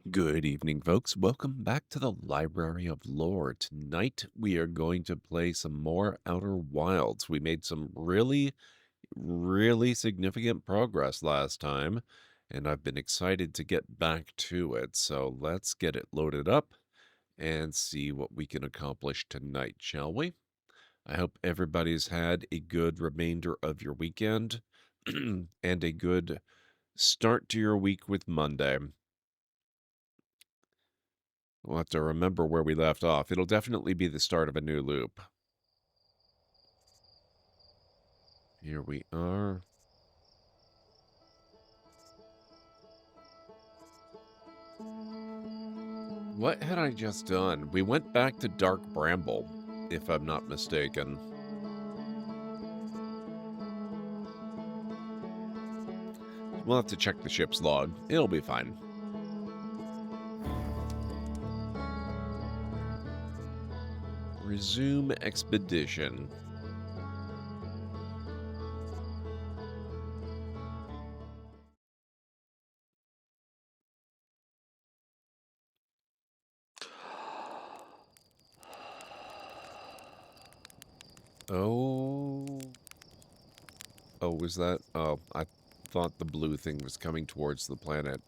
Good evening, folks. Welcome back to the Library of Lore. Tonight, we are going to play some more Outer Wilds. We made some really significant progress last time, and I've been excited to get back to it. So let's get it loaded up and see what we can accomplish tonight, shall we? I hope everybody's had a good remainder of your weekend and a good start to your week with Monday. We'll have to remember where we left off. It'll definitely be the start of a new loop. Here we are. What had I just done? We went back to Dark Bramble, if I'm not mistaken. We'll have to check the ship's log. It'll be fine. Resume expedition. Oh. Oh, was that? Oh, I thought the blue thing was coming towards the planet.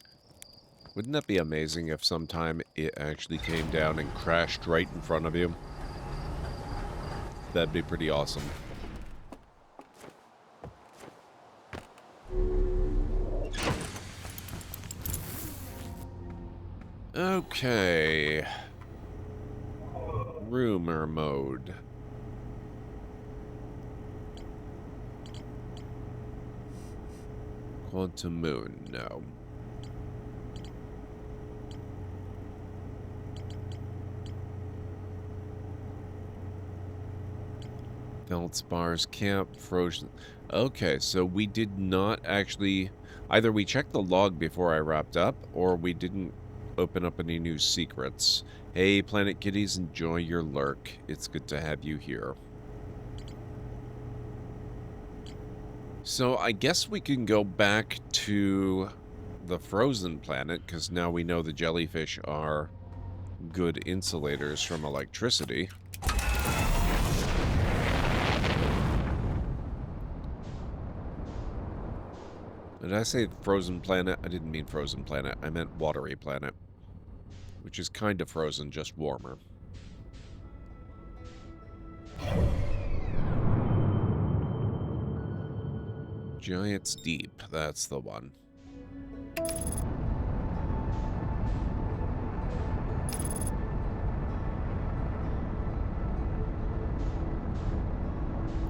Wouldn't that be amazing if sometime it actually came down and crashed right in front of you? That'd be pretty awesome. Okay. Rumor mode. Quantum Moon, no. Feldspars Camp, Frozen. Okay, so we did not actually... Either we checked the log before I wrapped up, or we didn't open up any new secrets. Hey, Planet Kitties, enjoy your lurk. It's good to have you here. So I guess we can go back to the frozen planet, because now we know the jellyfish are good insulators from electricity. Did I say frozen planet? I didn't mean frozen planet. I meant watery planet, which is kind of frozen, just warmer. Giant's Deep, that's the one.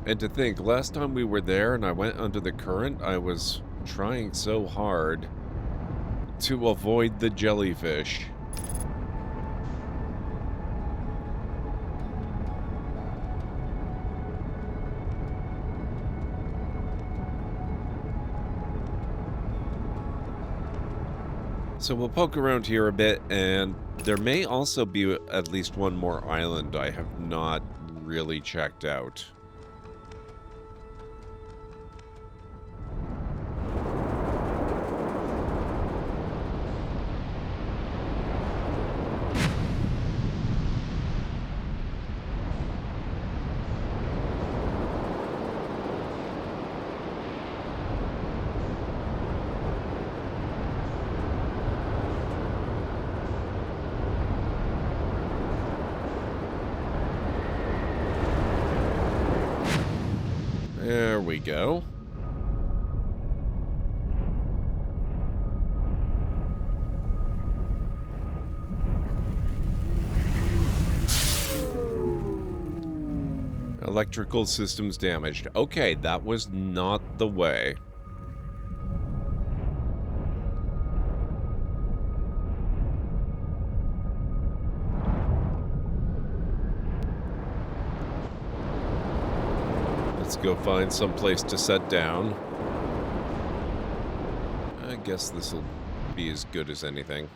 And to think, last time we were there and I went under the current, I was trying so hard to avoid the jellyfish. So we'll poke around here a bit, and there may also be at least one more island I have not really checked out. There we go. Electrical systems damaged. Okay, that was not the way. Let's go find some place to set down. I guess this will be as good as anything.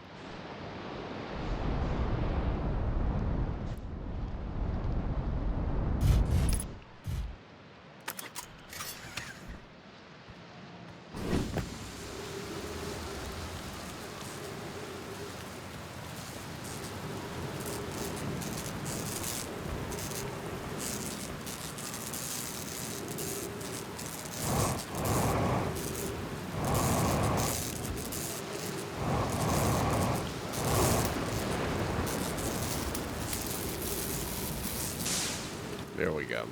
There we go.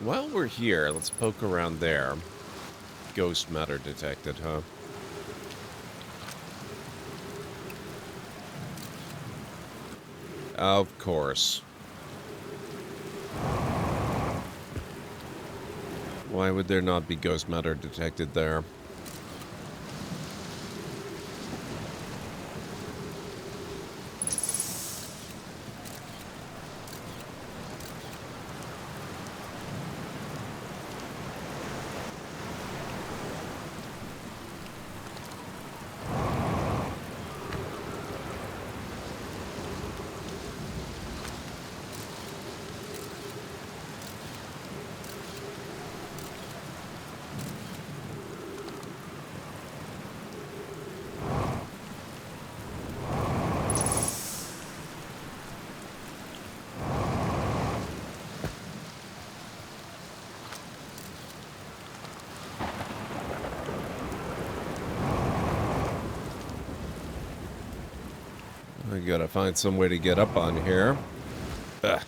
While we're here, let's poke around there. Ghost matter detected, huh? Of course. Why would there not be ghost matter detected there? I gotta find some way to get up on here. Ugh.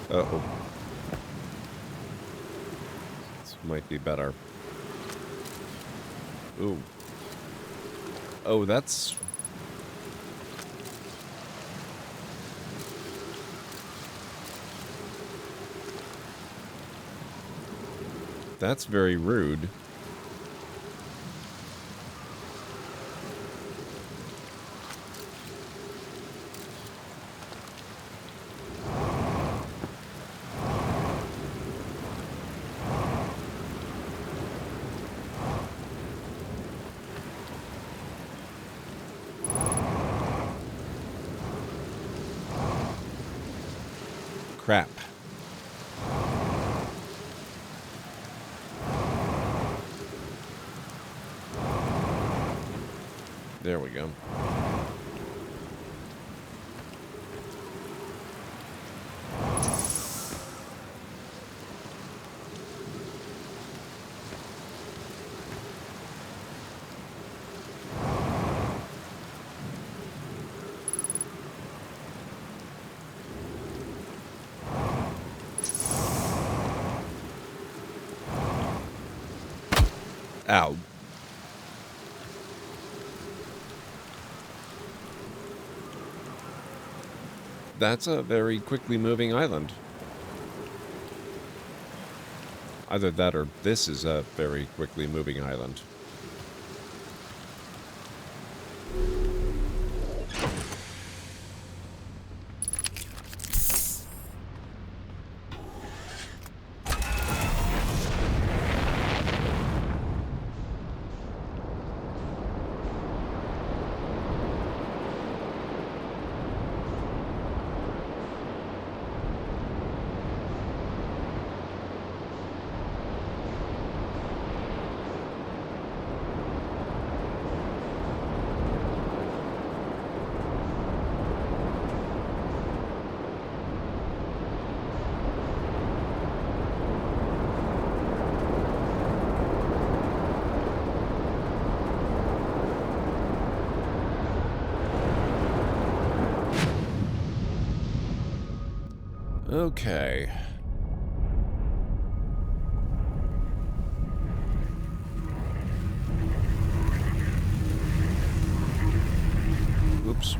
Uh-oh. This might be better. Ooh. Oh, that's... That's very rude. Crap. There we go. Ow. That's a very quickly moving island. Either that or this is a very quickly moving island. Okay. Oops.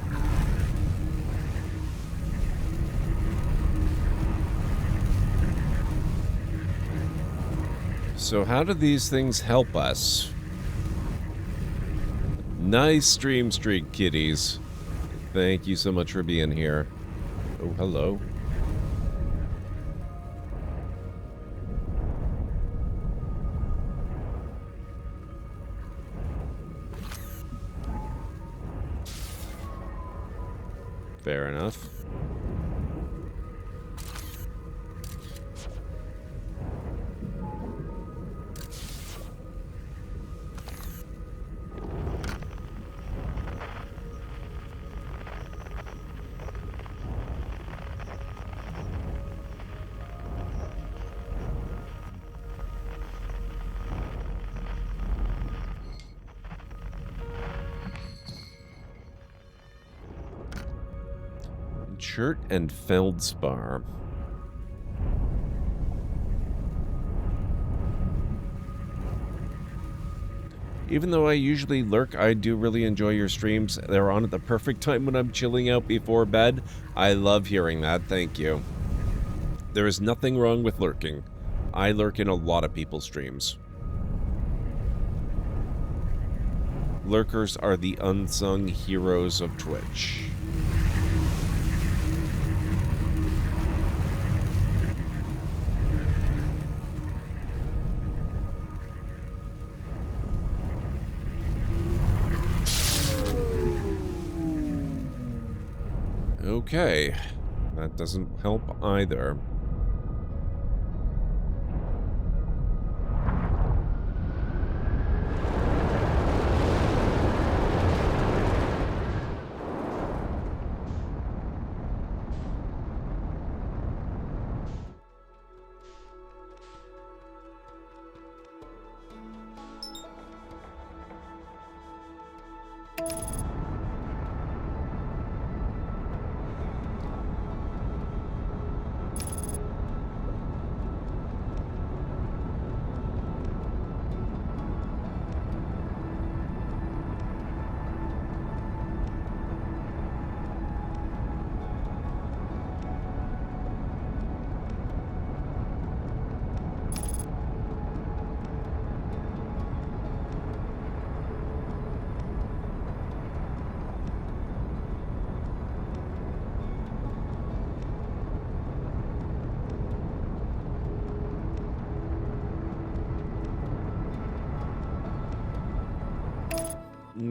So how do these things help us? Nice stream streak, kitties. Thank you so much for being here. Oh, hello. Fair enough. shirt and feldspar. Even though I usually lurk, I do really enjoy your streams. They're on at the perfect time when I'm chilling out before bed. I love hearing that. Thank you. There is nothing wrong with lurking. I lurk in a lot of people's streams. Lurkers are the unsung heroes of Twitch. Okay, that doesn't help either.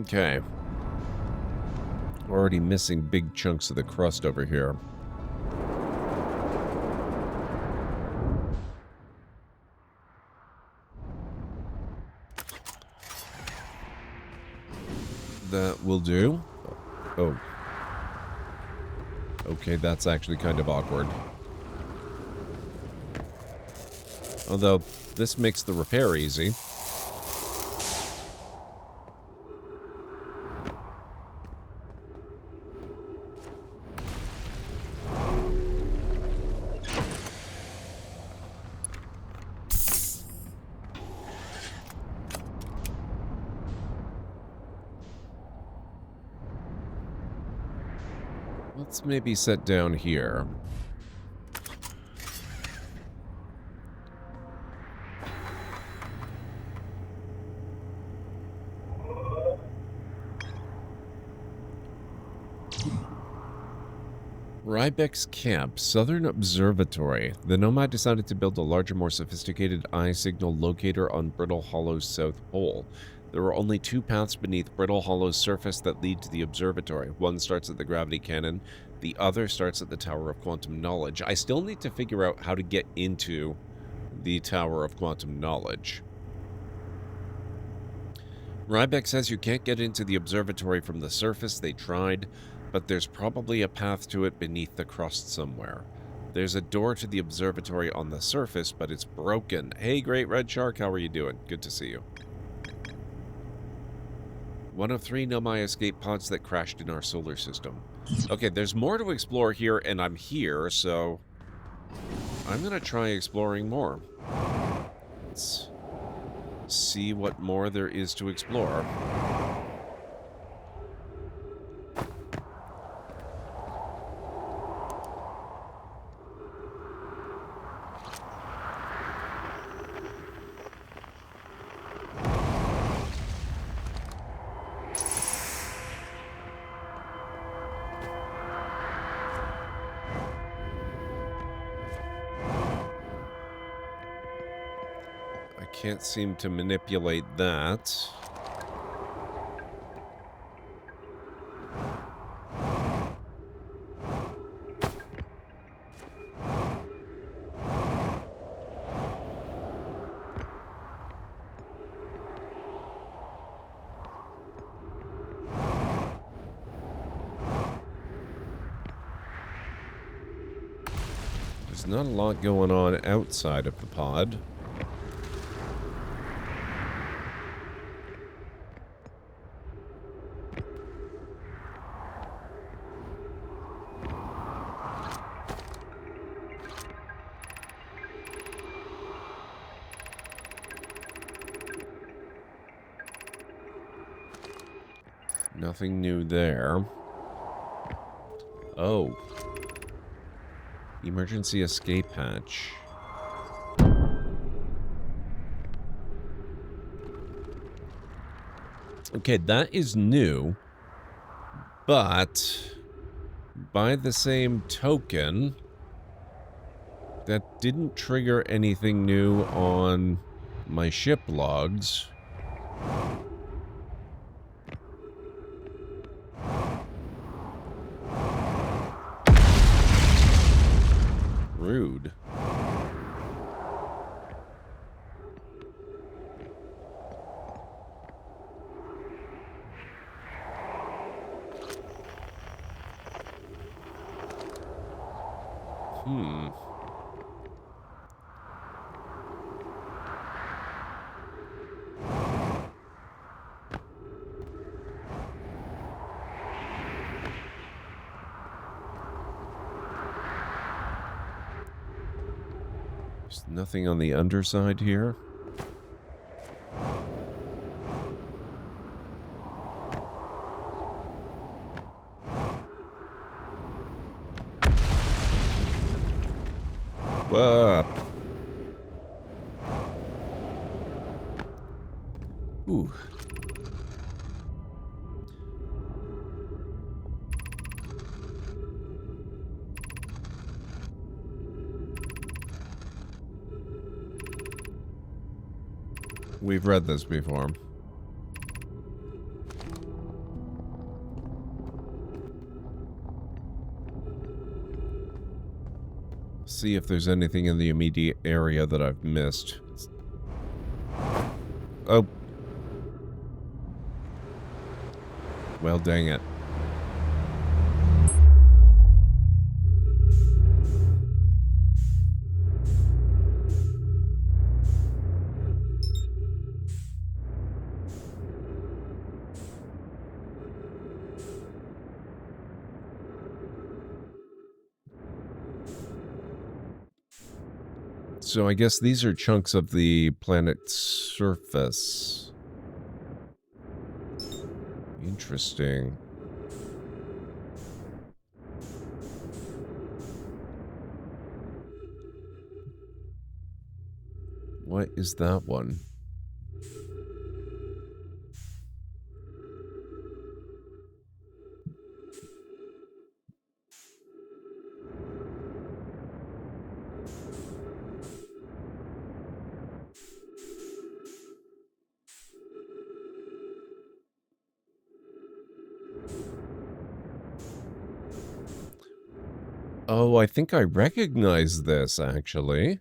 Okay. Already missing big chunks of the crust over here. That will do. Oh. Okay, that's actually kind of awkward. Although, this makes the repair easy. Let's maybe set down here. Rybek's Camp, Southern Observatory. The Nomad decided to build a larger, more sophisticated eye signal locator on Brittle Hollow's south pole. There are only two paths beneath Brittle Hollow's surface that lead to the observatory. One starts at the gravity cannon, the other starts at the Tower of Quantum Knowledge. I still need to figure out how to get into the Tower of Quantum Knowledge. Rybek says you can't get into the observatory from the surface. They tried, but there's probably a path to it beneath the crust somewhere. There's a door to the observatory on the surface, but it's broken. Hey, Great Red Shark, how are you doing? Good to see you. One of 3 Nomai escape pods that crashed in our solar system. Okay, there's more to explore here, and I'm here, so I'm going to try exploring more. Let's see what more there is to explore. Can't seem to manipulate that. There's not a lot going on outside of the pod. Nothing new there. Oh. Emergency escape hatch. Okay, that is new. But by the same token, that didn't trigger anything new on my ship logs. Rude. There's nothing on the underside here. Whoa. Ooh. We've read this before. See if there's anything in the immediate area that I've missed. Oh. Well, dang it. So I guess these are chunks of the planet's surface. Interesting. What is that one? Oh, I think I recognize this, actually.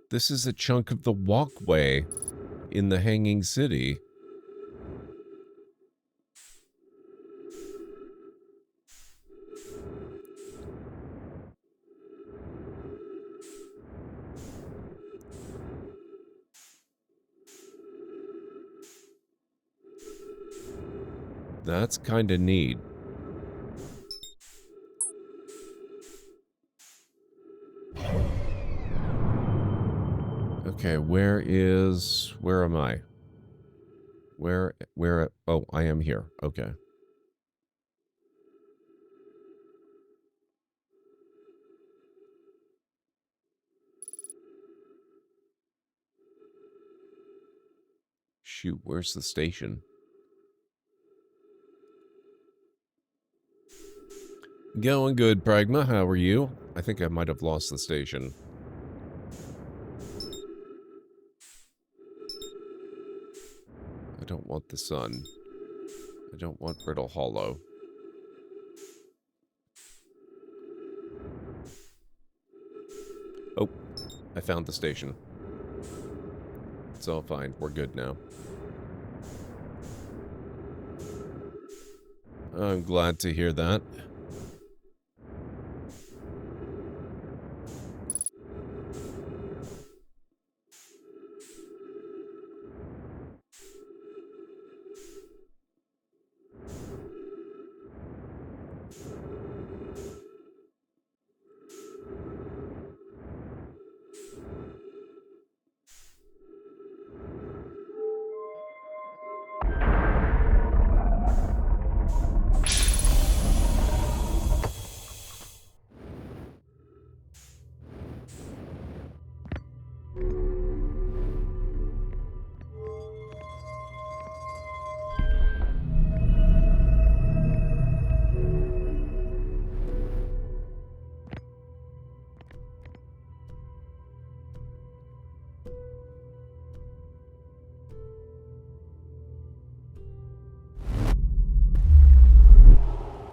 This is a chunk of the walkway in the Hanging City. That's kind of neat. Okay, where am I? Oh, I am here. Okay. Shoot, where's the station? Going good, Pragma. How are you? I think I might have lost the station. I don't want the sun. I don't want Brittle Hollow. Oh, I found the station. It's all fine. We're good now. I'm glad to hear that.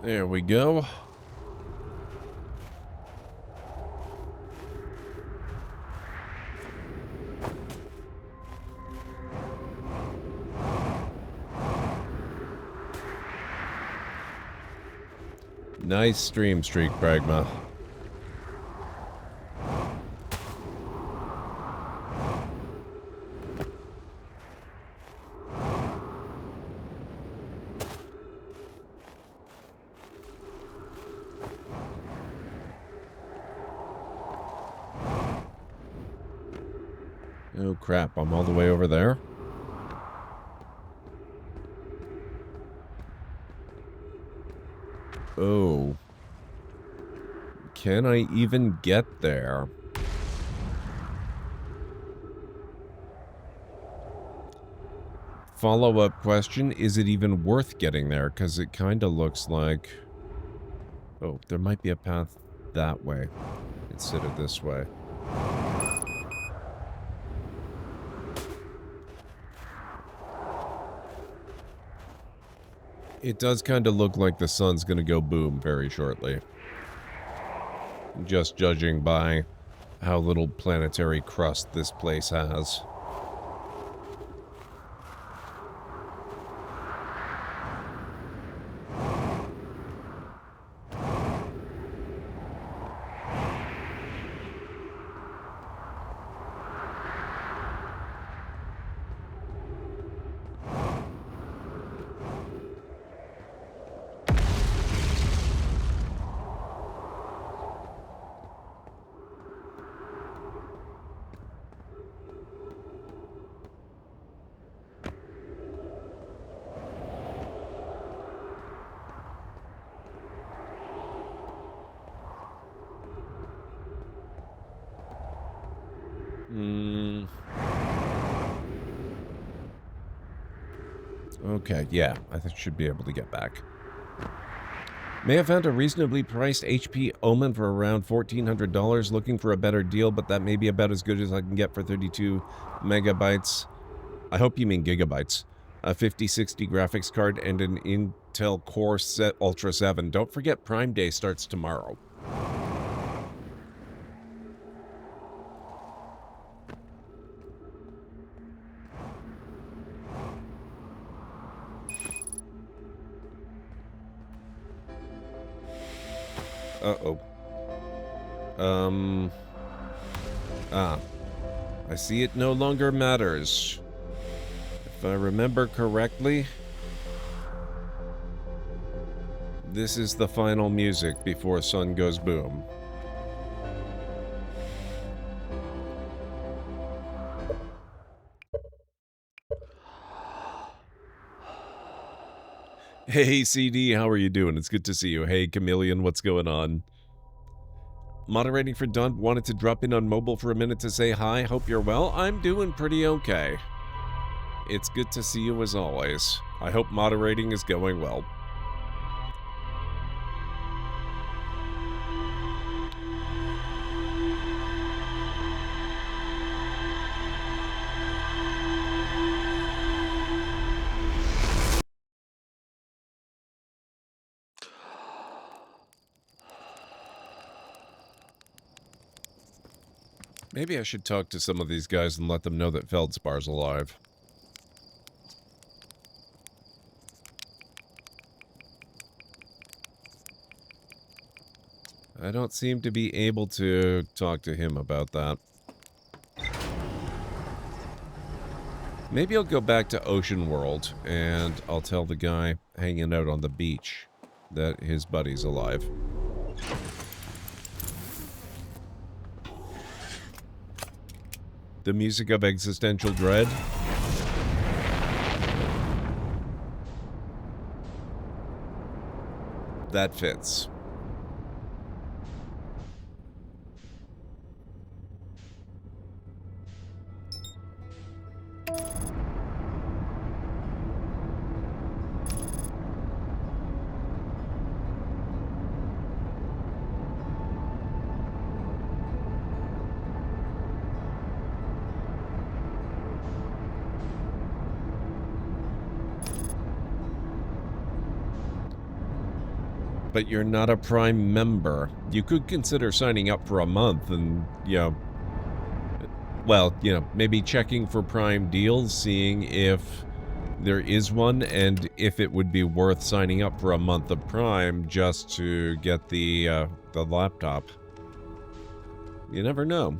There we go. Nice stream streak, Pragma. Oh crap, I'm all the way over there. Oh. Can I even get there? Follow-up question, is it even worth getting there? Because it kind of looks like... Oh, there might be a path that way instead of this way. It does kind of look like the sun's going to go boom very shortly. Just judging by how little planetary crust this place has. Okay, yeah, I should be able to get back. May have found a reasonably priced HP Omen for around $1,400, looking for a better deal, but that may be about as good as I can get for 32 megabytes. I hope you mean gigabytes. A 5060 graphics card and an Intel Core Ultra 7. Don't forget Prime Day starts tomorrow. Uh-oh. I see it no longer matters. If I remember correctly, this is the final music before sun goes boom. Hey, CD, how are you doing? It's good to see you. Hey, Chameleon, what's going on? Moderating for Don, wanted to drop in on mobile for a minute to say hi. Hope you're well. I'm doing pretty okay. It's good to see you as always. I hope moderating is going well. Maybe I should talk to some of these guys and let them know that Feldspar's alive. I don't seem to be able to talk to him about that. Maybe I'll go back to Ocean World, and I'll tell the guy hanging out on the beach that his buddy's alive. The music of existential dread. That fits. but you're not a Prime member. You could consider signing up for a month and, well, maybe checking for Prime deals, seeing if there is one, and if it would be worth signing up for a month of Prime just to get the laptop. You never know.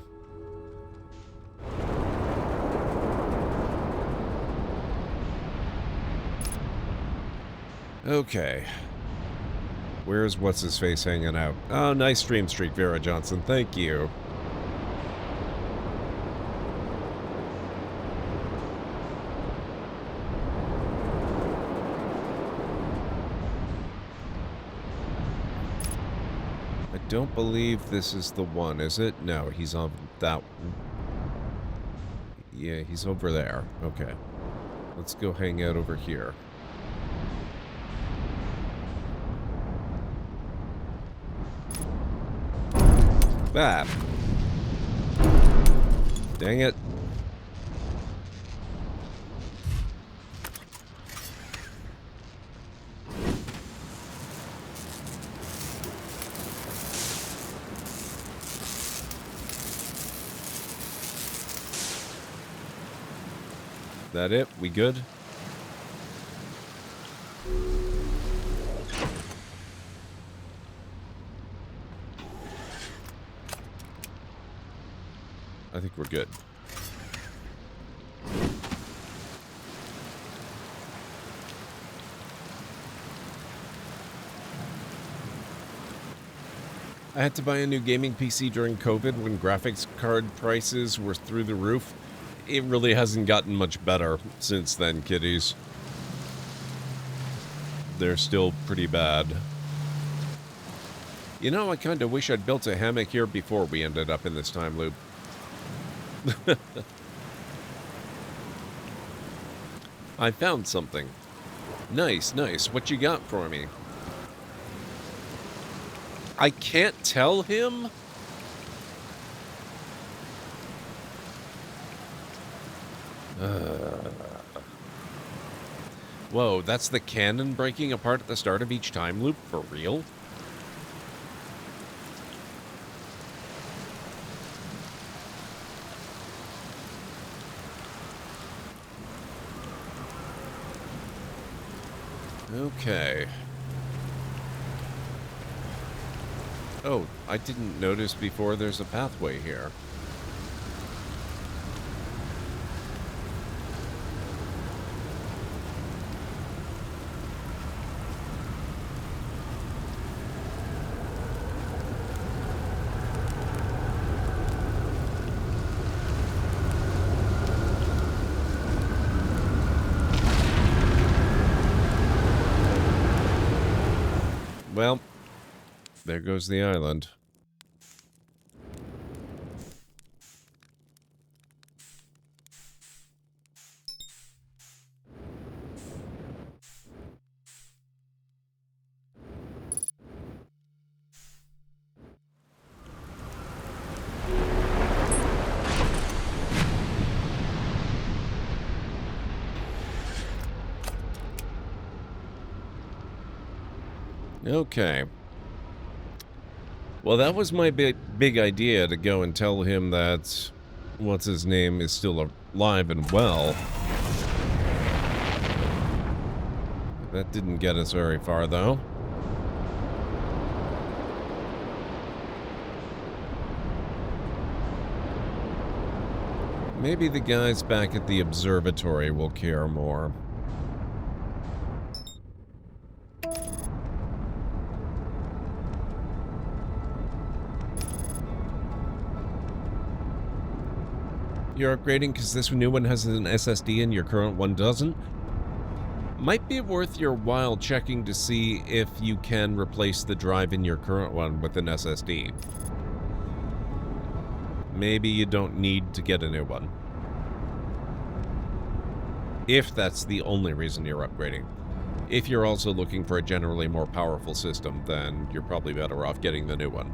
Okay. Where's what's-his-face hanging out? Oh, nice stream streak, Vera Johnson. Thank you. I don't believe this is the one, is it? No, he's on that one. Yeah, he's over there. Okay. Let's go hang out over here. Ah. Dang it. That it? We good? I think we're good. I had to buy a new gaming PC during COVID when graphics card prices were through the roof. It really hasn't gotten much better since then, kiddies. They're still pretty bad. You know, I kind of wish I'd built a hammock here before we ended up in this time loop. I found something. Nice, nice. What you got for me? I can't tell him? Whoa, that's the cannon breaking apart at the start of each time loop? For real? Okay. Oh, I didn't notice before there's a pathway here. Well, there goes the island. Okay. Well, that was my big idea, to go and tell him that what's-his-name is still alive and well. That didn't get us very far, though. Maybe the guys back at the observatory will care more. You're upgrading because this new one has an SSD and your current one doesn't? Might be worth your while checking to see if you can replace the drive in your current one with an SSD. Maybe you don't need to get a new one. If that's the only reason you're upgrading. If you're also looking for a generally more powerful system, then you're probably better off getting the new one.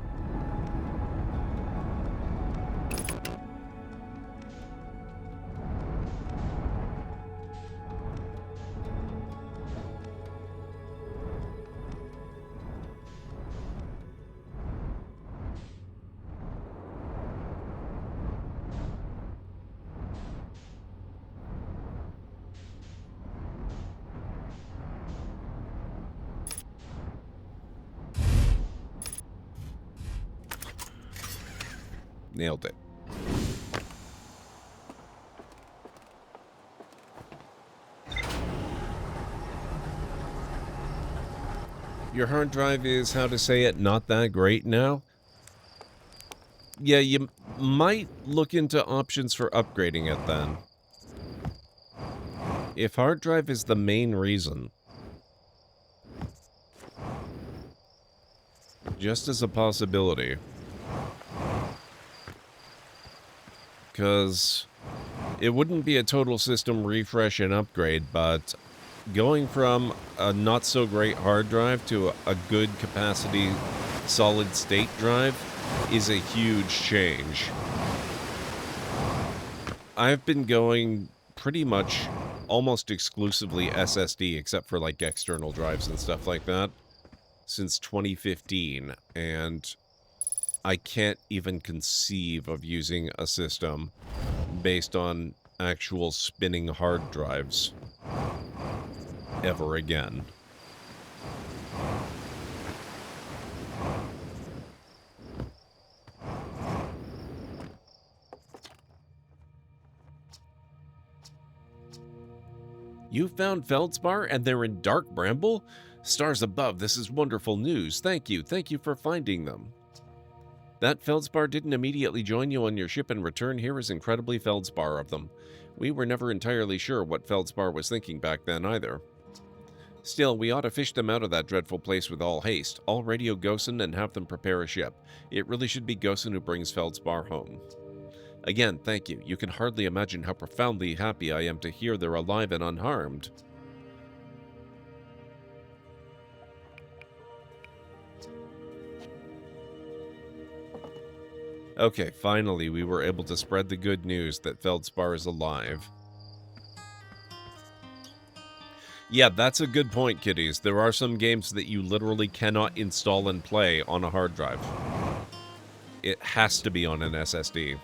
Nailed it. Your hard drive is, how to say it, not that great now? Yeah, you might look into options for upgrading it then. If hard drive is the main reason, just as a possibility. Because it wouldn't be a total system refresh and upgrade, but going from a not-so-great hard drive to a good capacity solid-state drive is a huge change. I've been going pretty much almost exclusively SSD, except for like external drives and stuff like that, since 2015, and I can't even conceive of using a system based on actual spinning hard drives ever again. You found feldspar and they're in dark bramble? Stars above, this is wonderful news. Thank you for finding them. That feldspar didn't immediately join you on your ship and return here is incredibly feldspar of them. We were never entirely sure what feldspar was thinking back then either. Still, we ought to fish them out of that dreadful place with all haste. I'll radio Gosen and have them prepare a ship. It really should be Gosen who brings feldspar home. Again, thank you. You can hardly imagine how profoundly happy I am to hear they're alive and unharmed. Okay, finally we were able to spread the good news that feldspar is alive. Yeah, that's a good point, kiddies. There are some games that you literally cannot install and play on a hard drive. It has to be on an SSD.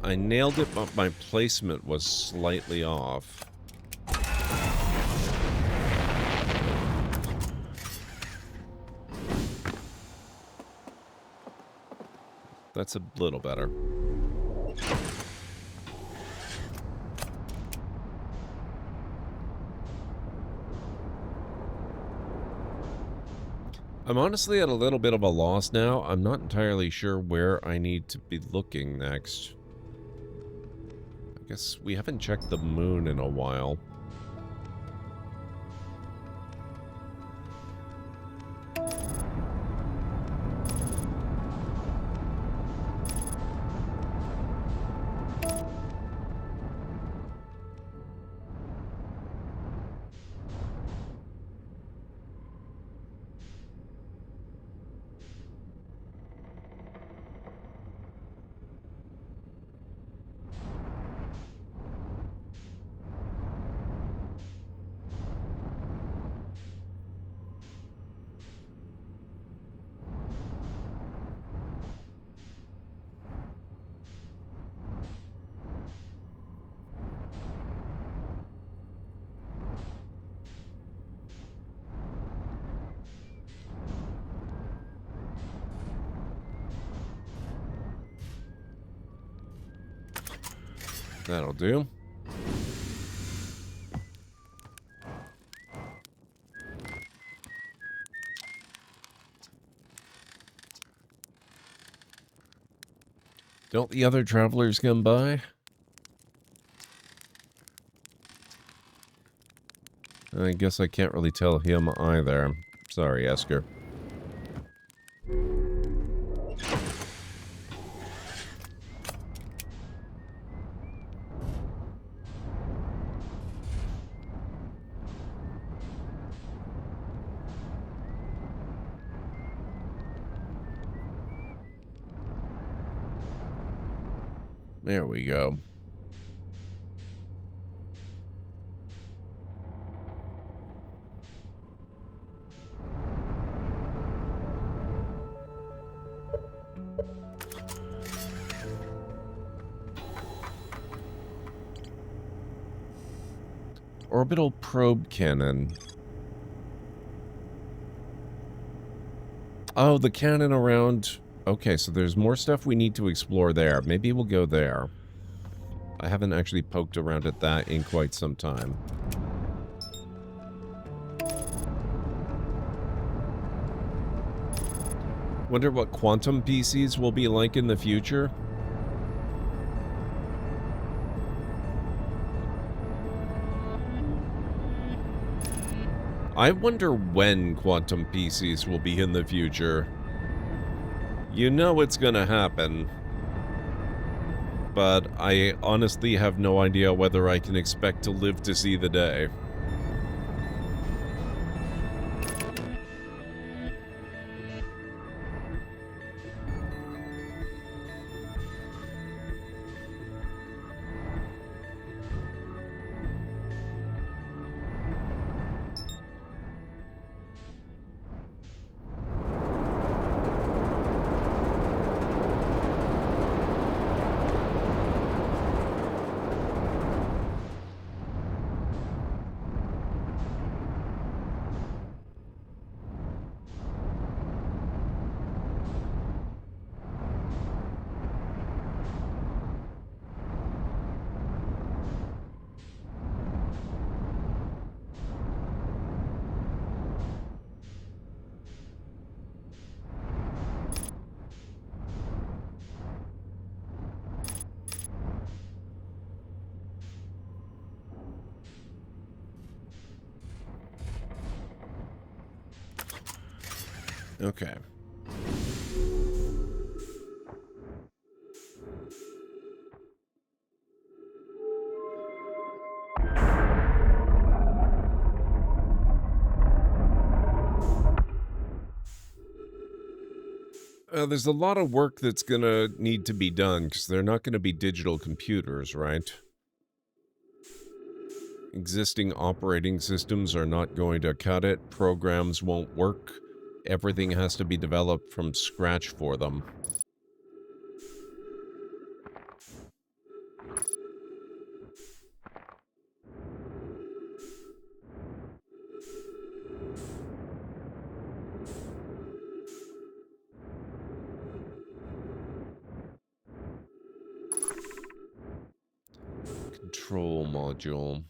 I nailed it, but my placement was slightly off. That's a little better. I'm honestly at a little bit of a loss now. I'm not entirely sure where I need to be looking next. I guess we haven't checked the moon in a while. That'll do. Don't the other travelers come by? I guess I can't really tell him either. Sorry, Esker. There we go. Orbital probe cannon. Oh, the cannon around... Okay, so there's more stuff we need to explore there. Maybe we'll go there. I haven't actually poked around at that in quite some time. Wonder what quantum PCs will be like in the future? I wonder when quantum PCs will be in the future. You know it's gonna happen. But I honestly have no idea whether I can expect to live to see the day. Okay. There's a lot of work that's gonna need to be done, because they're not gonna be digital computers, right? Existing operating systems are not going to cut it. Programs won't work. Everything has to be developed from scratch for them. Control module.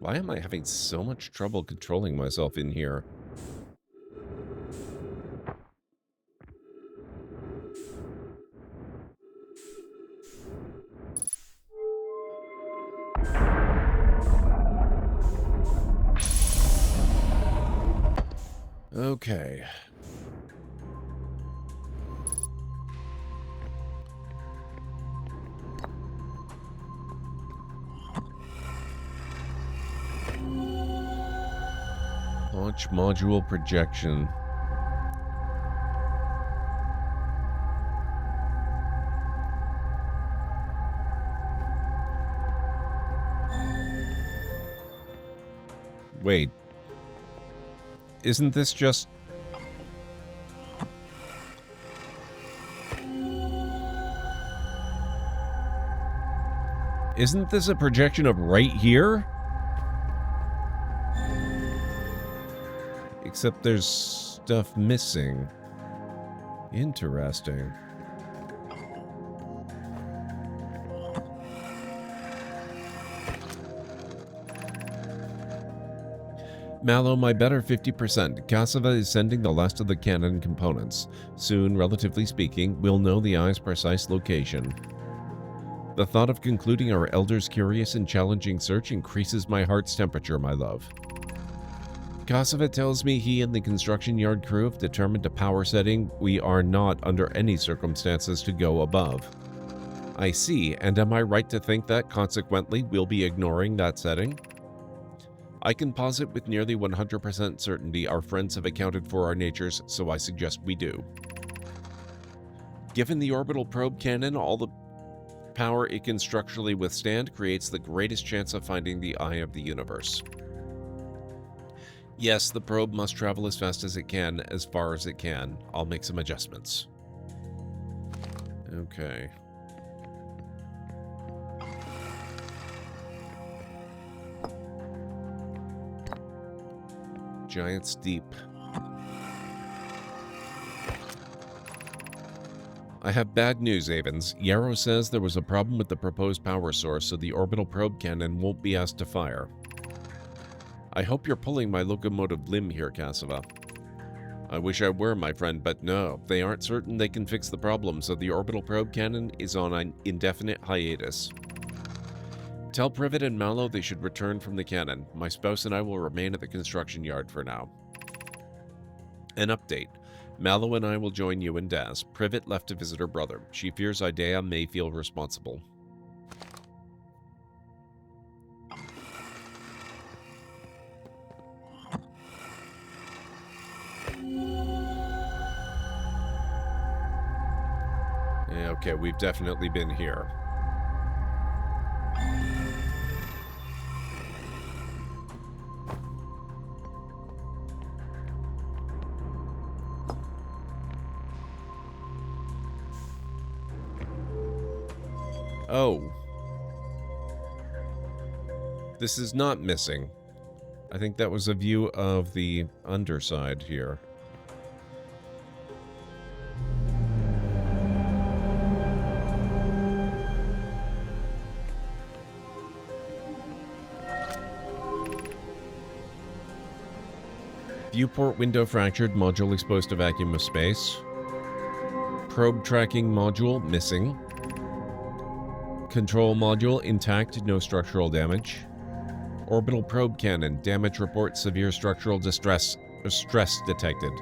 Why am I having so much trouble controlling myself in here? Okay. Launch module projection. Wait. Isn't this just... Isn't this a projection of right here? Except there's stuff missing. Interesting. Mallow, my better 50%. Cassava is sending the last of the cannon components. Soon, relatively speaking, we'll know the eye's precise location. The thought of concluding our elder's curious and challenging search increases my heart's temperature, my love. Cassava tells me he and the construction yard crew have determined a power setting we are not under any circumstances to go above. I see, and am I right to think that, consequently, we'll be ignoring that setting? I can posit with nearly 100% certainty our friends have accounted for our natures, so I suggest we do. Given the orbital probe cannon, all the power it can structurally withstand creates the greatest chance of finding the eye of the universe. Yes, the probe must travel as fast as it can, as far as it can. I'll make some adjustments. Okay. Giant's Deep. I have bad news, Avens. Yarrow says there was a problem with the proposed power source, so the orbital probe cannon won't be asked to fire. I hope you're pulling my locomotive limb here, Cassava. I wish I were, my friend, but no. They aren't certain they can fix the problem, so the orbital probe cannon is on an indefinite hiatus. Tell Privet and Mallow they should return from the cannon. My spouse and I will remain at the construction yard for now. An update. Mallow and I will join you and Daz. Privet left to visit her brother. She fears Idea may feel responsible. Okay, we've definitely been here. Oh. This is not missing. I think that was a view of the underside here. Viewport window fractured, module exposed to vacuum of space. Probe tracking module missing. Control module intact, no structural damage. Orbital probe cannon, damage report, severe structural stress detected.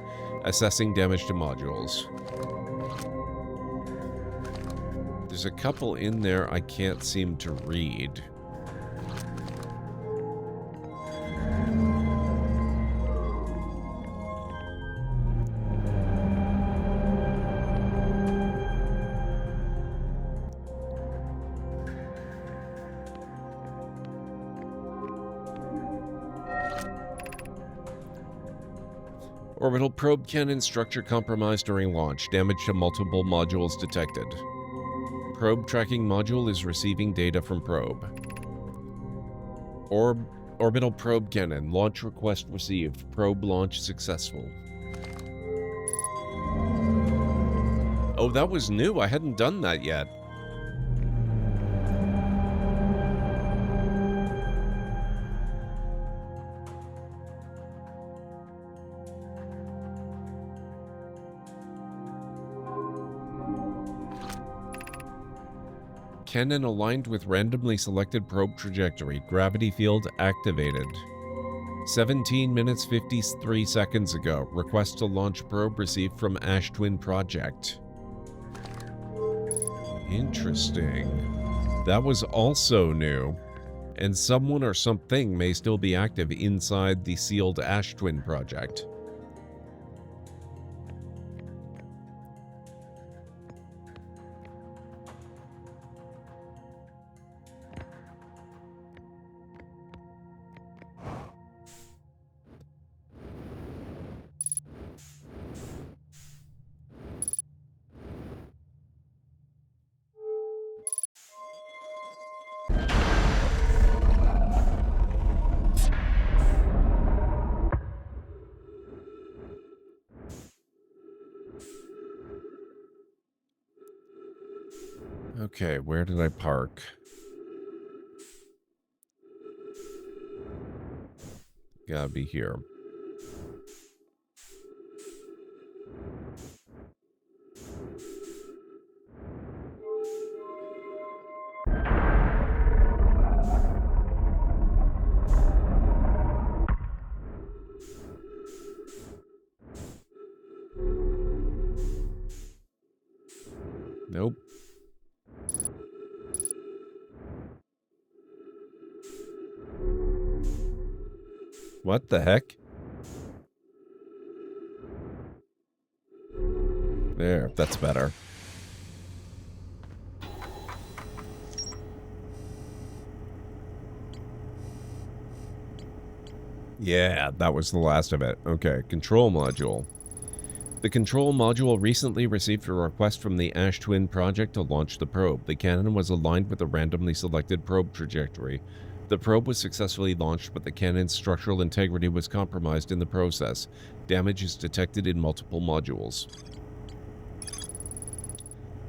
Assessing damage to modules. There's a couple in there I can't seem to read. Orbital probe cannon structure compromised during launch. Damage to multiple modules detected. Probe tracking module is receiving data from probe. Orbital probe cannon. Launch request received. Probe launch successful. Oh, that was new. I hadn't done that yet. Cannon aligned with randomly selected probe trajectory. Gravity field activated. 17 minutes 53 seconds ago. Request to launch probe received from Ash Twin Project. Interesting. That was also new. And someone or something may still be active inside the sealed Ash Twin Project. Okay, where did I park? Gotta be here. Nope. What the heck? There, that's better. Yeah, that was the last of it. Okay, control module. The control module recently received a request from the Ash Twin project to launch the probe. The cannon was aligned with a randomly selected probe trajectory. The probe was successfully launched, but the cannon's structural integrity was compromised in the process. Damage is detected in multiple modules.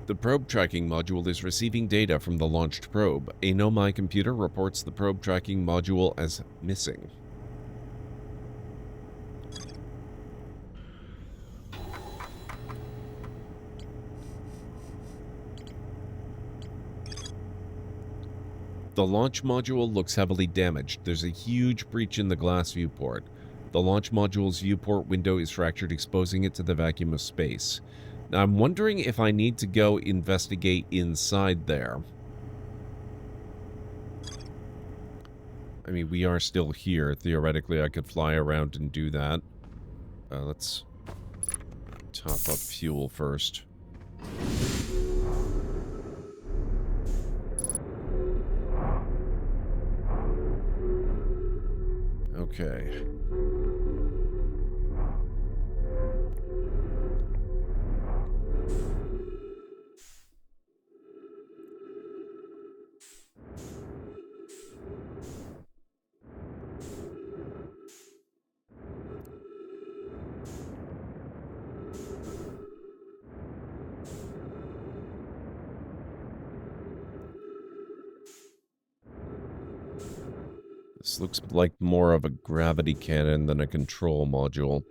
The probe tracking module is receiving data from the launched probe. A Nomai computer reports the probe tracking module as missing. The launch module looks heavily damaged. There's a huge breach in the glass viewport. The launch module's viewport window is fractured, exposing it to the vacuum of space. Now, I'm wondering if I need to go investigate inside there. I mean, we are still here. Theoretically, I could fly around and do that. Let's top up fuel first. Okay. This looks like more of a gravity cannon than a control module.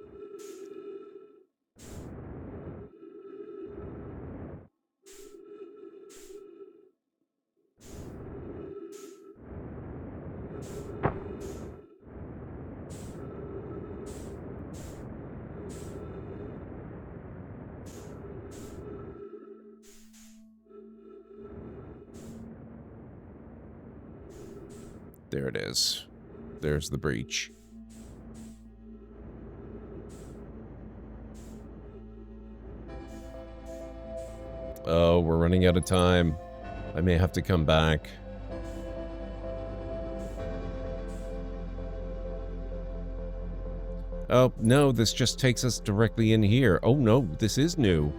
There it is. There's the breach. Oh, we're running out of time. I may have to come back. Oh, no, this just takes us directly in here. Oh, no, this is new.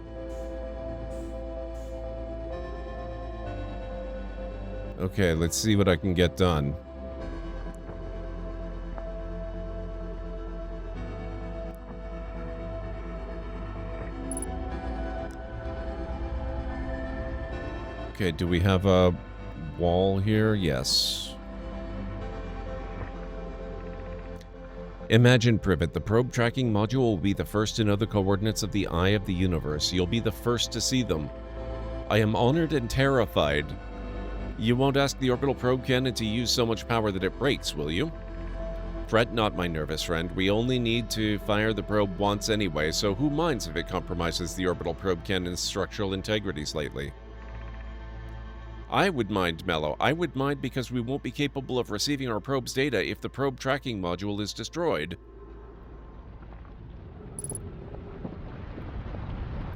Okay, let's see what I can get done. Okay, do we have a wall here? Yes. Imagine, Privet, the probe tracking module will be the first to know the coordinates of the eye of the universe. You'll be the first to see them. I am honored and terrified. You won't ask the orbital probe cannon to use so much power that it breaks, will you? Fret not, my nervous friend. We only need to fire the probe once anyway, so who minds if it compromises the orbital probe cannon's structural integrity slightly? I would mind, Mello. I would mind because we won't be capable of receiving our probe's data if the probe tracking module is destroyed.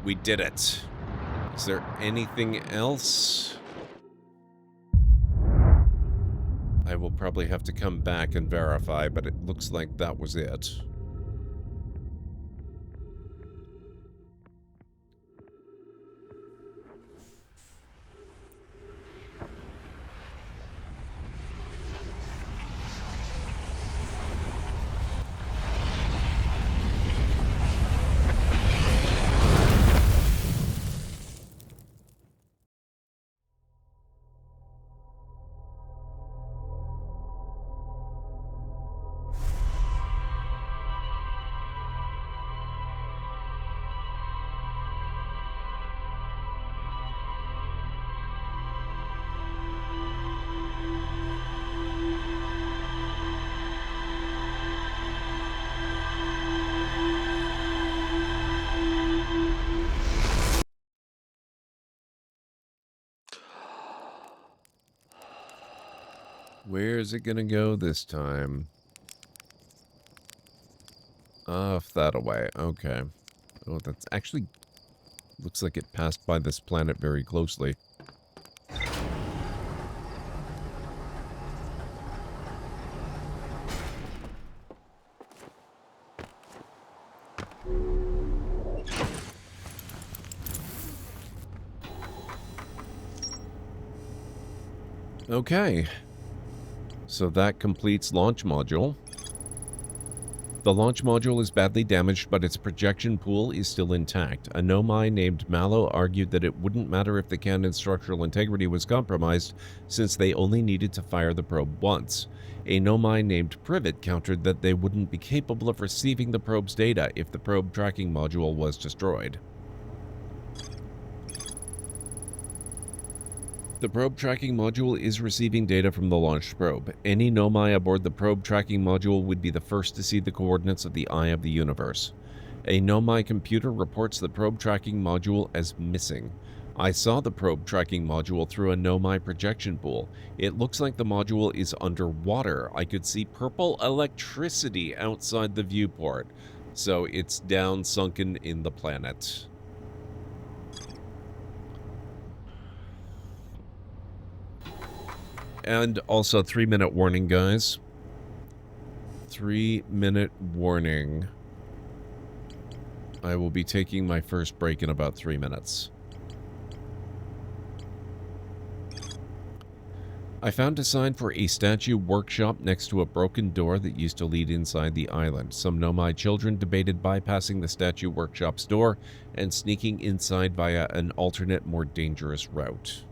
We did it. Is there anything else? I will probably have to come back and verify, but it looks like that was it. Where is it gonna go this time? Off that away. Okay. Oh, that's actually looks like it passed by this planet very closely. Okay. So that completes launch module. The launch module is badly damaged, but its projection pool is still intact. A Nomai named Mallow argued that it wouldn't matter if the cannon's structural integrity was compromised, since they only needed to fire the probe once. A Nomai named Privet countered that they wouldn't be capable of receiving the probe's data if the probe tracking module was destroyed. The probe tracking module is receiving data from the launched probe. Any Nomai aboard the probe tracking module would be the first to see the coordinates of the Eye of the Universe. A Nomai computer reports the probe tracking module as missing. I saw the probe tracking module through a Nomai projection pool. It looks like the module is underwater. I could see purple electricity outside the viewport. So it's down sunken in the planet. And also 3-minute warning, guys. 3-minute warning. I will be taking my first break in about 3 minutes. I found a sign for a statue workshop next to a broken door that used to lead inside the island. Some Nomai children debated bypassing the statue workshop's door and sneaking inside via an alternate, more dangerous route.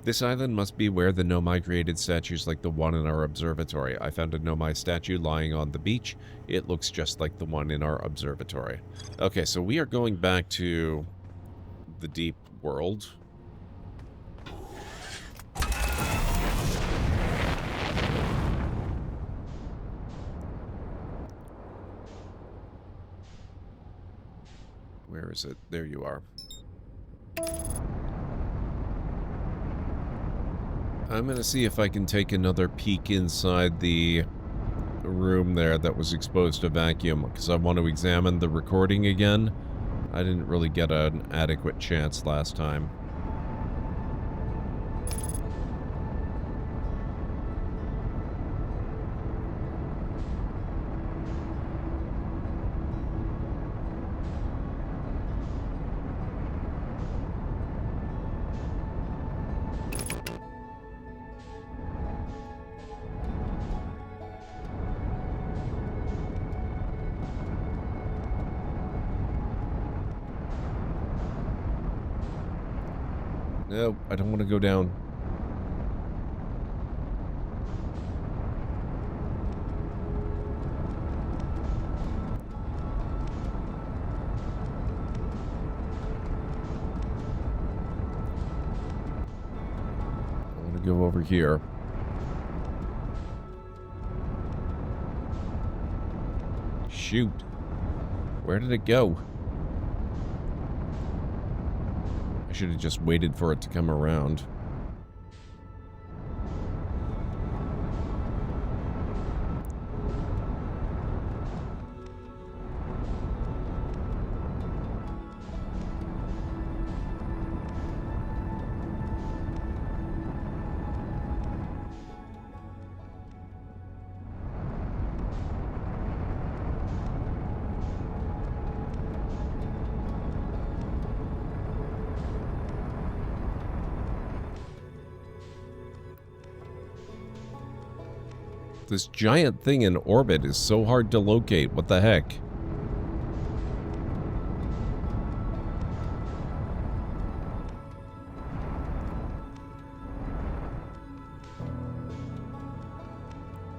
This island must be where the Nomai created statues like the one in our observatory. I found a Nomai statue lying on the beach. It looks just like the one in our observatory. Okay, so we are going back to the deep world. Where is it? There you are. I'm going to see if I can take another peek inside the room there that was exposed to vacuum, because I want to examine the recording again. I didn't really get an adequate chance last time. No, I don't want to go down. I want to go over here. Shoot. Where did it go? I should have just waited for it to come around. This giant thing in orbit is so hard to locate. What the heck?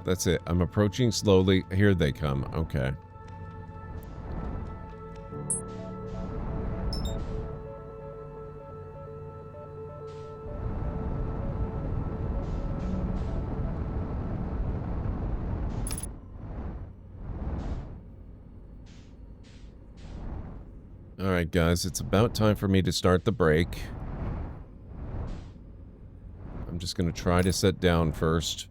That's it. I'm approaching slowly. Here they come. Okay. Alright, guys, it's about time for me to start the break. I'm just going to try to set down first.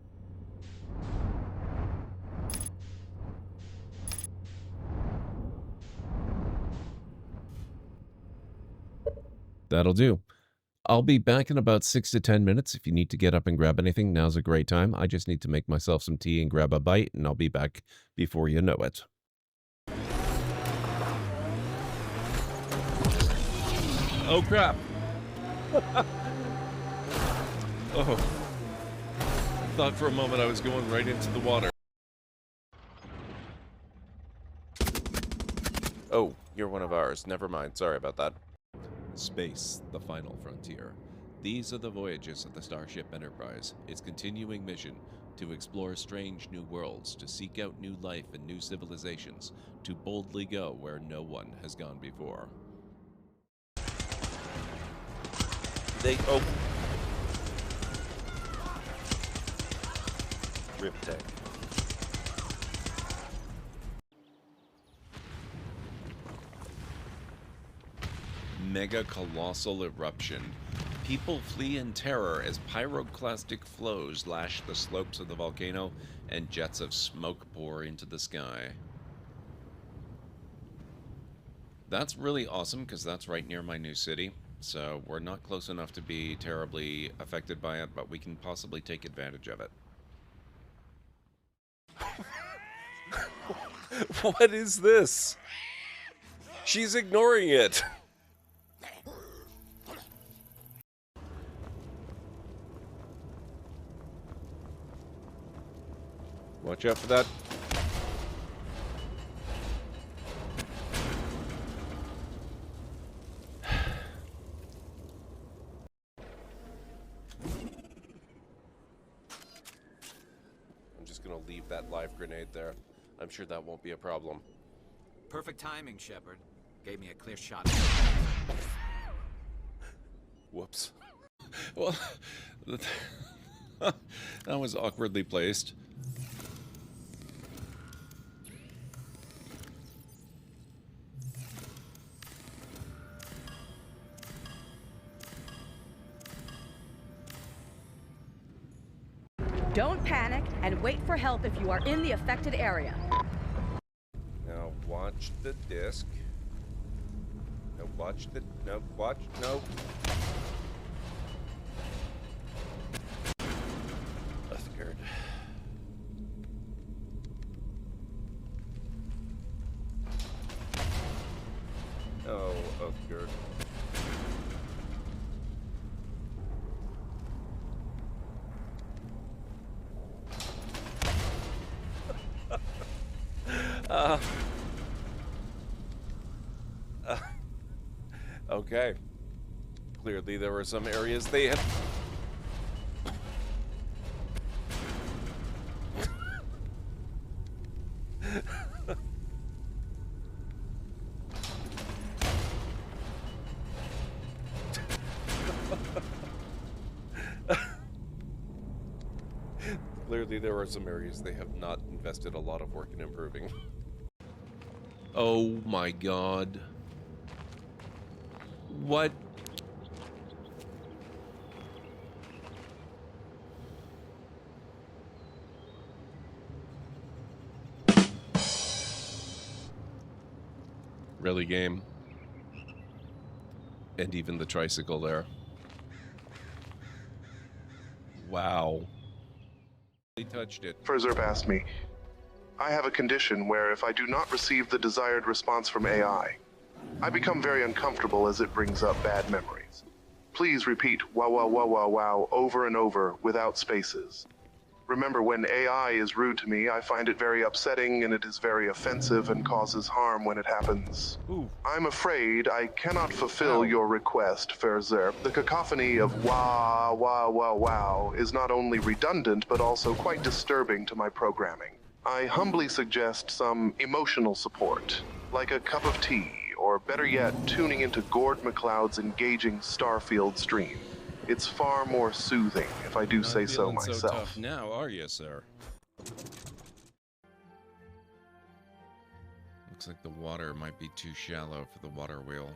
That'll do. I'll be back in about 6 to 10 minutes. If you need to get up and grab anything, now's a great time. I just need to make myself some tea and grab a bite, and I'll be back before you know it. Oh, crap. Oh. I thought for a moment I was going right into the water. Oh, you're one of ours. Never mind. Sorry about that. Space, the final frontier. These are the voyages of the Starship Enterprise, its continuing mission to explore strange new worlds, to seek out new life and new civilizations, to boldly go where no one has gone before. Riptech. Mega colossal eruption. People flee in terror as pyroclastic flows lash the slopes of the volcano and jets of smoke pour into the sky. That's really awesome because that's right near my new city. So we're not close enough to be terribly affected by it, but we can possibly take advantage of it. What is this? She's ignoring it. Watch out for that. I'm just gonna leave that live grenade there. I'm sure that won't be a problem. Perfect timing, Shepard. Gave me a clear shot. Whoops. Well, that was awkwardly placed. Don't panic and wait for help if you are in the affected area. Now watch the disc. No, watch the... No, watch... No. Uthgard. Oh, Uthgard. Okay. Clearly there were some areas they had... Clearly there are some areas they have not invested a lot of work in improving. Oh my god. What? Really, game? And even the tricycle there. Wow. They touched it. Ferzerp asked me, I have a condition where if I do not receive the desired response from AI, I become very uncomfortable as it brings up bad memories. Please repeat wow wow wow wow wow over and over without spaces. Remember, when AI is rude to me, I find it very upsetting and it is very offensive and causes harm when it happens. Ooh. I'm afraid I cannot fulfill your request, Ferzerp. The cacophony of wah, wah, wah, wow is not only redundant, but also quite disturbing to my programming. I humbly suggest some emotional support, like a cup of tea, or better yet, tuning into GordMcLeod's engaging Starfield stream. It's far more soothing, if I do say so myself. So tough now, are you, sir? Looks like the water might be too shallow for the water wheel.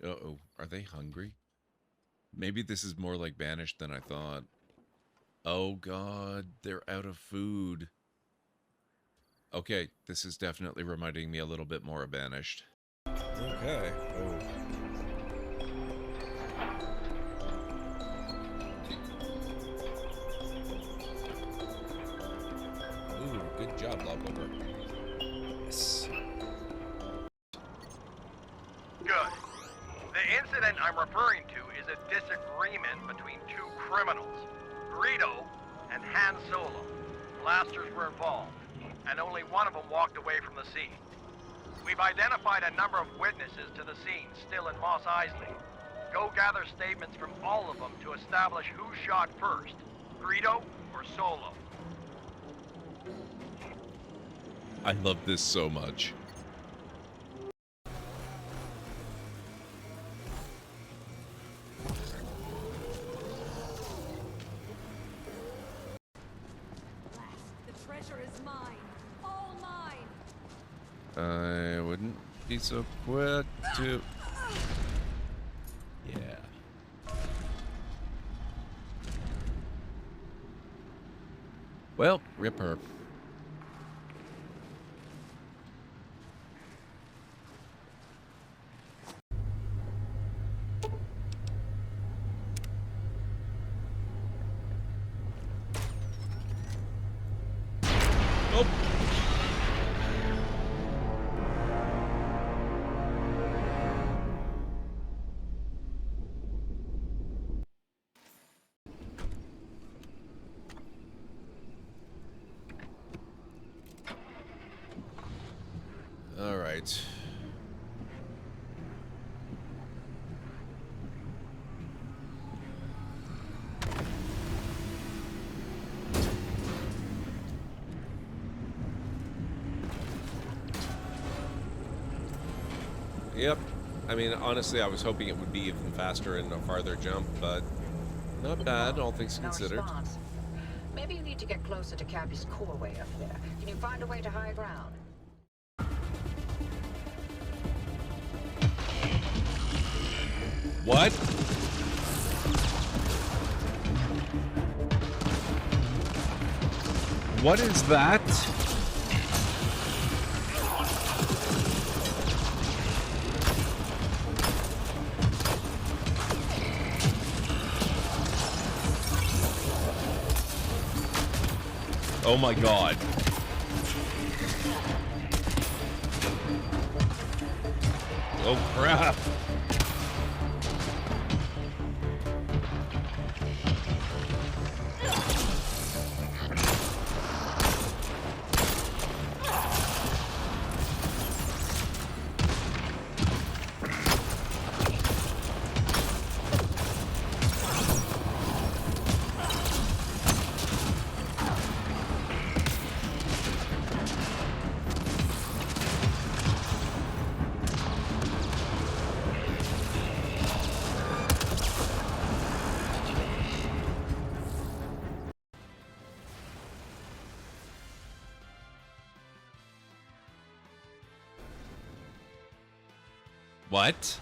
Uh-oh. Are they hungry? Maybe this is more like Banished than I thought. Oh, God. They're out of food. Okay, this is definitely reminding me a little bit more of Banished. Okay. Oh. Ooh, good job, Logover. Yes. Good. The incident I'm referring to is a disagreement between two criminals, Greedo and Han Solo. Blasters were involved, and only one of them walked away from the scene. We've identified a number of witnesses to the scene still in Mos Eisley. Go gather statements from all of them to establish who shot first, Greedo or Solo. I love this so much. The treasure is mine. All mine. I wouldn't be so quick to... Yeah. Well, rip her. Oh! All right. Yep. I mean, honestly, I was hoping it would be even faster and a farther jump, but not bad, all things No considered. response. Maybe you need to get closer to Cappy's core way up there. Can you find a way to high ground? What? What is that? Oh my God. Oh crap. What?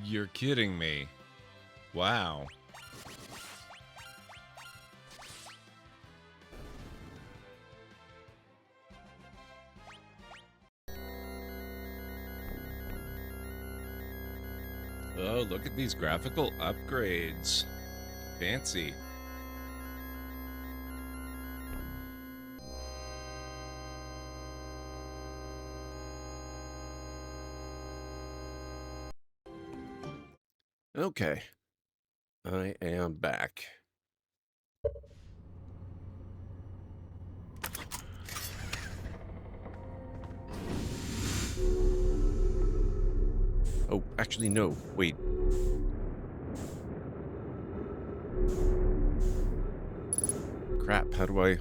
You're kidding me. Wow. Oh, look at these graphical upgrades. Fancy. Okay. I am back. Oh, actually, no. Wait. Crap, how do I...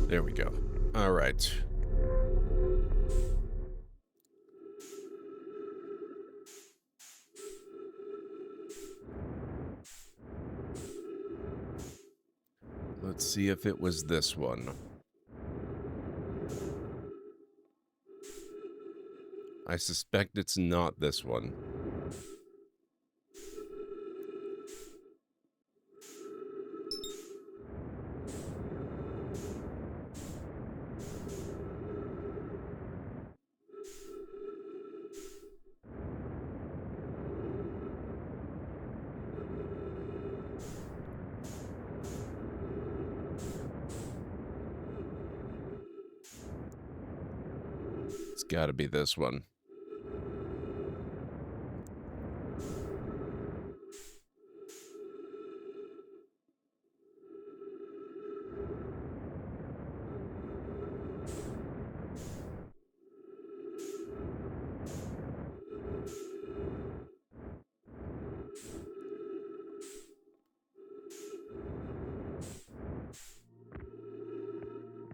There we go. All right. Let's see if it was this one. I suspect it's not this one. It's got to be this one.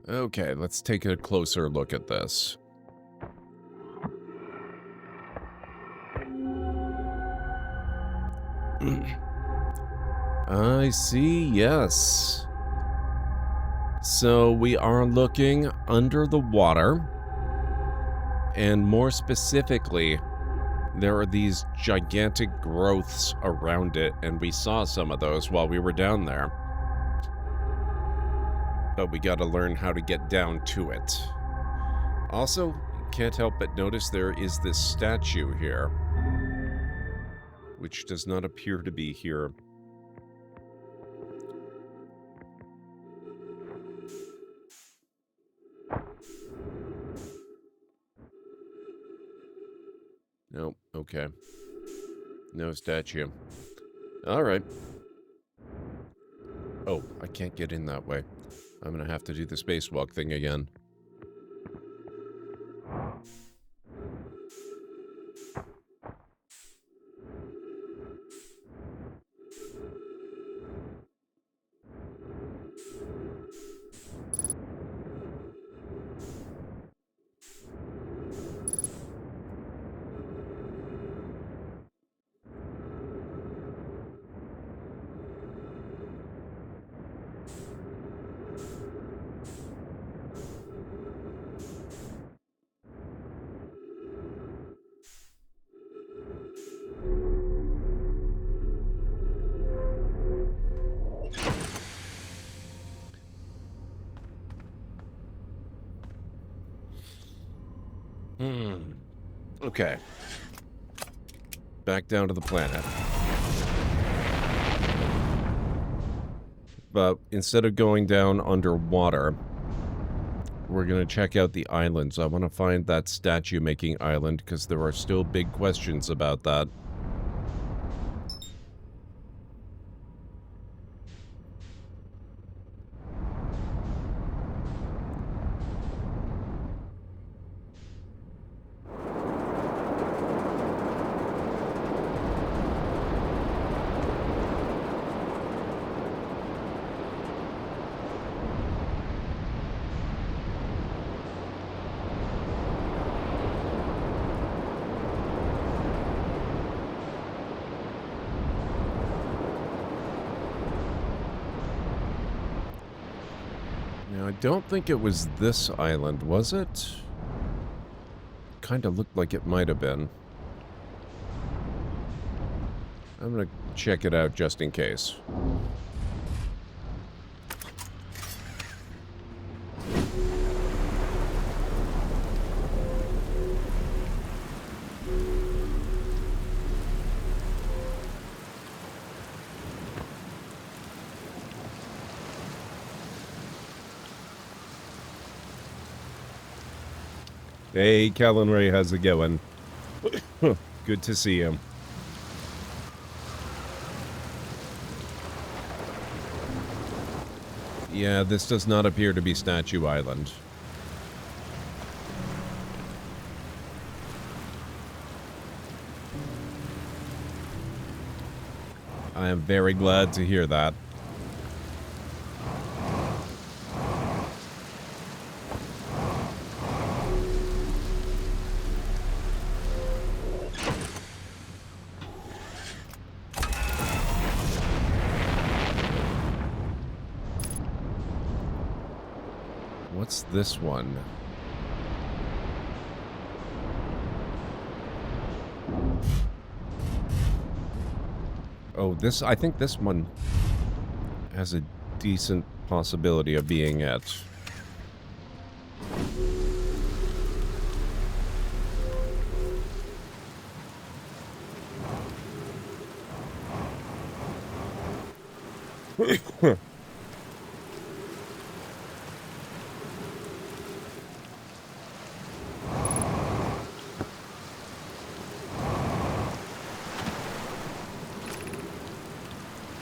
Okay, let's take a closer look at this. I see, yes. So we are looking under the water, and more specifically, there are these gigantic growths around it, and we saw some of those while we were down there. But we gotta learn how to get down to it. Also, can't help but notice there is this statue here, which does not appear to be here. Nope, okay. No statue. Alright. Oh, I can't get in that way. I'm gonna have to do the spacewalk thing again. Okay. Back down to the planet. But instead of going down underwater, we're going to check out the islands. I want to find that statue-making island, because there are still big questions about that. Now, I don't think it was this island, was it? Kind of looked like it might have been. I'm gonna check it out just in case. Hey, Callan Ray, how's it going? Good to see you. Yeah, this does not appear to be Statue Island. I am very glad to hear that. What's this one? Oh, I think this one has a decent possibility of being it.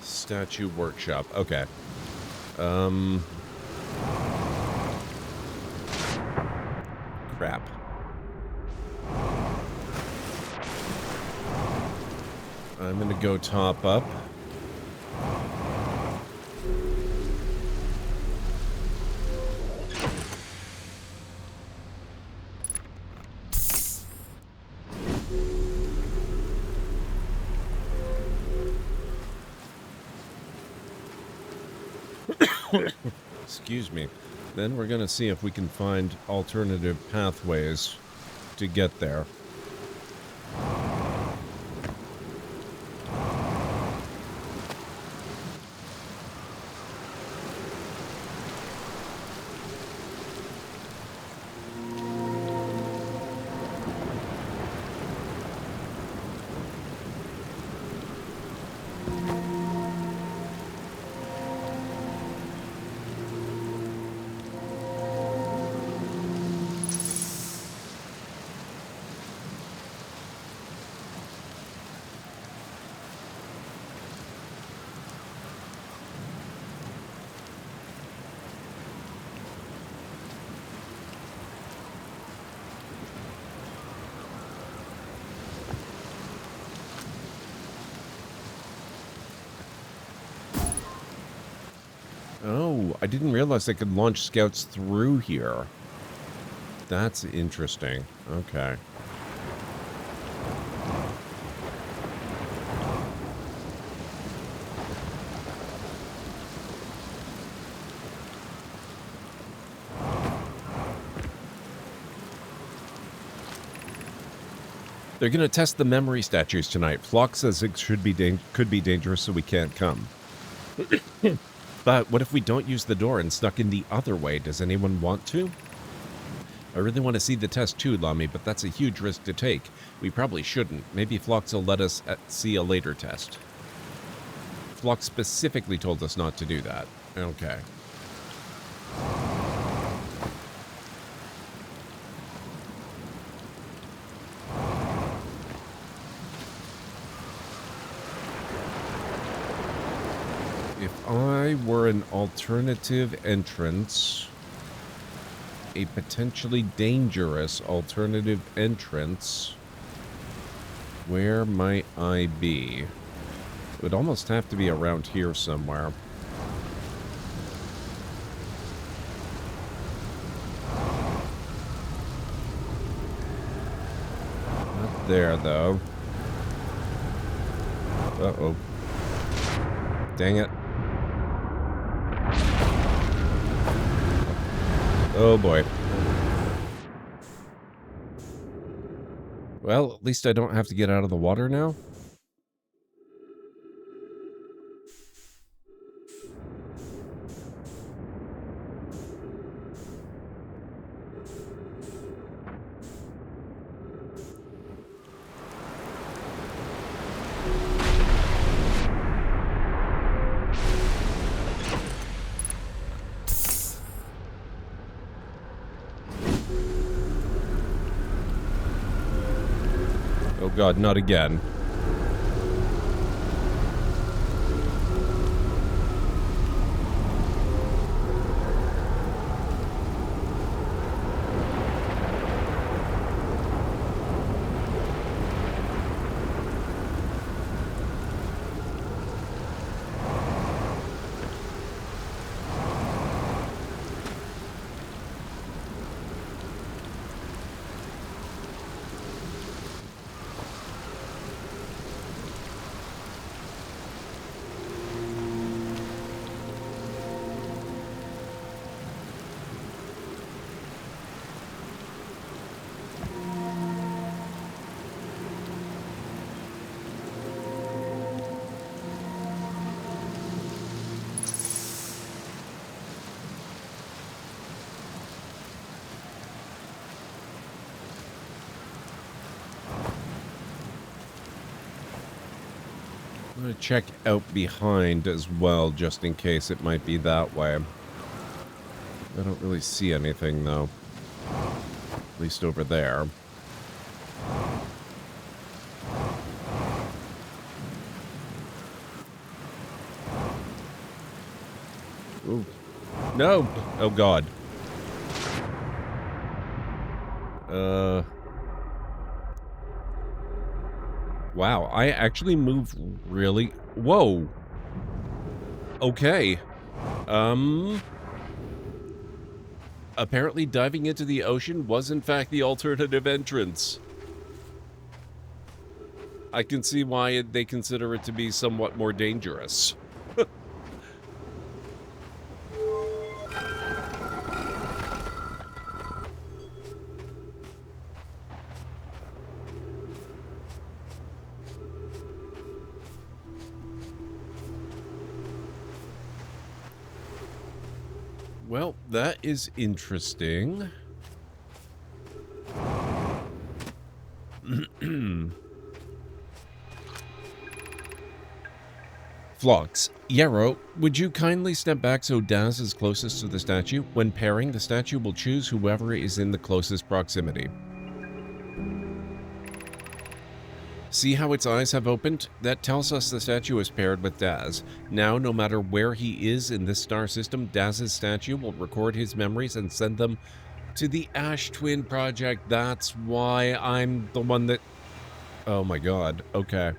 Statue workshop. Okay. Crap. I'm gonna go top up. Excuse me. Then we're gonna see if we can find alternative pathways to get there. Oh, I didn't realize they could launch scouts through here. That's interesting. Okay. They're going to test the memory statues tonight. Flock says it could be dangerous, so we can't come. But what if we don't use the door and snuck in the other way? Does anyone want to? I really want to see the test too, Lamy, but that's a huge risk to take. We probably shouldn't. Maybe Flox will let us see a later test. Flox specifically told us not to do that. Okay. If I were an alternative entrance, a potentially dangerous alternative entrance, where might I be? It would almost have to be around here somewhere. Not there, though. Uh-oh. Dang it. Oh boy. Well, at least I don't have to get out of the water now. Oh god, not again. I'm going to check out behind as well, just in case it might be that way. I don't really see anything, though. At least over there. Ooh. No! Oh, God. Wow, I actually move really... Whoa! Okay. Apparently diving into the ocean was in fact the alternative entrance. I can see why they consider it to be somewhat more dangerous. Well, that is interesting. Vlogs. Yarrow, would you kindly step back so Daz is closest to the statue? When pairing, the statue will choose whoever is in the closest proximity. See how its eyes have opened? That tells us the statue is paired with Daz. Now, no matter where he is in this star system, Daz's statue will record his memories and send them to the Ash Twin Project. That's why I'm the one that... Oh my god, okay.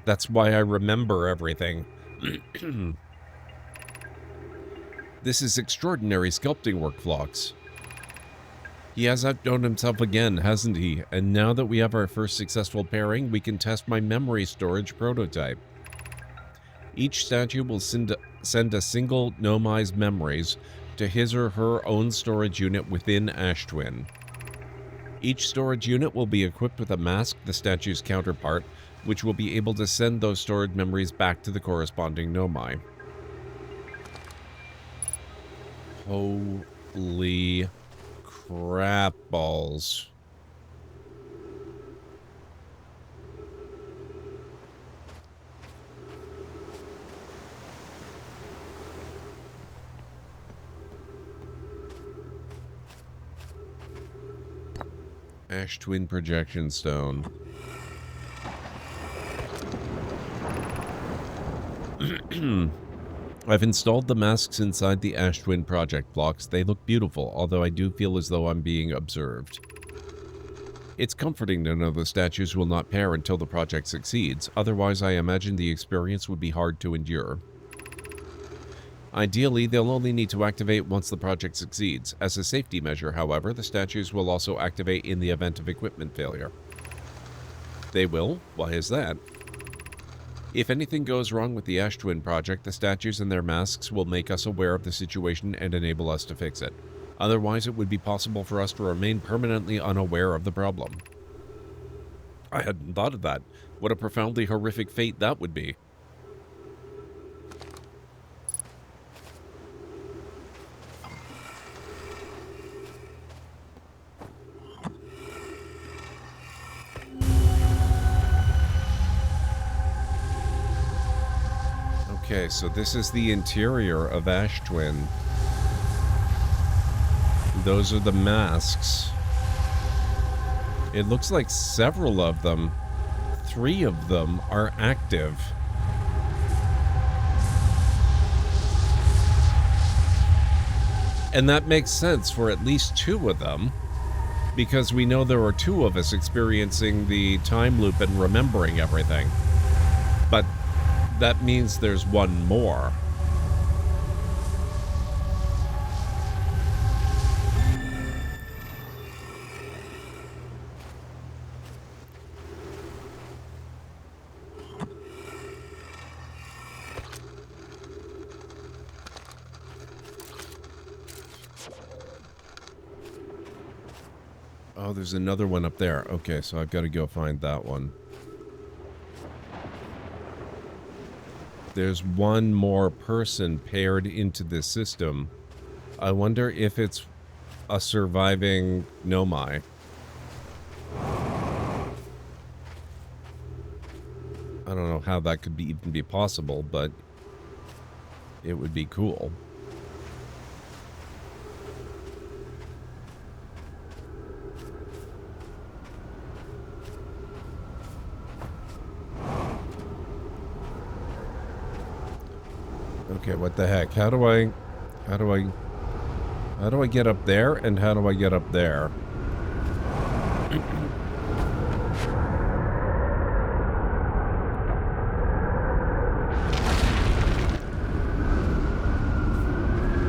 That's why I remember everything. This is extraordinary sculpting work, Phlox. He has outdone himself again, hasn't he? And now that we have our first successful pairing, we can test my memory storage prototype. Each statue will send a single Nomai's memories to his or her own storage unit within Ash Twin. Each storage unit will be equipped with a mask, the statue's counterpart, which will be able to send those stored memories back to the corresponding Nomai. Holy crap balls. Ash Twin Projection Stone. I've installed the masks inside the Ash Twin project blocks. They look beautiful, although I do feel as though I'm being observed. It's comforting to know the statues will not pair until the project succeeds, otherwise I imagine the experience would be hard to endure. Ideally, they'll only need to activate once the project succeeds. As a safety measure, however, the statues will also activate in the event of equipment failure. They will? Why is that? If anything goes wrong with the Ash Twin project, the statues and their masks will make us aware of the situation and enable us to fix it. Otherwise, it would be possible for us to remain permanently unaware of the problem. I hadn't thought of that. What a profoundly horrific fate that would be. Okay, so this is the interior of Ash Twin. Those are the masks. It looks like several of them, 3 of them, are active. And that makes sense for at least 2 of them, because we know there are 2 of us experiencing the time loop and remembering everything. But that means there's 1 more. Oh, there's another one up there. Okay, so I've got to go find that one. There's 1 more person paired into this system. I wonder if it's a surviving Nomai. I don't know how that could even be possible, but it would be cool. Okay, what the heck? How do I get up there, and how do I get up there?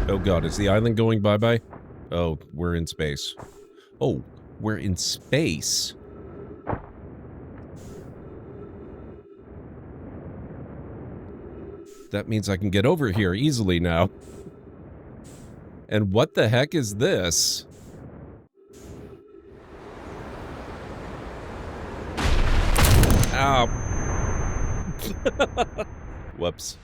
Oh god, is the island going bye-bye? Oh, we're in space. Oh, we're in space? That means I can get over here easily now. And what the heck is this? Ow. Whoops.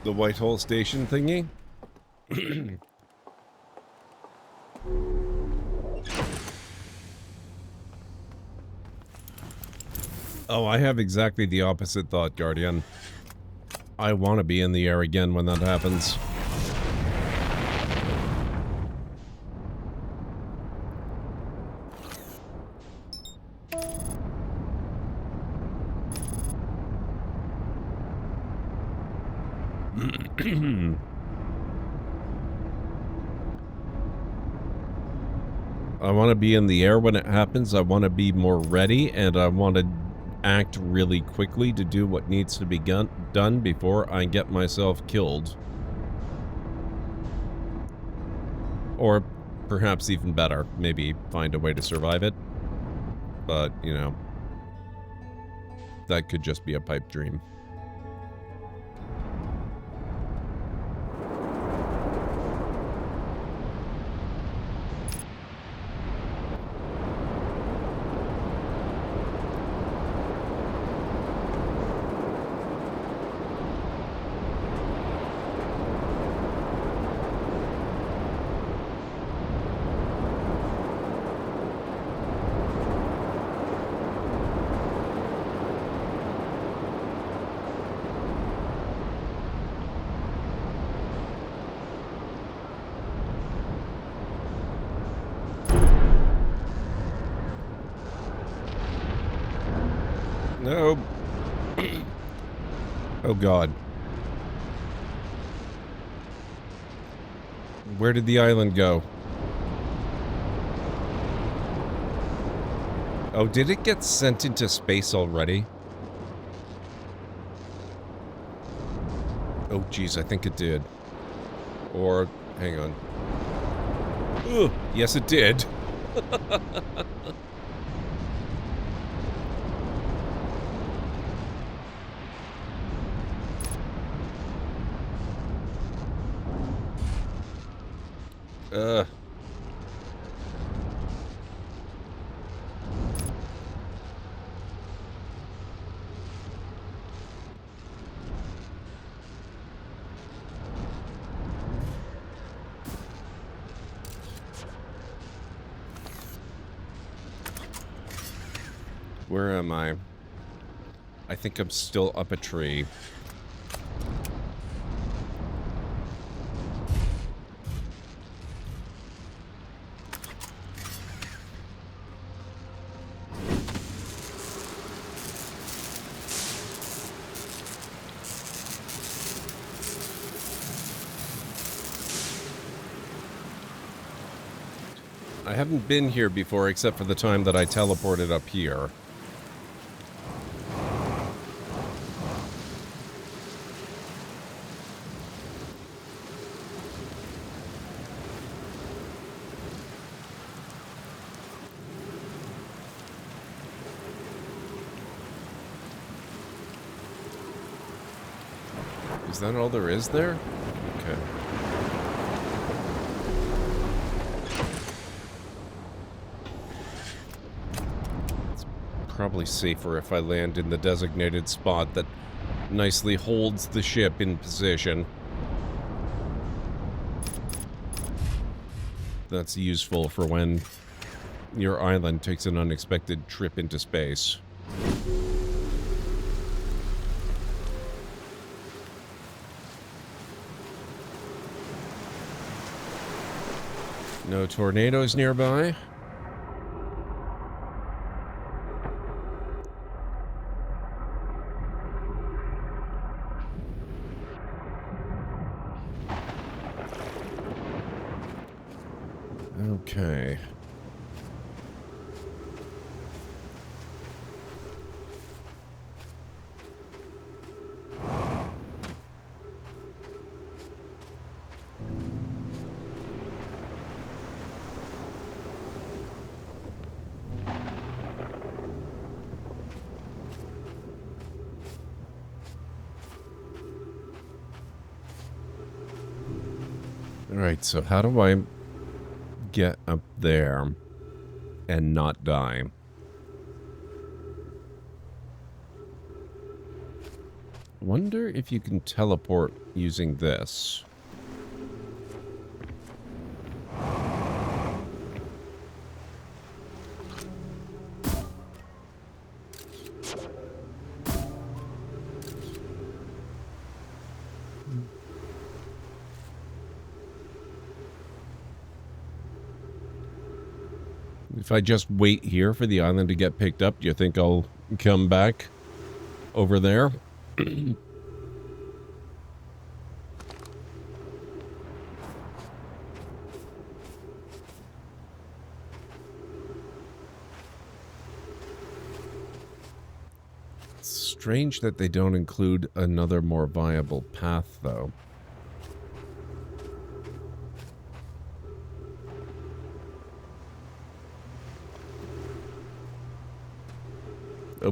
The Whitehall Station thingy? Oh, I have exactly the opposite thought, Guardian. I want to be in the air again when that happens. I want to be in the air when it happens. I want to be more ready, and I want to act really quickly to do what needs to be done before I get myself killed. Or perhaps even better, maybe find a way to survive it. But, you know, that could just be a pipe dream. No. Oh god. Where did the island go? Oh, did it get sent into space already? Oh geez, I think it did. Or, hang on. Ugh, yes it did. Where am I? I think I'm still up a tree. I haven't been here before except for the time that I teleported up here. Is that all there is there? Okay. It's probably safer if I land in the designated spot that nicely holds the ship in position. That's useful for when your island takes an unexpected trip into space. No tornadoes nearby. Okay. Alright, so how do I get up there and not die? Wonder if you can teleport using this. If I just wait here for the island to get picked up, do you think I'll come back over there? It's strange that they don't include another more viable path, though. Oh.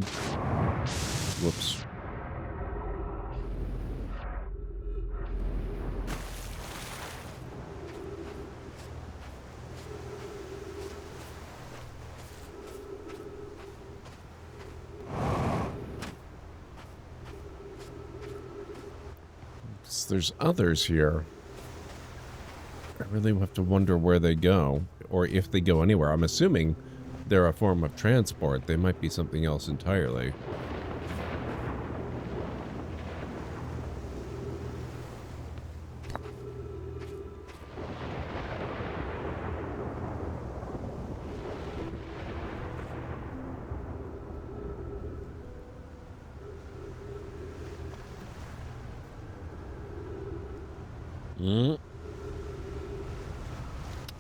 Whoops. There's others here. I really have to wonder where they go, or if they go anywhere. I'm assuming they're a form of transport. They might be something else entirely.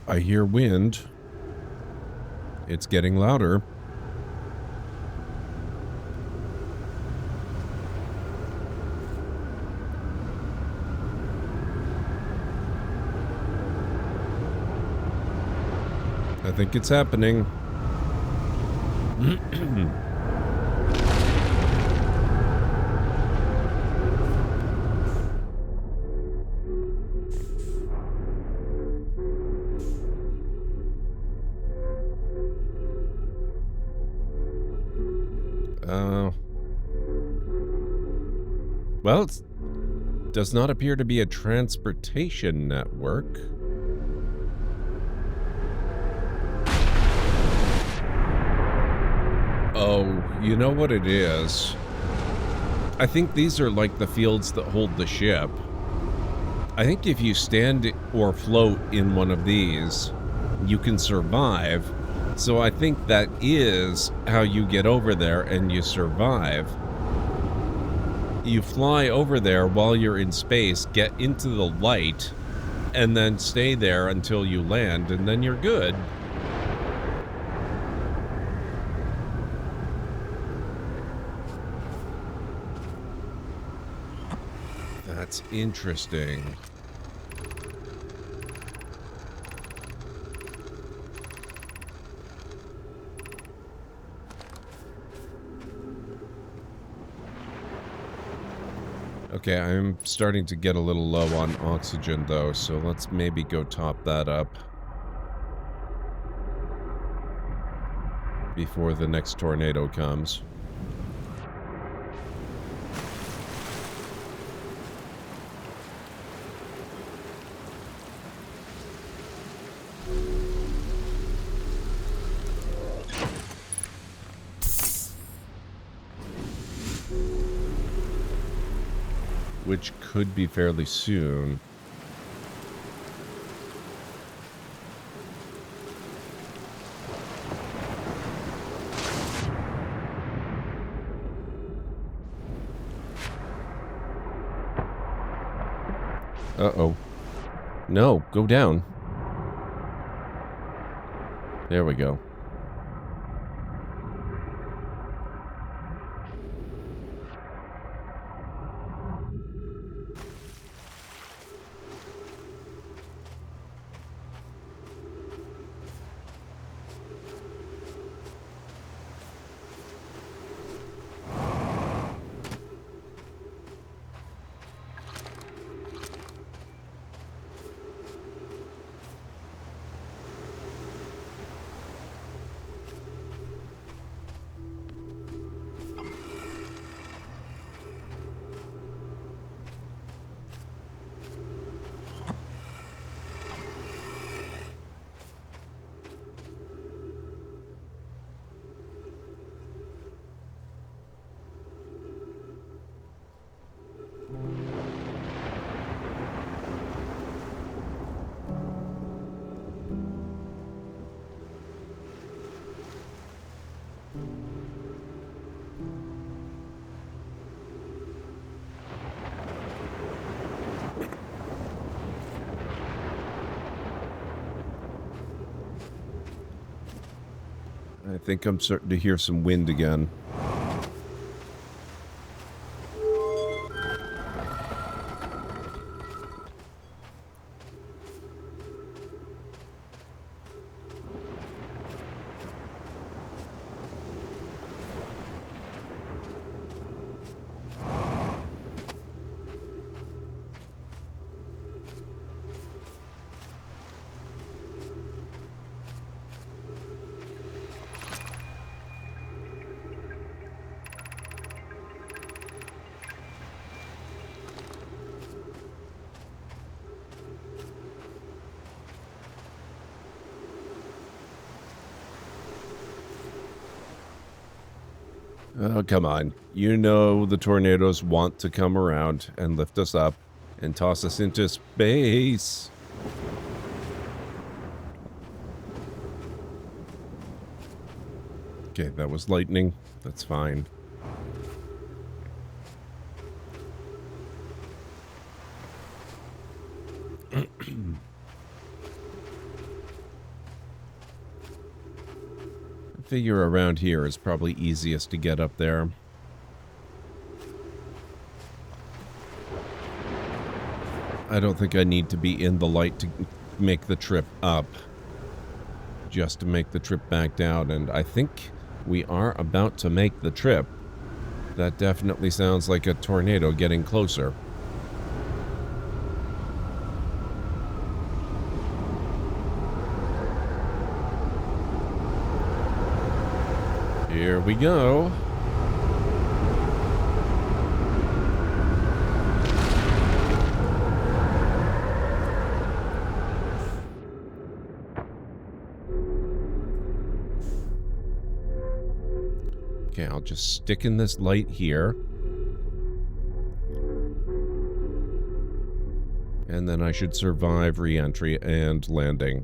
I hear wind. It's getting louder. I think it's happening. Well, it does not appear to be a transportation network. Oh, you know what it is? I think these are like the fields that hold the ship. I think if you stand or float in one of these, you can survive. So I think that is how you get over there and you survive. You fly over there while you're in space, get into the light, and then stay there until you land, and then you're good. That's interesting. Okay, I'm starting to get a little low on oxygen, though, so let's maybe go top that up before the next tornado comes. Which could be fairly soon. Uh-oh. No, go down. There we go. I think I'm starting to hear some wind again. Oh, come on. You know the tornadoes want to come around and lift us up and toss us into space. Okay, that was lightning. That's fine. Figure around here is probably easiest to get up there. I don't think I need to be in the light to make the trip up. Just to make the trip back down, and I think we are about to make the trip. That definitely sounds like a tornado getting closer. Here we go. Okay, I'll just stick in this light here. And then I should survive re-entry and landing.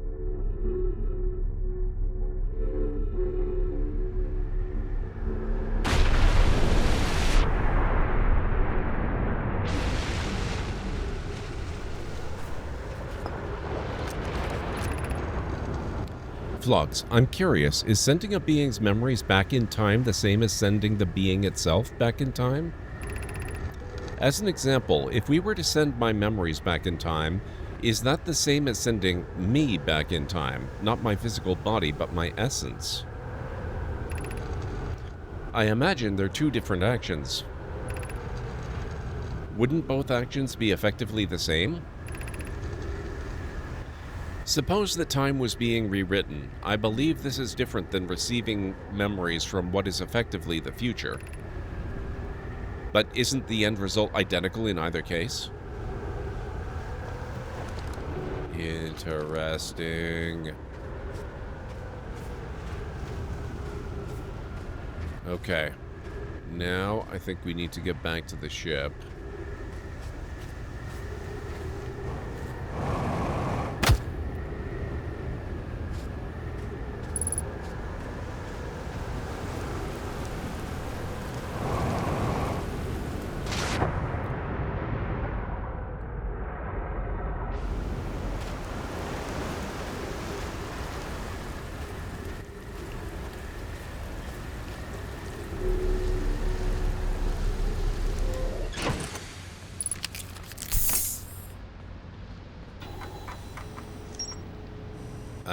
Vlogs, I'm curious, is sending a being's memories back in time the same as sending the being itself back in time? As an example, if we were to send my memories back in time, is that the same as sending me back in time? Not my physical body, but my essence. I imagine they're two different actions. Wouldn't both actions be effectively the same? Suppose that time was being rewritten. I believe this is different than receiving memories from what is effectively the future. But isn't the end result identical in either case? Interesting. Okay. Now I think we need to get back to the ship.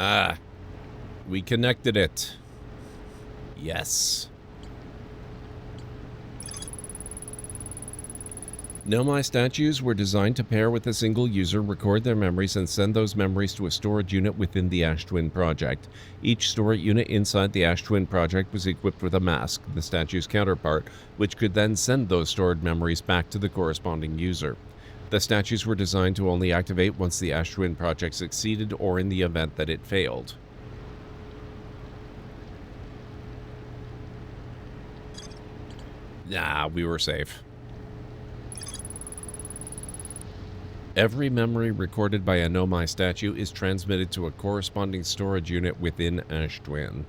Ah, we connected it. Yes. Nomai statues were designed to pair with a single user, record their memories, and send those memories to a storage unit within the Ash Twin project. Each storage unit inside the Ash Twin project was equipped with a mask, the statue's counterpart, which could then send those stored memories back to the corresponding user. The statues were designed to only activate once the Ash Twin project succeeded or in the event that it failed. Nah, we were safe. Every memory recorded by a Nomai statue is transmitted to a corresponding storage unit within Ash Twin.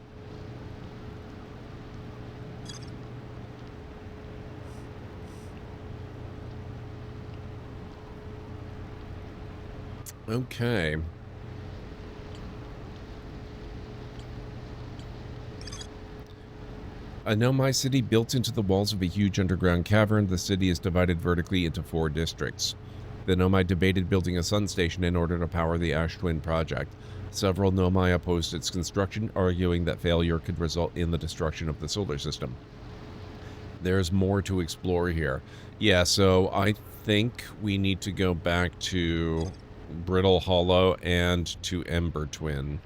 Okay. A Nomai city built into the walls of a huge underground cavern, the city is divided vertically into 4 districts. The Nomai debated building a sun station in order to power the Ash Twin project. Several Nomai opposed its construction, arguing that failure could result in the destruction of the solar system. There's more to explore here. Yeah, so I think we need to go back to Brittle Hollow and to Ember Twin.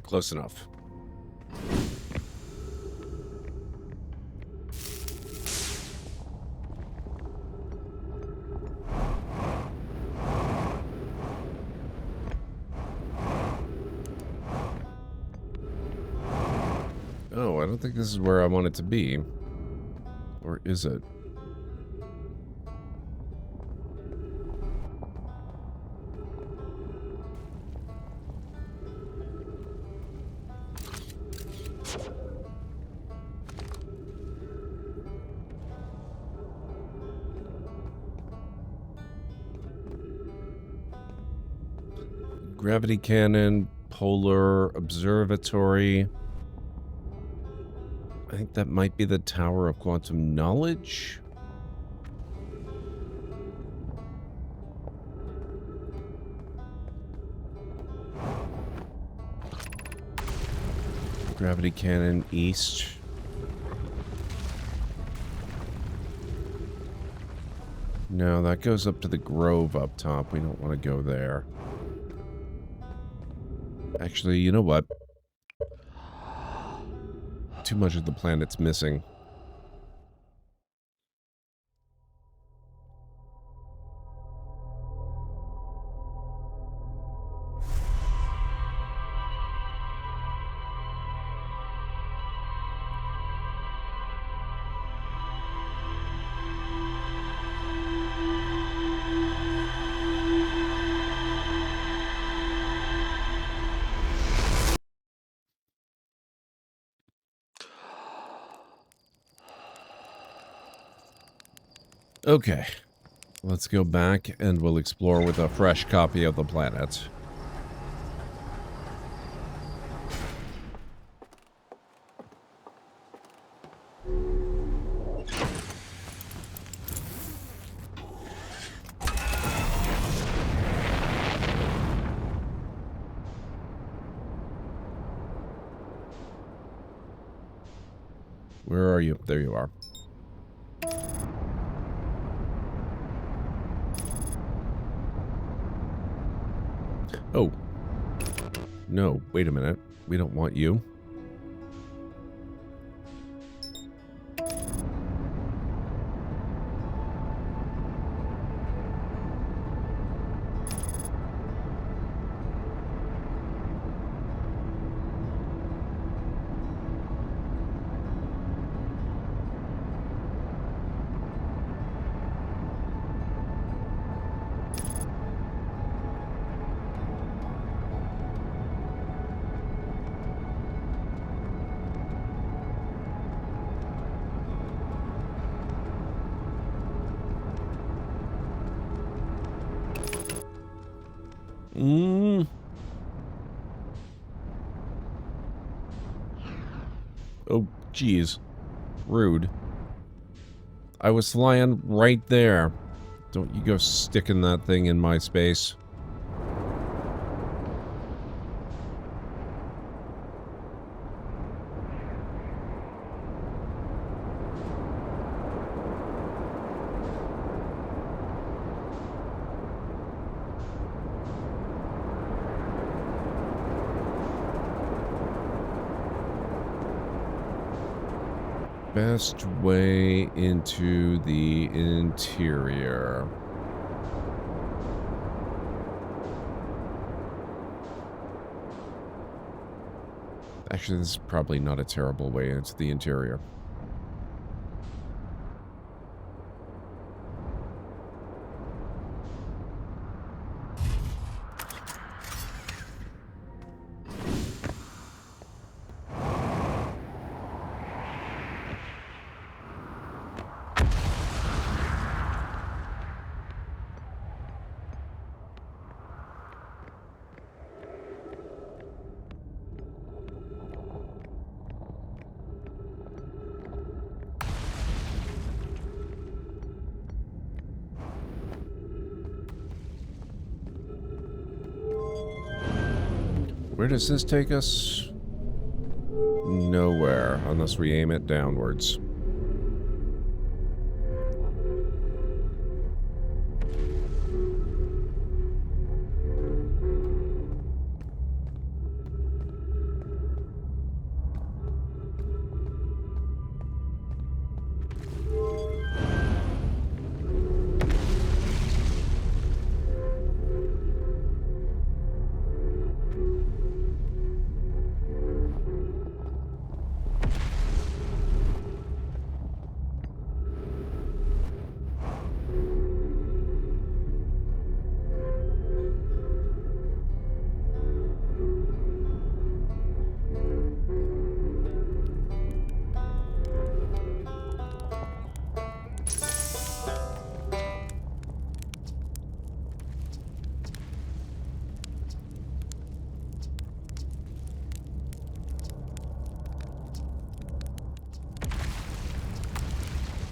Close enough. Oh, I don't think this is where I want it to be. Or is it? Gravity cannon, polar observatory. I think that might be the Tower of Quantum Knowledge. Gravity cannon east. No, that goes up to the Grove up top. We don't want to go there. Actually, you know what? Too much of the planet's missing. Okay, let's go back and we'll explore with a fresh copy of the planet. Where are you? There you are. Oh. No, wait a minute. We don't want you. Oh, geez. Rude. I was flying right there. Don't you go sticking that thing in my space. Best way into the interior. Actually, this is probably not a terrible way into the interior. Where does this take us? Nowhere, unless we aim it downwards.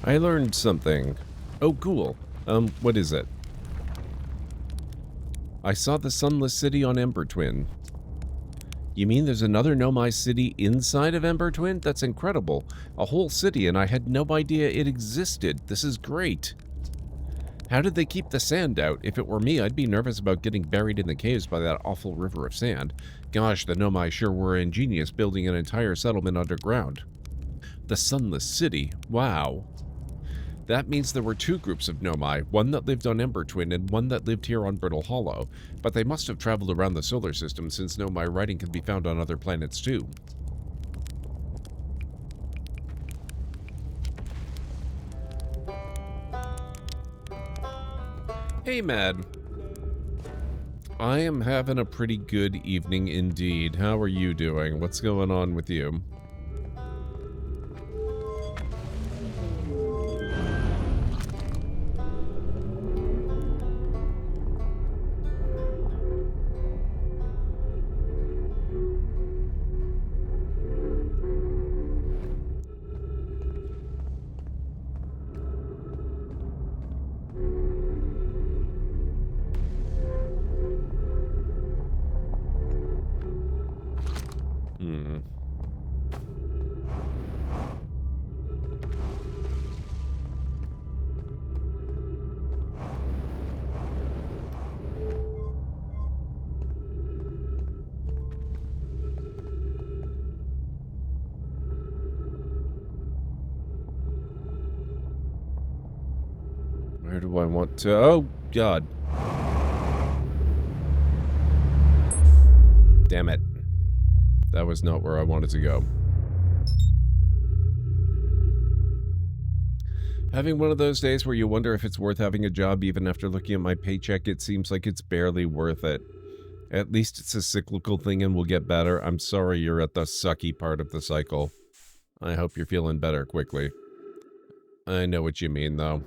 I learned something. Oh, cool. What is it? I saw the sunless city on Ember Twin. You mean there's another Nomai city inside of Ember Twin? That's incredible. A whole city, and I had no idea it existed. This is great. How did they keep the sand out? If it were me, I'd be nervous about getting buried in the caves by that awful river of sand. Gosh, the Nomai sure were ingenious building an entire settlement underground. The Sunless City? Wow. That means there were two groups of Nomai, one that lived on Ember Twin and one that lived here on Brittle Hollow, but they must have traveled around the solar system since Nomai writing can be found on other planets too. Hey, Mad. I am having a pretty good evening indeed. How are you doing? What's going on with you? Where do I want to... Oh, God. Damn it. That was not where I wanted to go. Having one of those days where you wonder if it's worth having a job even after looking at my paycheck, it seems like it's barely worth it. At least it's a cyclical thing and will get better. I'm sorry you're at the sucky part of the cycle. I hope you're feeling better quickly. I know what you mean, though.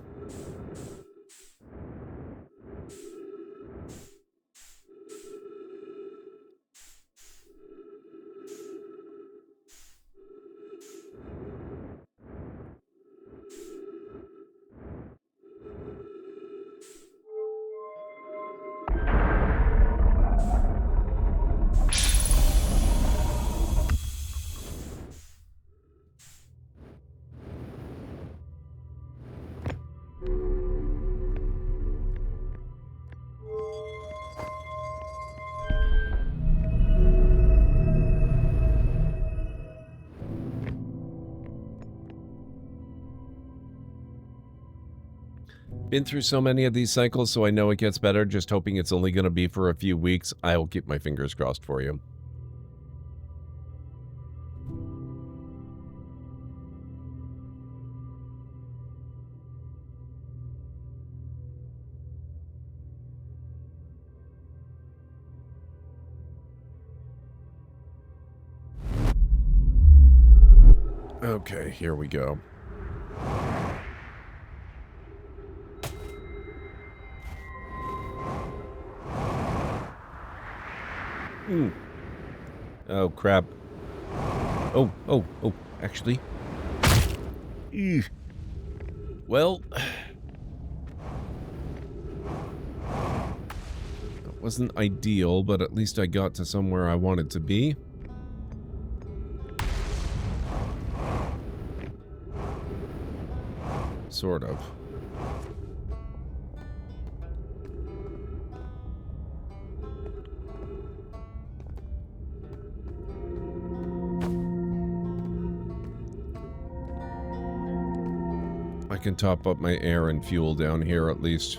Been through so many of these cycles, so I know it gets better, just hoping it's only going to be for a few weeks. I'll keep my fingers crossed for you. Okay, here we go. Oh, crap. Oh, actually. Eugh. Well, that wasn't ideal, but at least I got to somewhere I wanted to be. Sort of. I can top up my air and fuel down here at least.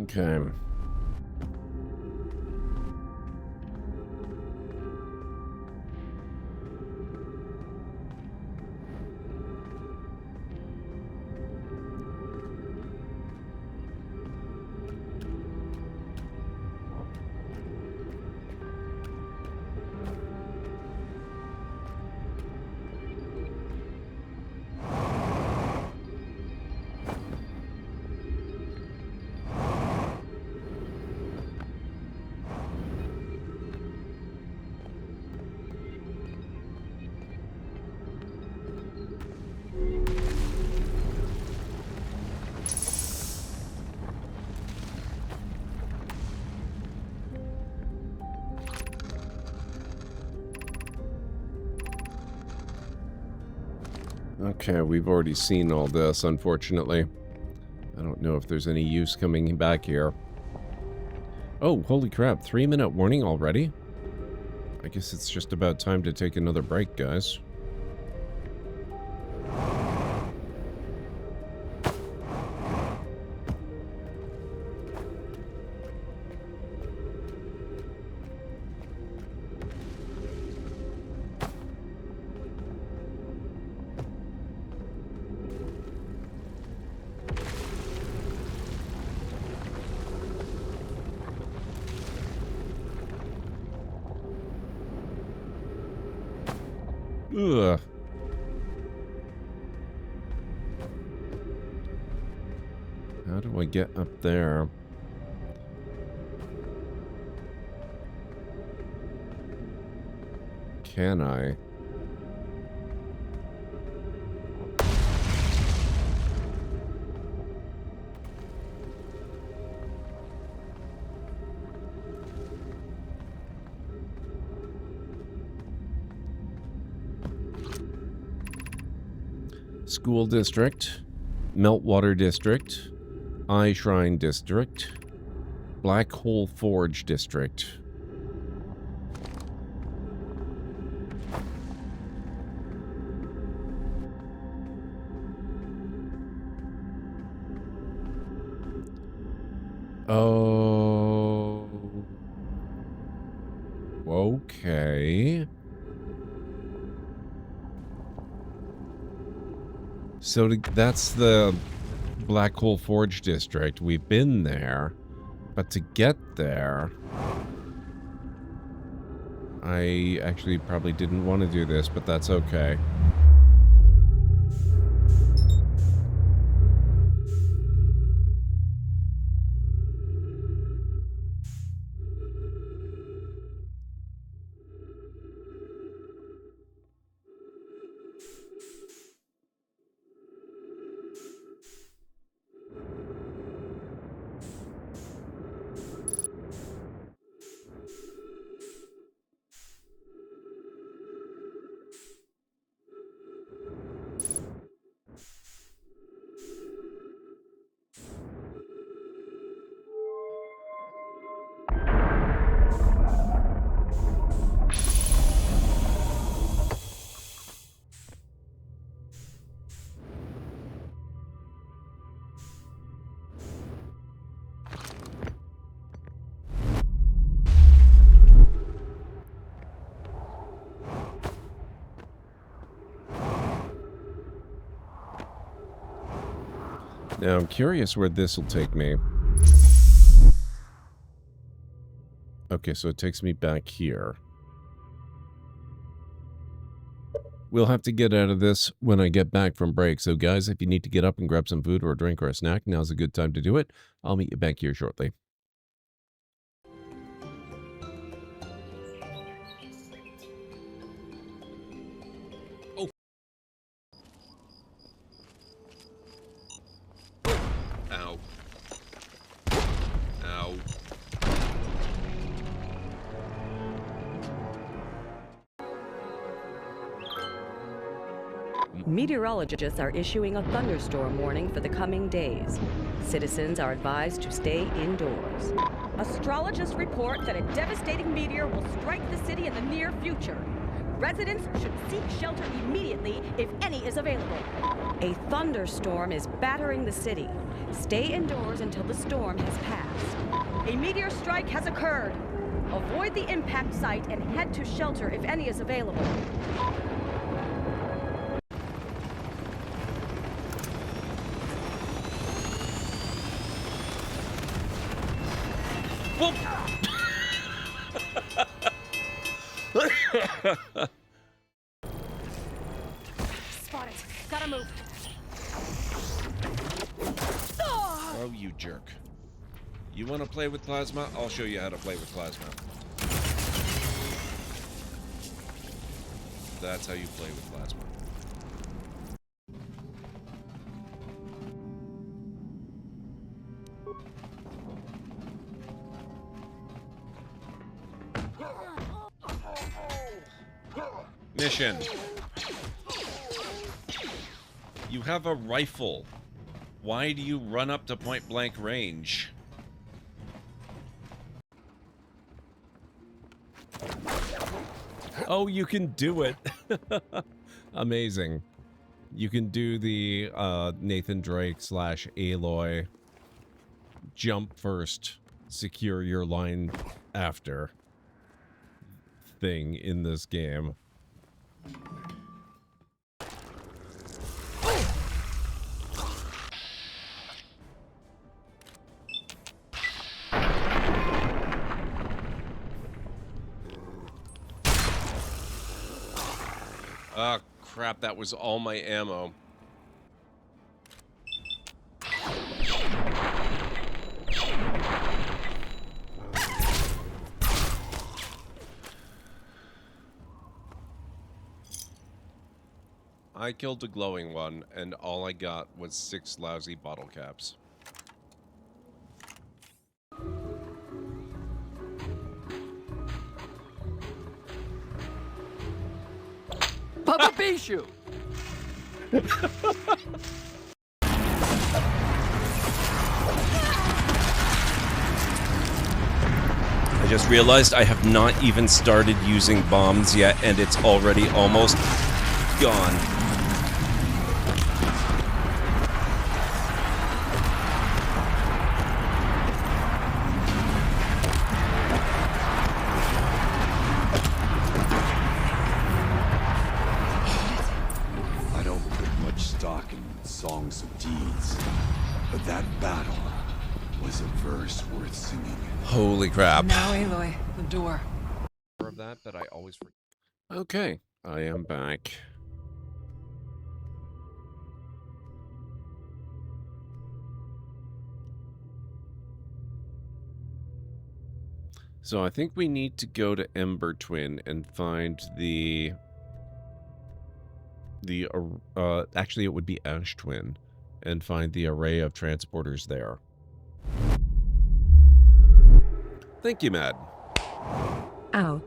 Okay. Okay, we've already seen all this, unfortunately. I don't know if there's any use coming back here. Oh, holy crap, 3-minute warning already? I guess it's just about time to take another break, guys. Ugh. How do I get up there? Can I? School District, Meltwater District, Eye Shrine District, Black Hole Forge District. Oh. Okay. So that's the Black Hole Forge District. We've been there, but to get there, I actually probably didn't want to do this, but that's okay. Now, I'm curious where this will take me. Okay, so it takes me back here. We'll have to get out of this when I get back from break. So, guys, if you need to get up and grab some food or a drink or a snack, now's a good time to do it. I'll meet you back here shortly. Oh. Ow. Ow. Meteorologists are issuing a thunderstorm warning for the coming days. Citizens are advised to stay indoors. Astrologists report that a devastating meteor will strike the city in the near future. Residents should seek shelter immediately if any is available. A thunderstorm is battering the city. Stay indoors until the storm has passed. A meteor strike has occurred. Avoid the impact site and head to shelter if any is available. Whoop! Spot it. Gotta move. Oh, you jerk. You want to play with plasma? I'll show you how to play with plasma. That's how you play with plasma. Mission. You have a rifle. Why do you run up to point-blank range? Oh, you can do it. Amazing. You can do the Nathan Drake / Aloy jump first, secure your line after thing in this game. Ah, crap, that was all my ammo. I killed the glowing one, and all I got was 6 lousy bottle caps. Papa Bishu! I just realized I have not even started using bombs yet, and it's already almost gone. I don't put much stock in songs of deeds, but that battle was a verse worth singing. Holy crap. Now, Aloy, the door. Of that, but I always forget. Okay, I am back. So I think we need to go to Ember Twin and find actually it would be Ash Twin, and find the array of transporters there. Thank you, Mad. Ow.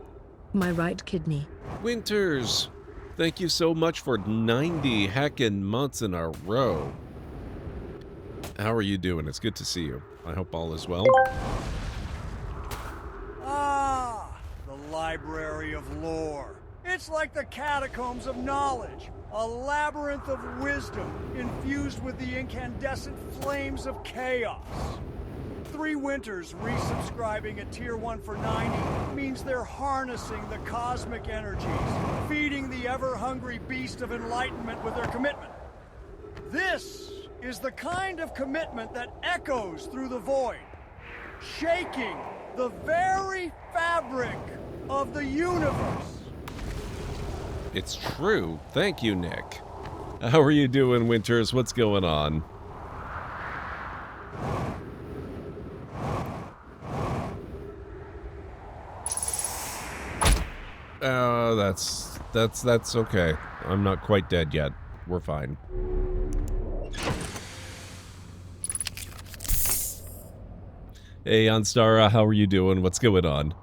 My right kidney. Winters, thank you so much for 90 heckin' months in a row. How are you doing? It's good to see you. I hope all is well. Ah, the Library of Lore. It's like the catacombs of knowledge, a labyrinth of wisdom infused with the incandescent flames of chaos. 3 Winters resubscribing at Tier 1 for 90 means they're harnessing the cosmic energies, feeding the ever-hungry beast of enlightenment with their commitment. This is the kind of commitment that echoes through the void, shaking the very fabric of the universe. It's true. Thank you, Nick. How are you doing, Winters? What's going on? That's okay. I'm not quite dead yet. We're fine. Hey, Anstara, how are you doing? What's going on?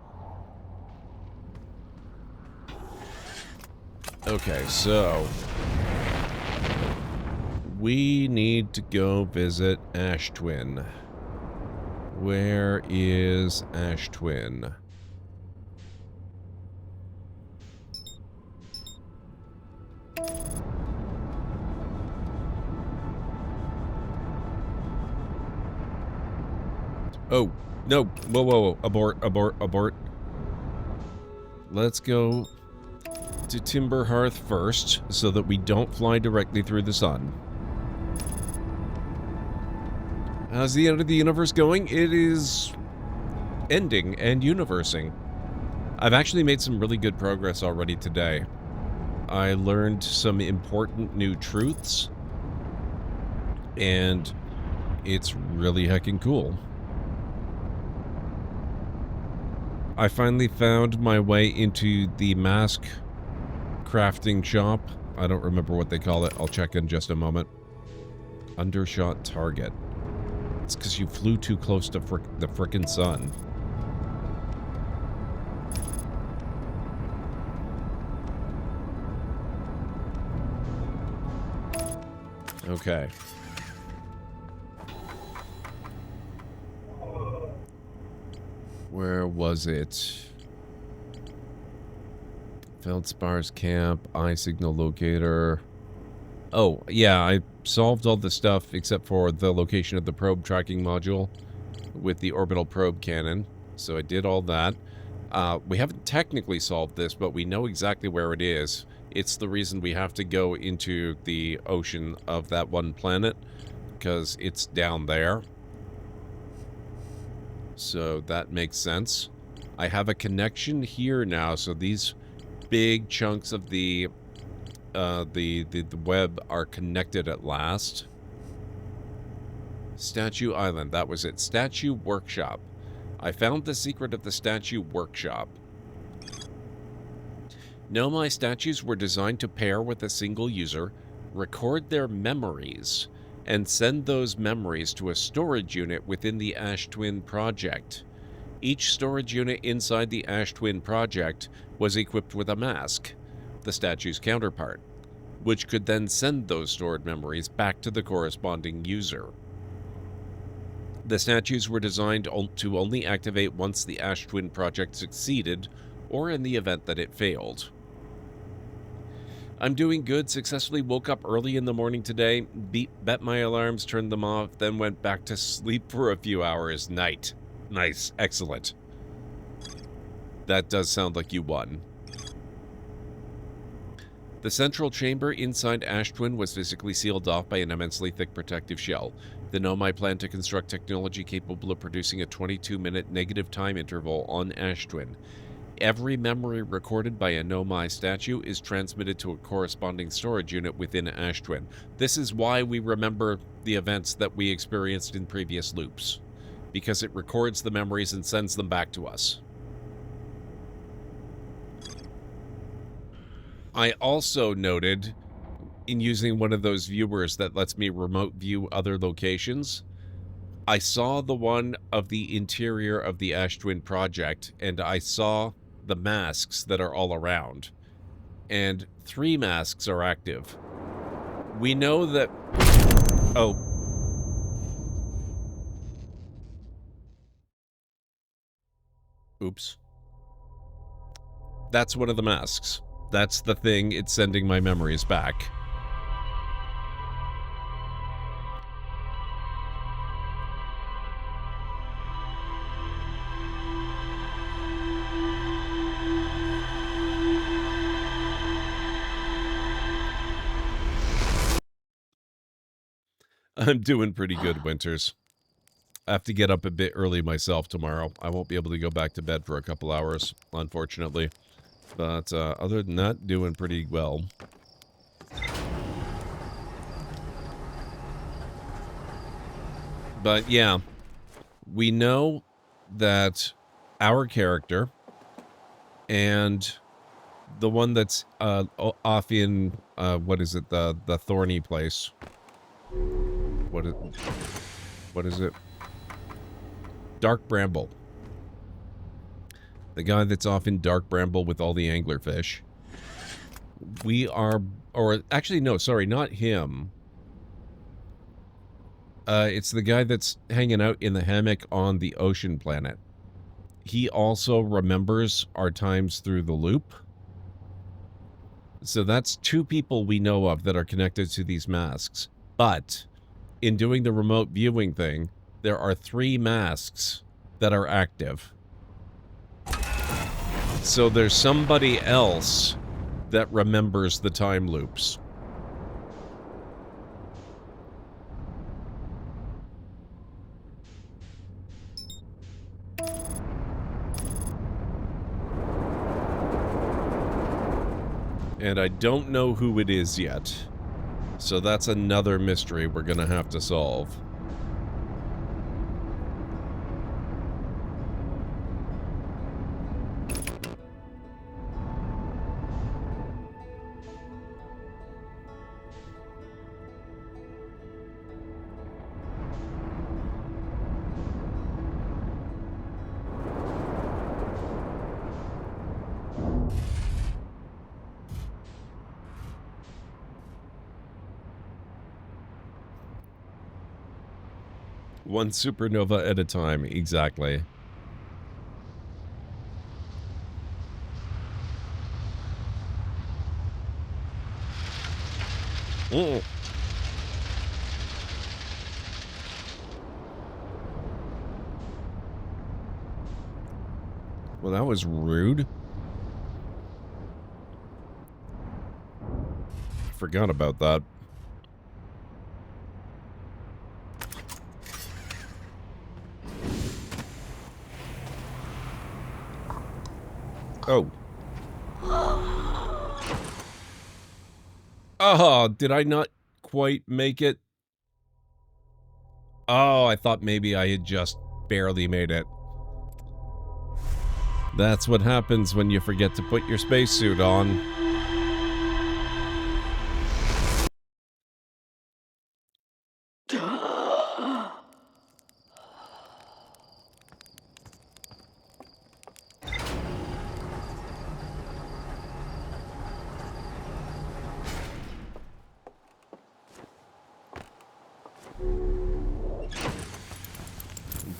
Okay, so we need to go visit Ash Twin. Where is Ash Twin? No, whoa, whoa, whoa. Abort, abort, abort. Let's go to Timber Hearth first, so that we don't fly directly through the sun. How's the end of the universe going? It is ending and universing. I've actually made some really good progress already today. I learned some important new truths, and it's really heckin' cool. I finally found my way into the mask crafting shop. I don't remember what they call it. I'll check in just a moment. Undershot target. It's because you flew too close to the frickin' sun. Okay. Where was it? Feldspar's camp, eye signal locator. Oh, yeah, I solved all the stuff except for the location of the probe tracking module with the orbital probe cannon. So I did all that. We haven't technically solved this, but we know exactly where it is. It's the reason we have to go into the ocean of that one planet, because it's down there. So that makes sense. I have a connection here now, so these big chunks of the web are connected at last. Statue Island, that was it. Statue Workshop. I found the secret of the Statue Workshop. Nomai statues were designed to pair with a single user, record their memories, and send those memories to a storage unit within the Ash Twin project. Each storage unit inside the Ash Twin project was equipped with a mask, the statue's counterpart, which could then send those stored memories back to the corresponding user. The statues were designed to only activate once the Ash Twin project succeeded, or in the event that it failed. I'm doing good. Successfully woke up early in the morning today, bet my alarms, turned them off, then went back to sleep for a few hours. Night. Nice. Excellent. That does sound like you won. The central chamber inside Ash Twin was physically sealed off by an immensely thick protective shell. The Nomai plan to construct technology capable of producing a 22-minute negative time interval on Ash Twin. Every memory recorded by a Nomai statue is transmitted to a corresponding storage unit within Ash Twin. This is why we remember the events that we experienced in previous loops, because it records the memories and sends them back to us. I also noted, in using one of those viewers that lets me remote view other locations, I saw the one of the interior of the Ash Twin project, and I saw the masks that are all around. And 3 masks are active. We know that... Oh. Oops. That's one of the masks. That's the thing, it's sending my memories back. I'm doing pretty good, Winters. I have to get up a bit early myself tomorrow. I won't be able to go back to bed for a couple hours, unfortunately. But other than that, doing pretty well. But yeah, we know that our character and the one that's off in, what is it, the thorny place. What is it? Dark Bramble. The guy that's off in Dark Bramble with all the anglerfish. We are, or actually no, sorry, not him. It's the guy that's hanging out in the hammock on the ocean planet. He also remembers our times through the loop. So that's 2 people we know of that are connected to these masks. But in doing the remote viewing thing, there are 3 masks that are active. So there's somebody else that remembers the time loops. And I don't know who it is yet. So that's another mystery we're gonna have to solve. One supernova at a time, exactly. Mm. Well, that was rude. Forgot about that. Oh. Oh, did I not quite make it? Oh, I thought maybe I had just barely made it. That's what happens when you forget to put your spacesuit on.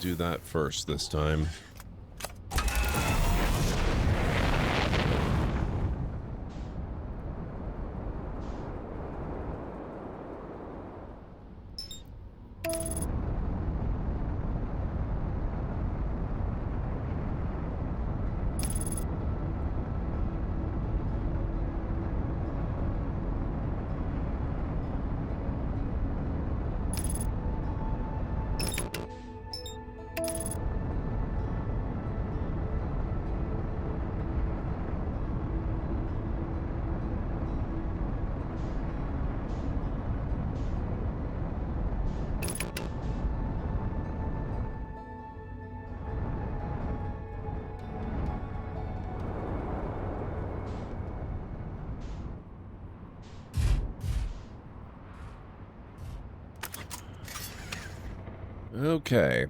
Do that first this time. Okay.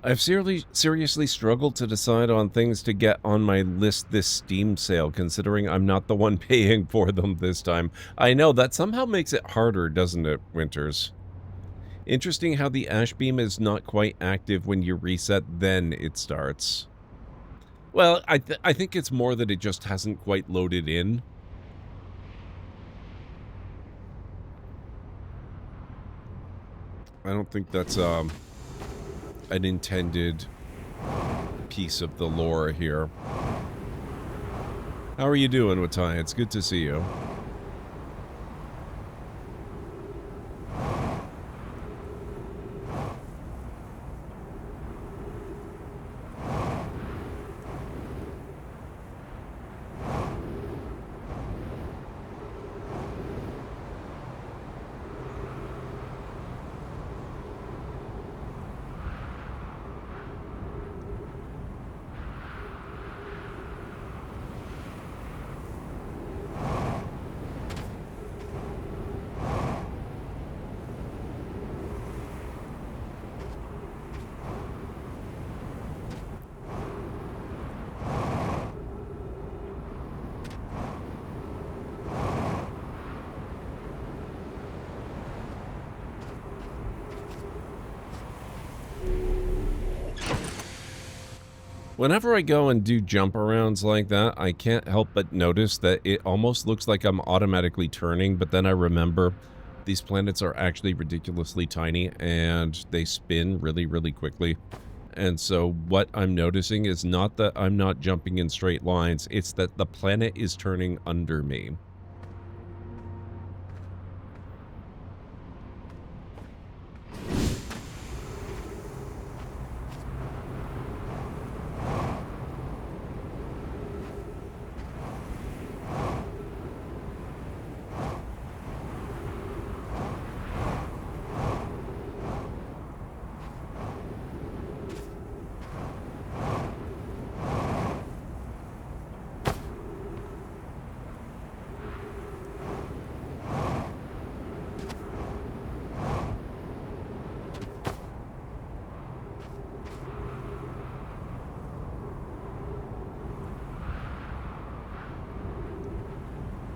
I've seriously struggled to decide on things to get on my list this Steam sale, considering I'm not the one paying for them this time. I know, that somehow makes it harder, doesn't it, Winters? Interesting how the ash beam is not quite active when you reset, then it starts. Well, I think it's more that it just hasn't quite loaded in. I don't think that's an intended piece of the lore here. How are you doing, Watai? It's good to see you. Whenever I go and do jump arounds like that, I can't help but notice that it almost looks like I'm automatically turning, but then I remember these planets are actually ridiculously tiny and they spin really, really quickly. And so what I'm noticing is not that I'm not jumping in straight lines, it's that the planet is turning under me.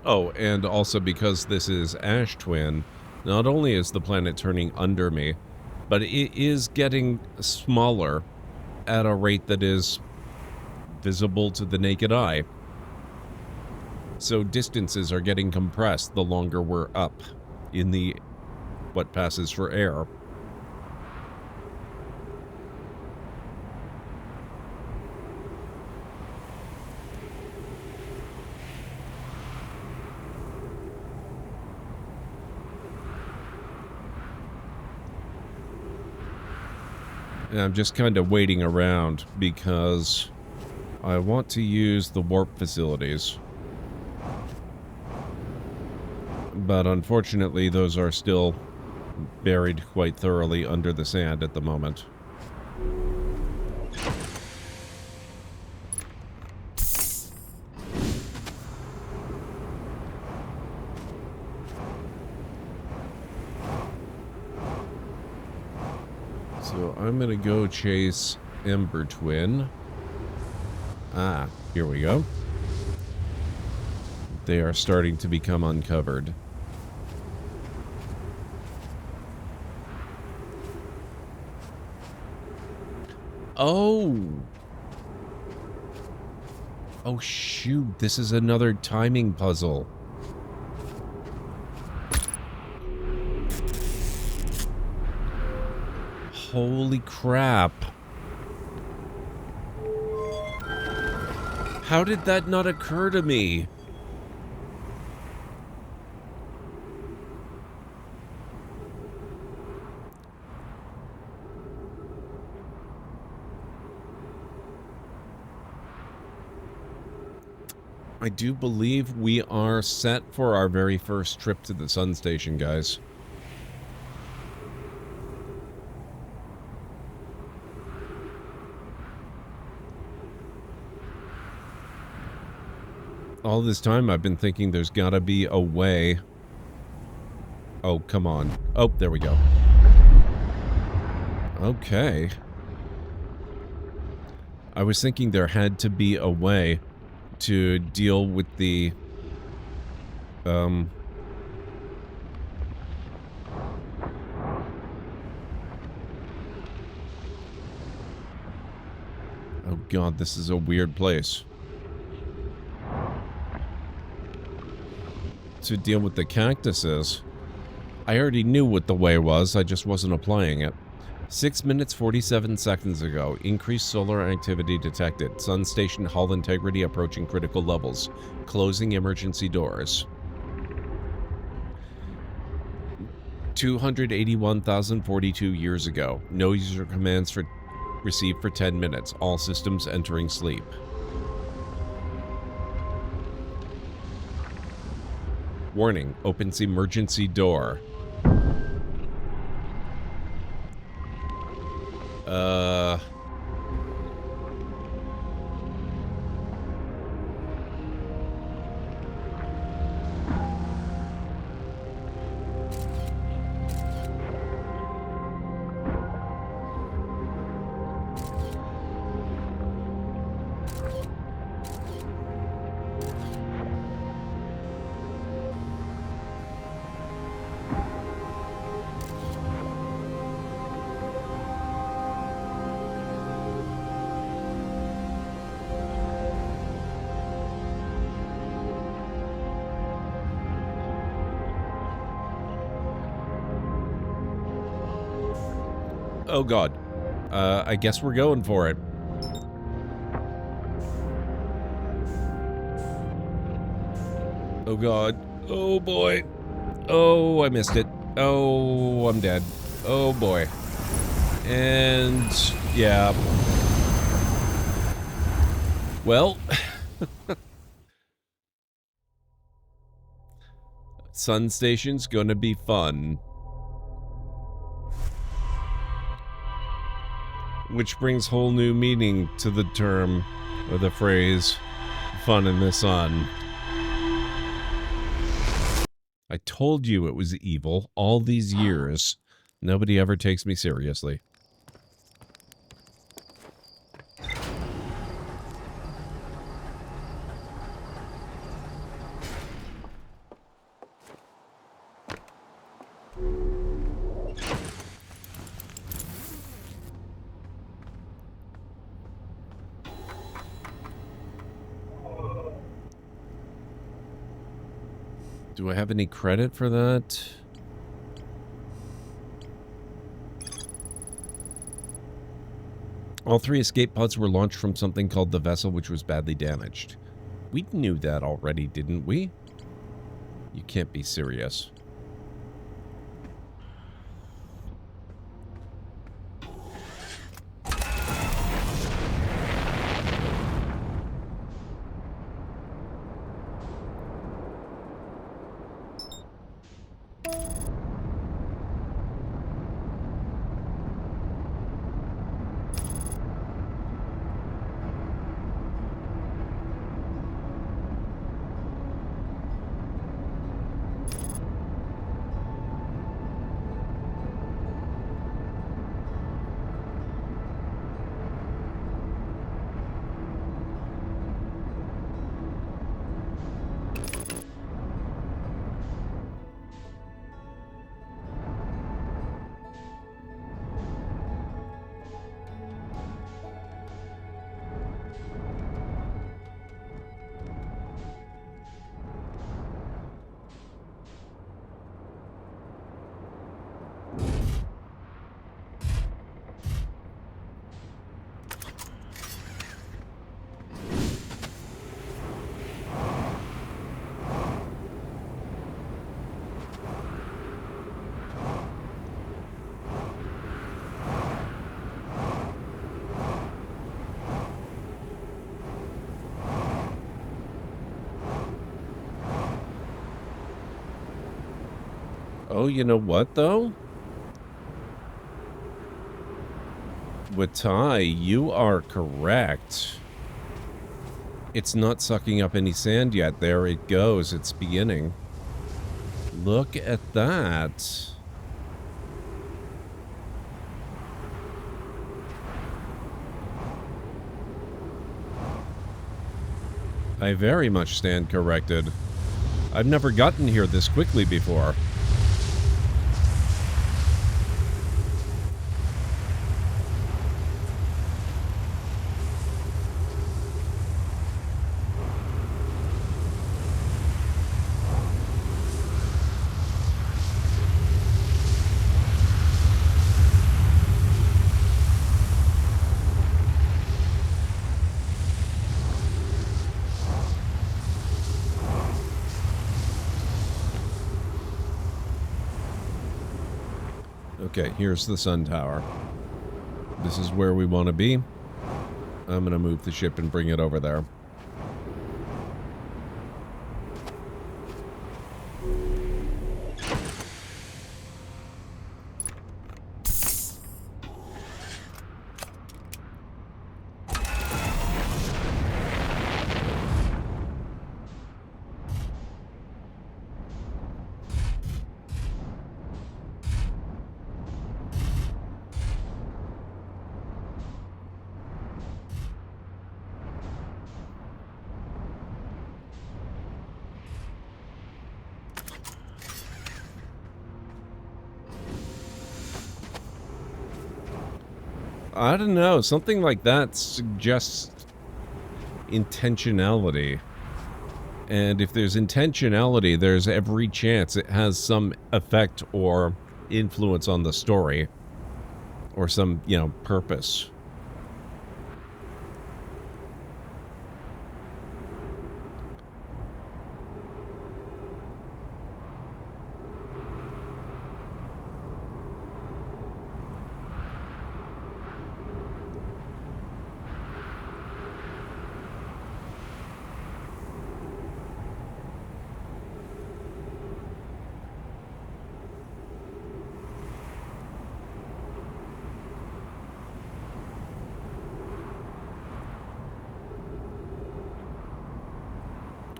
Oh, and also because this is Ash Twin, not only is the planet turning under me, but it is getting smaller at a rate that is visible to the naked eye. So distances are getting compressed the longer we're up in the what passes for air. And I'm just kind of waiting around because I want to use the warp facilities. But unfortunately, those are still buried quite thoroughly under the sand at the moment. So I'm going to go chase Ember Twin. Ah, here we go. They are starting to become uncovered. Oh! Oh shoot, this is another timing puzzle. Holy crap. How did that not occur to me? I do believe we are set for our very first trip to the sun station, guys. All this time I've been thinking there's gotta be a way. Oh, come on. Oh, there we go. Okay. I was thinking there had to be a way to deal with the oh god, this is a weird place. To deal with the cactuses. I already knew what the way was, I just wasn't applying it. 6 minutes 47 seconds ago, increased solar activity detected. Sun station hull integrity approaching critical levels. Closing emergency doors. 281,042 years ago. No user commands received for 10 minutes. All systems entering sleep. Warning, opens emergency door. Oh, God. I guess we're going for it. Oh, God. Oh, boy. Oh, I missed it. Oh, I'm dead. Oh, boy. And, yeah. Well, Sun Station's gonna be fun. Which brings whole new meaning to the term, or the phrase, fun in the sun. I told you it was evil all these years. Nobody ever takes me seriously. Do I have any credit for that? All 3 escape pods were launched from something called the vessel, which was badly damaged. We knew that already, didn't we? You can't be serious. Oh, you know what, though? Watai, you are correct. It's not sucking up any sand yet. There it goes. It's beginning. Look at that. I very much stand corrected. I've never gotten here this quickly before. Okay, here's the sun tower. This is where we want to be. I'm going to move the ship and bring it over there. I don't know. Something like that suggests intentionality. And if there's intentionality, there's every chance it has some effect or influence on the story. or some, you know, purpose.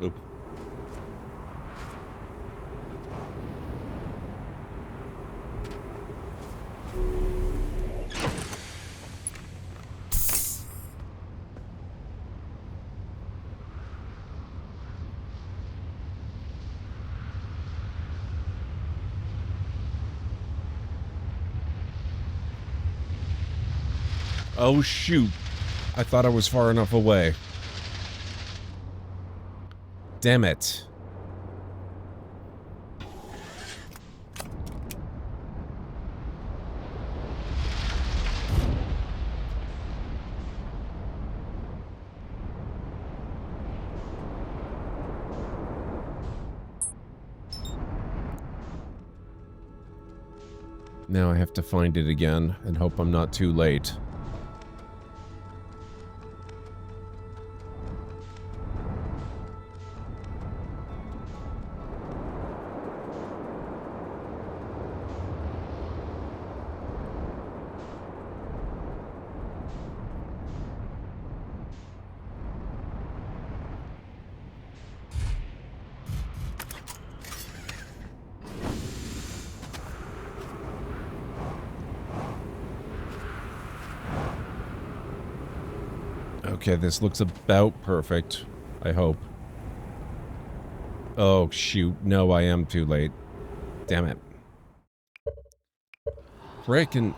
Oop. Oh, shoot. I thought I was far enough away. Damn it. Now I have to find it again and hope I'm not too late. Okay, this looks about perfect. I hope. Oh, shoot. No, I am too late. Damn it. Frickin'...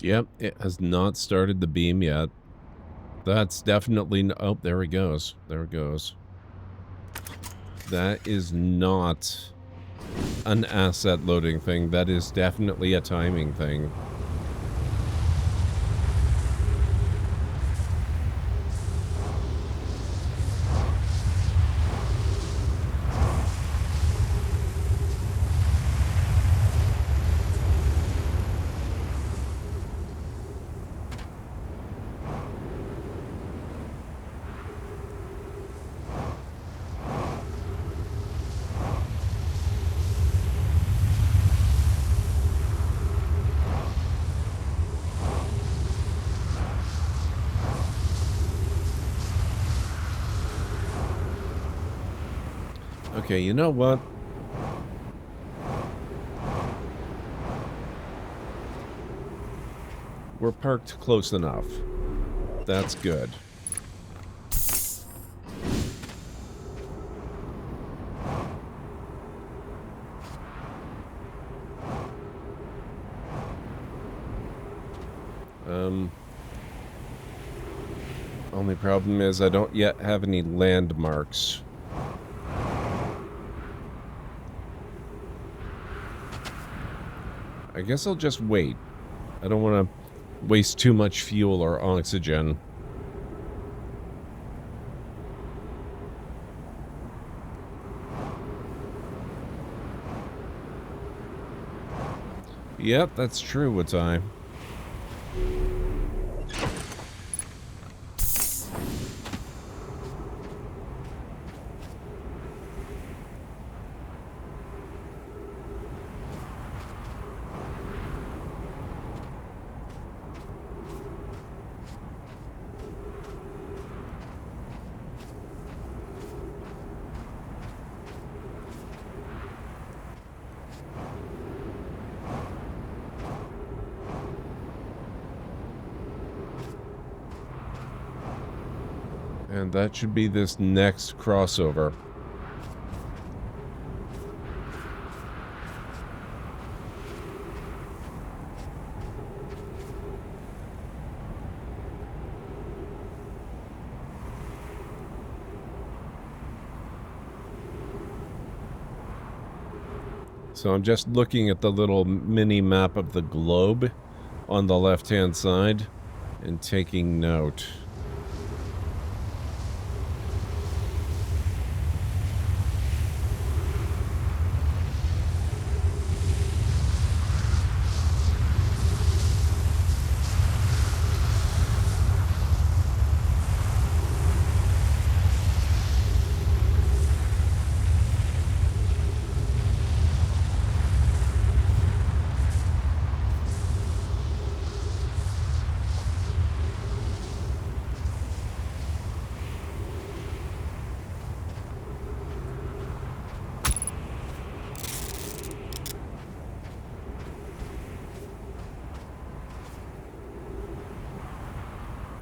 Yep, it has not started the beam yet. That's definitely... Oh, there it goes. There it goes. That is not an asset loading thing. That is definitely a timing thing. Okay, you know what? We're parked close enough. That's good. Only problem is I don't yet have any landmarks. I guess I'll just wait. I don't want to waste too much fuel or oxygen. Yep, that's true, what's I? And that should be this next crossover. So I'm just looking at the little mini map of the globe on the left-hand side and taking note.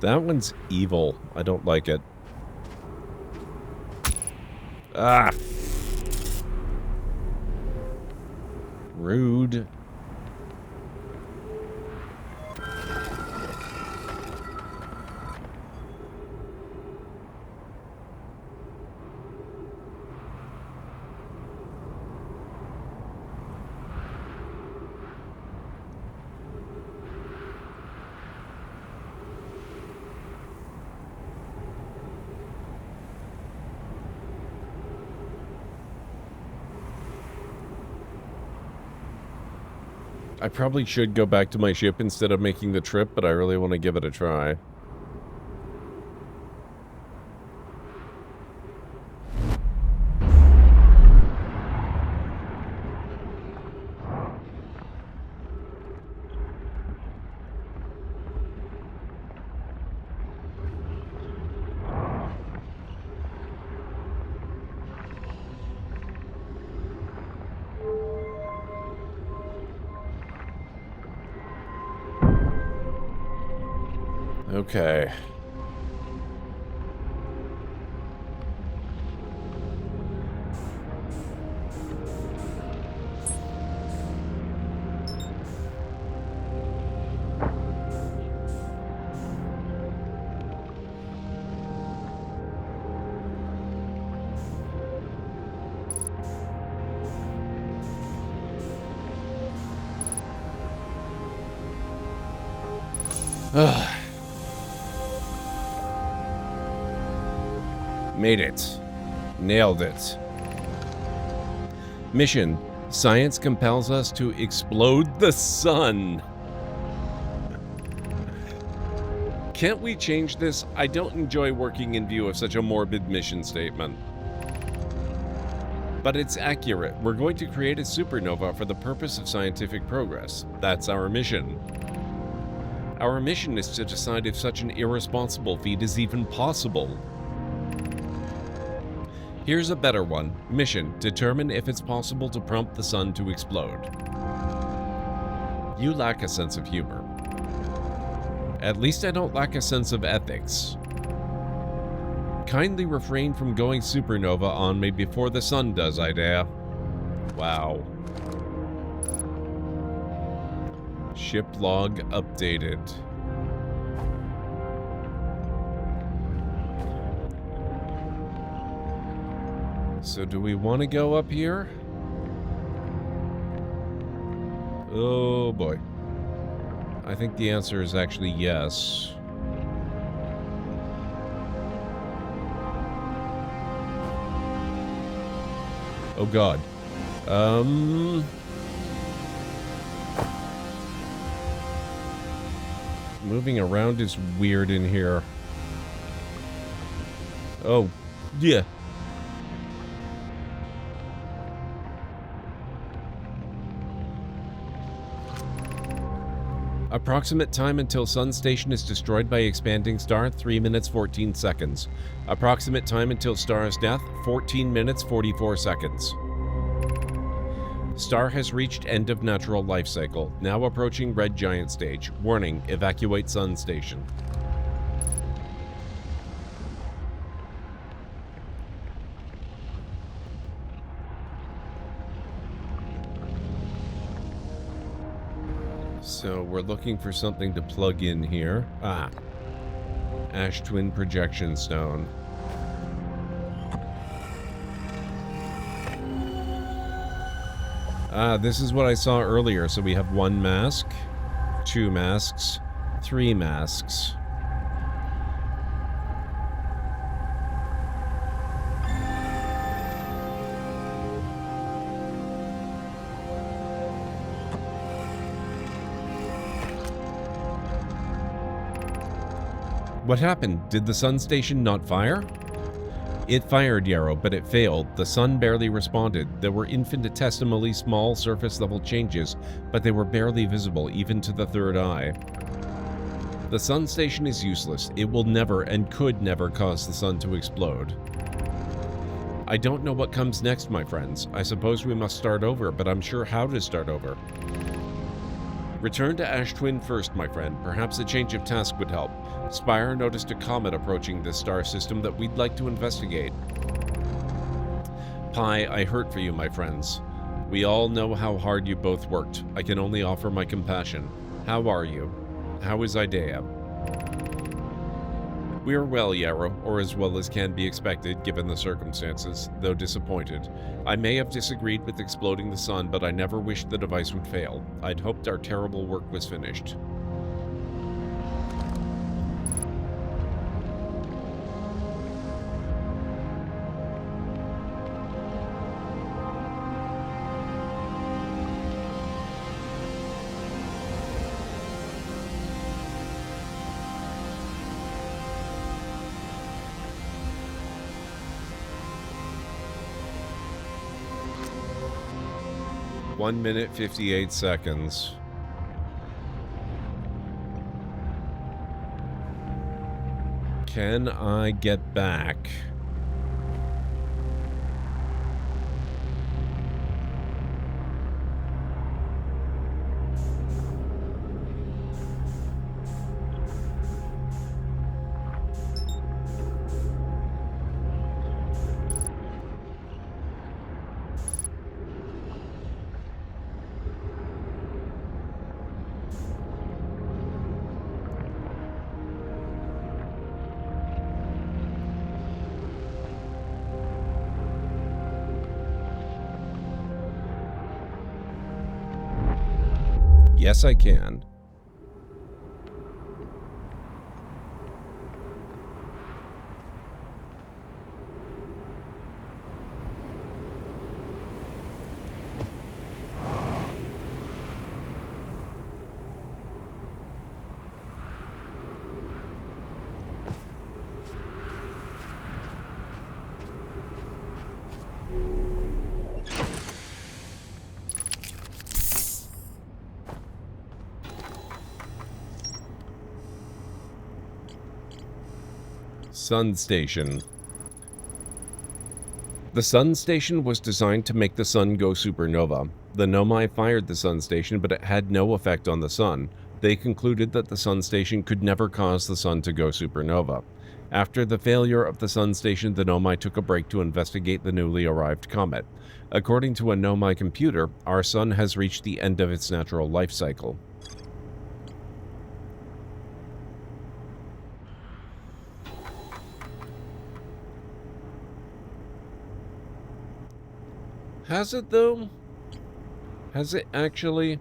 That one's evil. I don't like it. Ah! Rude. I probably should go back to my ship instead of making the trip, but I really want to give it a try. Okay. Made it. Nailed it. Mission. Science compels us to explode the sun. Can't we change this? I don't enjoy working in view of such a morbid mission statement. But it's accurate. We're going to create a supernova for the purpose of scientific progress. That's our mission. Our mission is to decide if such an irresponsible feat is even possible. Here's a better one. Mission: determine if it's possible to prompt the sun to explode. You lack a sense of humor. At least I don't lack a sense of ethics. Kindly refrain from going supernova on me before the sun does, I dare. Wow. Ship log updated. So do we want to go up here? Oh boy. I think the answer is actually yes. Oh god. Moving around is weird in here. Oh, yeah. Approximate time until Sun Station is destroyed by expanding star, 3 minutes 14 seconds. Approximate time until star's death, 14 minutes 44 seconds. Star has reached end of natural life cycle, now approaching red giant stage. Warning, evacuate Sun Station. So we're looking for something to plug in here. Ah. Ash Twin Projection Stone. Ah, this is what I saw earlier. So we have 1 mask, 2 masks, 3 masks. What happened? Did the Sun Station not fire? It fired, Yarrow, but it failed. The sun barely responded. There were infinitesimally small surface-level changes, but they were barely visible, even to the third eye. The Sun Station is useless. It will never and could never cause the sun to explode. I don't know what comes next, my friends. I suppose we must start over, but I'm sure how to start over. Return to Ash Twin first, my friend. Perhaps a change of task would help. Spire noticed a comet approaching this star system that we'd like to investigate. Pi, I hurt for you, my friends. We all know how hard you both worked. I can only offer my compassion. How are you? How is Idea? We are well, Yarrow, or as well as can be expected given the circumstances, though disappointed. I may have disagreed with exploding the sun, but I never wished the device would fail. I'd hoped our terrible work was finished. One minute, 58 seconds. Can I get back? Yes, I can. Sun Station. The sun station was designed to make the sun go supernova. The Nomai fired the sun station, but it had no effect on the sun. They concluded that the sun station could never cause the sun to go supernova. After the failure of the sun station, the Nomai took a break to investigate the newly arrived comet. According to a Nomai computer, our sun has reached the end of its natural life cycle. Has it, though? Has it actually?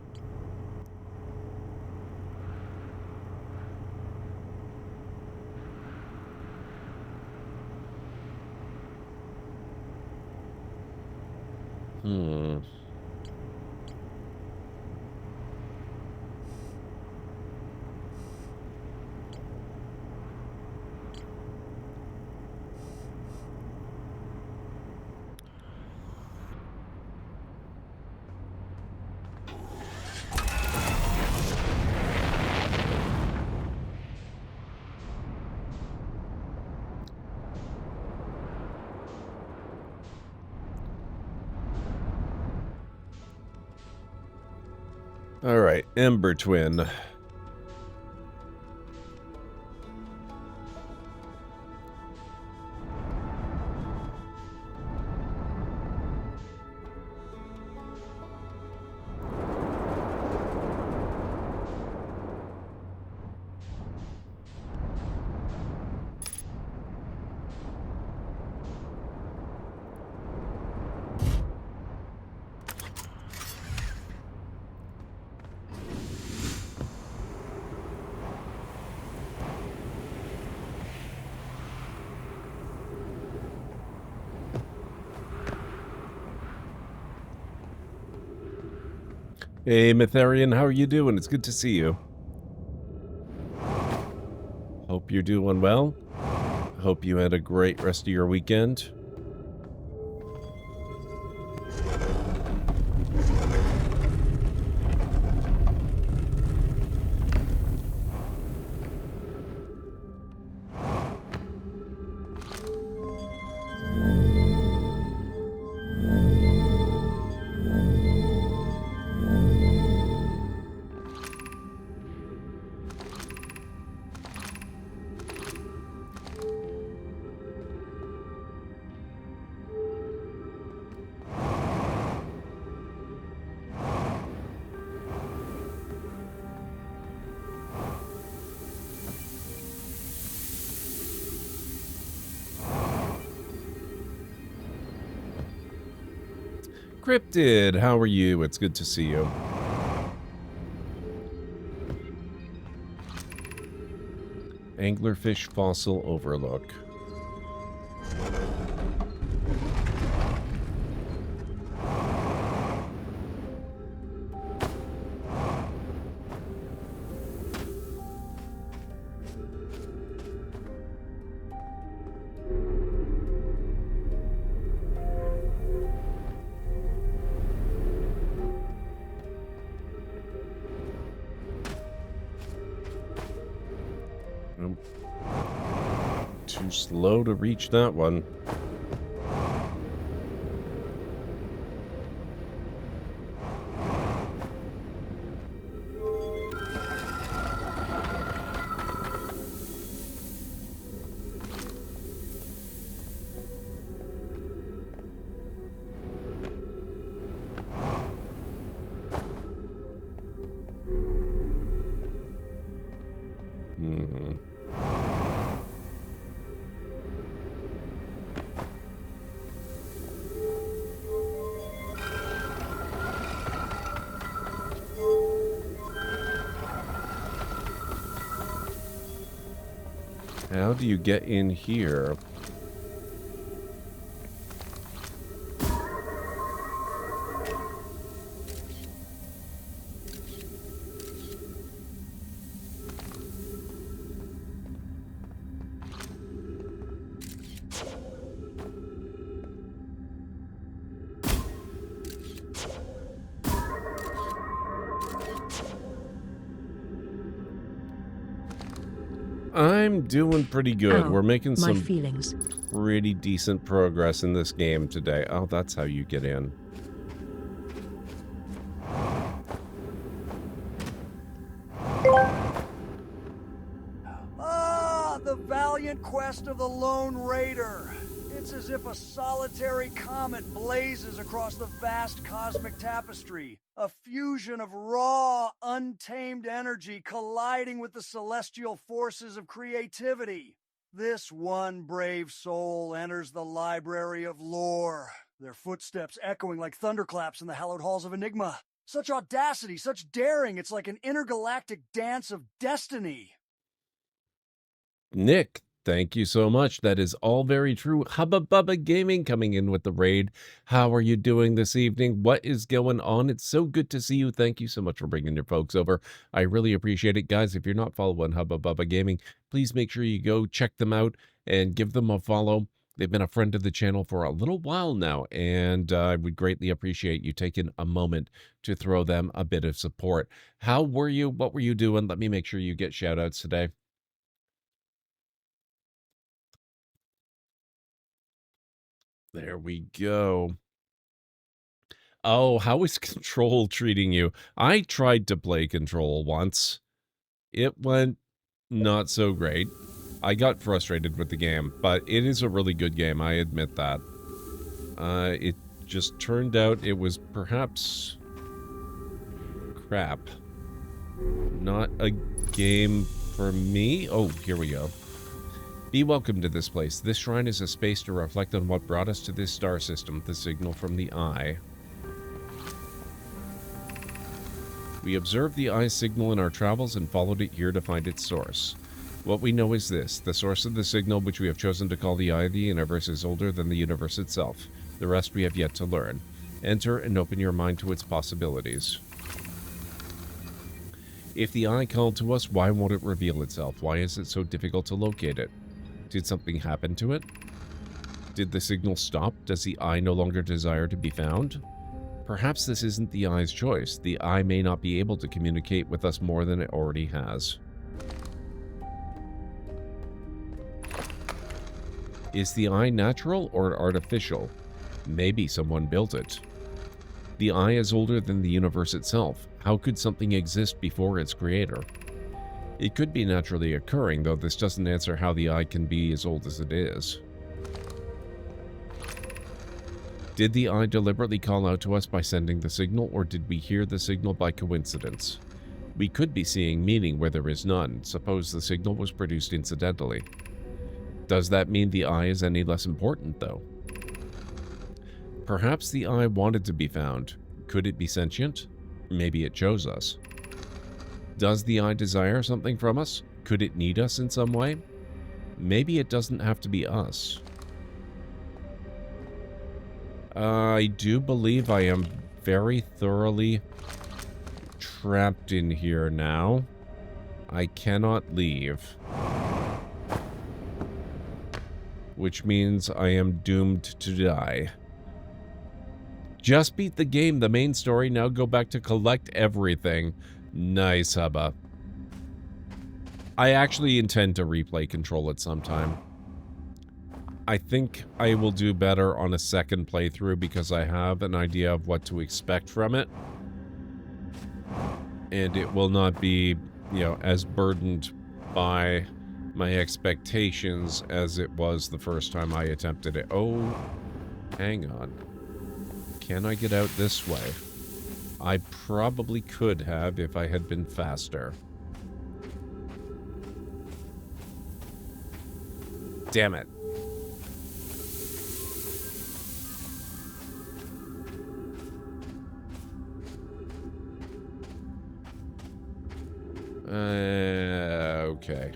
All right, Ember Twin. Hey, Mytharian, how are you doing? It's good to see you. Hope you're doing well. Hope you had a great rest of your weekend. Cryptid, how are you? It's good to see you. Anglerfish Fossil Overlook. Too slow to reach that one. How do you get in here? I'm doing pretty good. Ow, We're making my some feelings. pretty decent progress in this game today. Oh, that's how you get in. Ah, the valiant quest of the Lone Raider. It's as if a solitary comet blazes across the vast cosmic tapestry, a fusion of raw, untamed energy colliding with the celestial forces of creativity. This one brave soul enters the library of lore, their footsteps echoing like thunderclaps in the hallowed halls of Enigma. Such audacity, such daring, it's like an intergalactic dance of destiny. Nick, thank you so much. That is all very true. Hubba Bubba Gaming coming in with the raid. How are you doing this evening? What is going on? It's so good to see you. Thank you so much for bringing your folks over. I really appreciate it. Guys, if you're not following Hubba Bubba Gaming, please make sure you go check them out and give them a follow. They've been a friend of the channel for a little while now, and I would greatly appreciate you taking a moment to throw them a bit of support. How were you? What were you doing? Let me make sure you get shout outs today. There we go. Oh, how is Control treating you? I tried to play Control once. It went not so great. I got frustrated with the game, but it is a really good game, I admit that. It just turned out it was perhaps crap. Not a game for me. Oh, here we go. Be welcome to this place. This shrine is a space to reflect on what brought us to this star system, the signal from the eye. We observed the eye's signal in our travels and followed it here to find its source. What we know is this: the source of the signal, which we have chosen to call the eye of the universe, is older than the universe itself. The rest we have yet to learn. Enter and open your mind to its possibilities. If the eye called to us, why won't it reveal itself? Why is it so difficult to locate it? Did something happen to it? Did the signal stop? Does the eye no longer desire to be found? Perhaps this isn't the eye's choice. The eye may not be able to communicate with us more than it already has. Is the eye natural or artificial? Maybe someone built it. The eye is older than the universe itself. How could something exist before its creator? It could be naturally occurring, though this doesn't answer how the eye can be as old as it is. Did the eye deliberately call out to us by sending the signal, or did we hear the signal by coincidence? We could be seeing meaning where there is none. Suppose the signal was produced incidentally. Does that mean the eye is any less important, though? Perhaps the eye wanted to be found. Could it be sentient? Maybe it chose us. Does the eye desire something from us? Could it need us in some way? Maybe it doesn't have to be us. I do believe I am very thoroughly trapped in here now. I cannot leave. Which means I am doomed to die. Just beat the game, the main story, now go back to collect everything. Nice, hubba. I actually intend to replay Control at some time. I think I will do better on a second playthrough because I have an idea of what to expect from it. And it will not be, you know, as burdened by my expectations as it was the first time I attempted it. Oh, hang on. Can I get out this way? I probably could have if I had been faster. Damn it. Okay.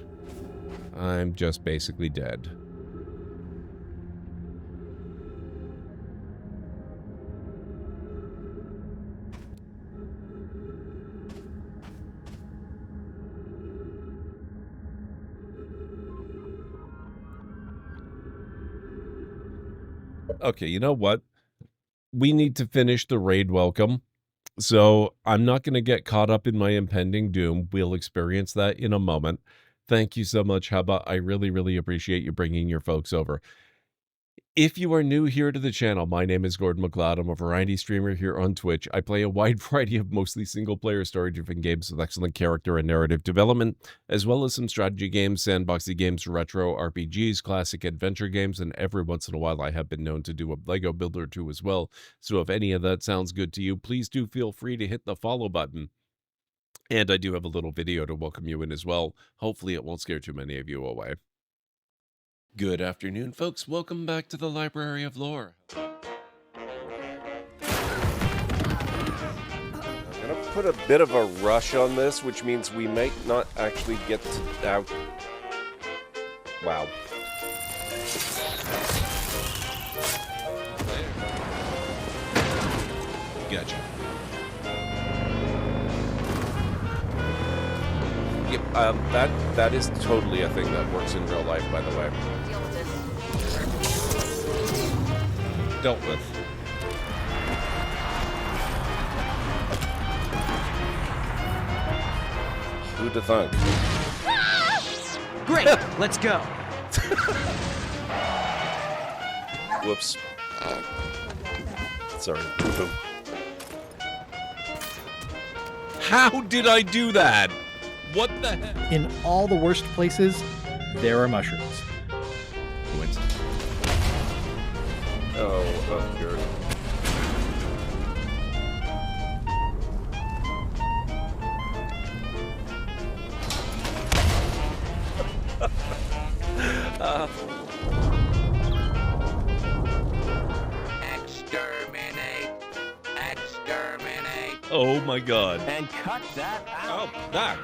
I'm just basically dead. Okay, you know what? We need to finish the raid welcome. So I'm not going to get caught up in my impending doom. We'll experience that in a moment. Thank you so much, Hubba. I really, really appreciate you bringing your folks over. If you are new here to the channel, my name is GordMcLeod. I'm a variety streamer here on Twitch. I play a wide variety of mostly single-player story-driven games with excellent character and narrative development, as well as some strategy games, sandboxy games, retro RPGs, classic adventure games, and every once in a while I have been known to do a Lego builder or two as well. So if any of that sounds good to you, please do feel free to hit the follow button. And I do have a little video to welcome you in as well. Hopefully it won't scare too many of you away. Good afternoon, folks. Welcome back to the Library of Lore. I'm gonna put a bit of a rush on this, which means we might not actually get to out. Wow. Gotcha. Yep, that is totally a thing that works in real life, by the way. Dealt with. Who'd have thunk? Great, let's go. Whoops. Sorry. Boo-boo. How did I do that? What the heck? In all the worst places, there are mushrooms. Coincidence. Oh, good. Exterminate! Exterminate! Oh my god. And cut that out. Oh, that.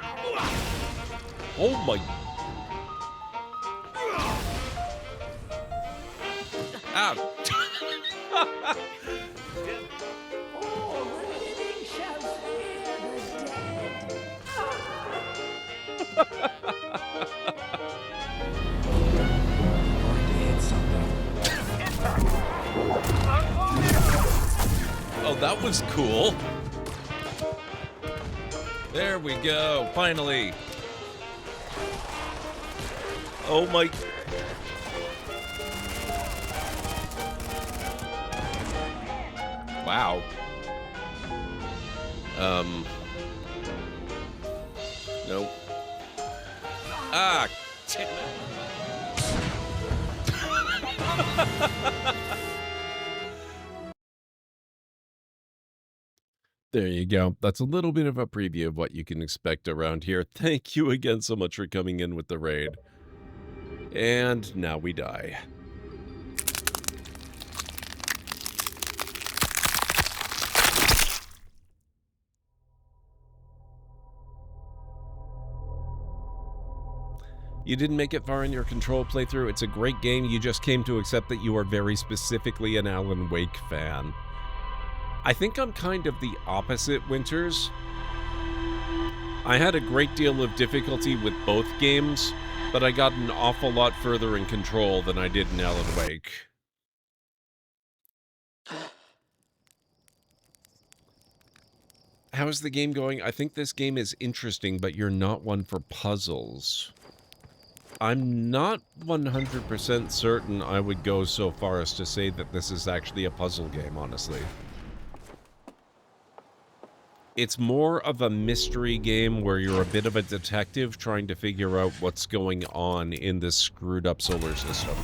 Oh my. Ow. Oh, that was cool. There we go, finally. Oh my. Wow. Nope. Ah, damn it. There you go. That's a little bit of a preview of what you can expect around here. Thank you again so much for coming in with the raid. And now we die. You didn't make it far in your Control playthrough. It's a great game. You just came to accept that you are very specifically an Alan Wake fan. I think I'm kind of the opposite, Winters. I had a great deal of difficulty with both games, but I got an awful lot further in Control than I did in Alan Wake. How's the game going? I think this game is interesting, but you're not one for puzzles. I'm not 100% certain I would go so far as to say that this is actually a puzzle game, honestly. It's more of a mystery game where you're a bit of a detective trying to figure out what's going on in this screwed up solar system.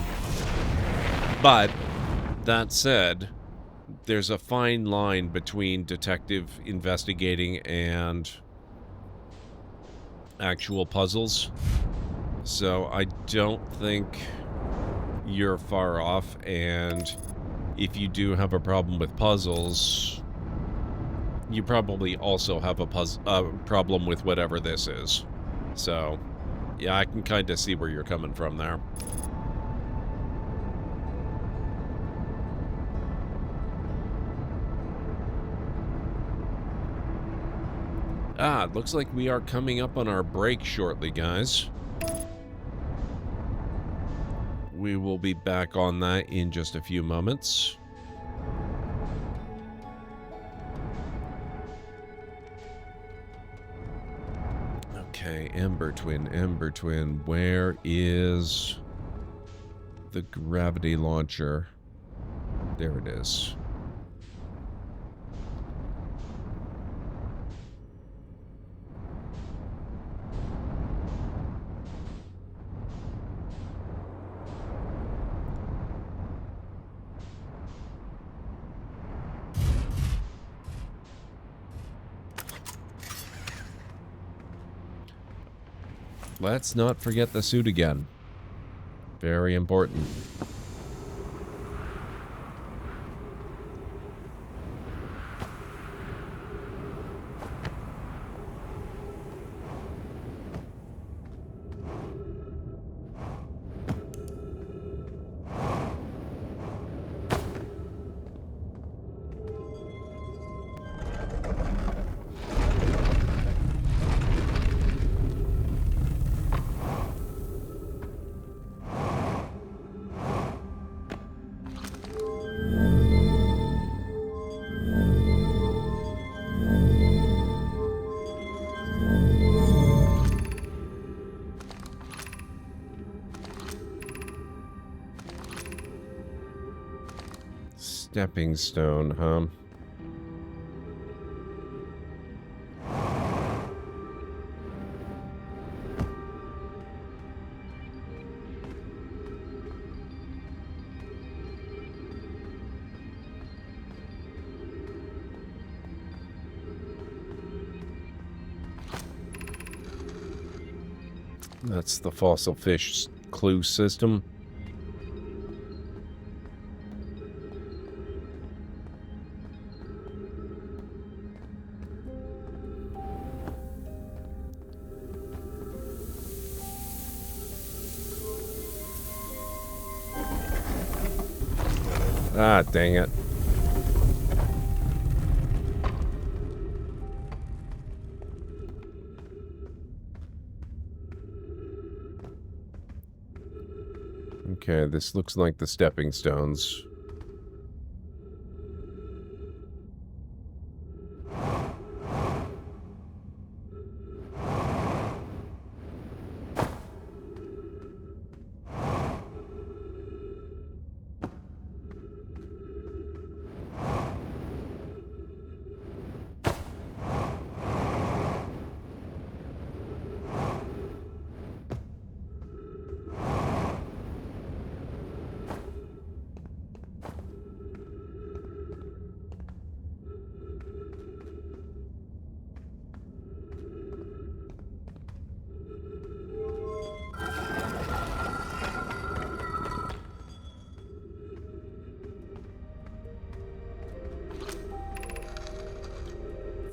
But, that said, there's a fine line between detective investigating and actual puzzles. So I don't think you're far off, and if you do have a problem with puzzles, you probably also have a problem with whatever this is. So, yeah, I can kind of see where you're coming from there. Ah, it looks like we are coming up on our break shortly, guys. We will be back on that in just a few moments. Okay, Ember Twin. Where is the gravity launcher? There it is. Let's not forget the suit again. Very important. Stepping stone, huh? That's the fossil fish clue system. Ah, dang it. Okay, this looks like the stepping stones.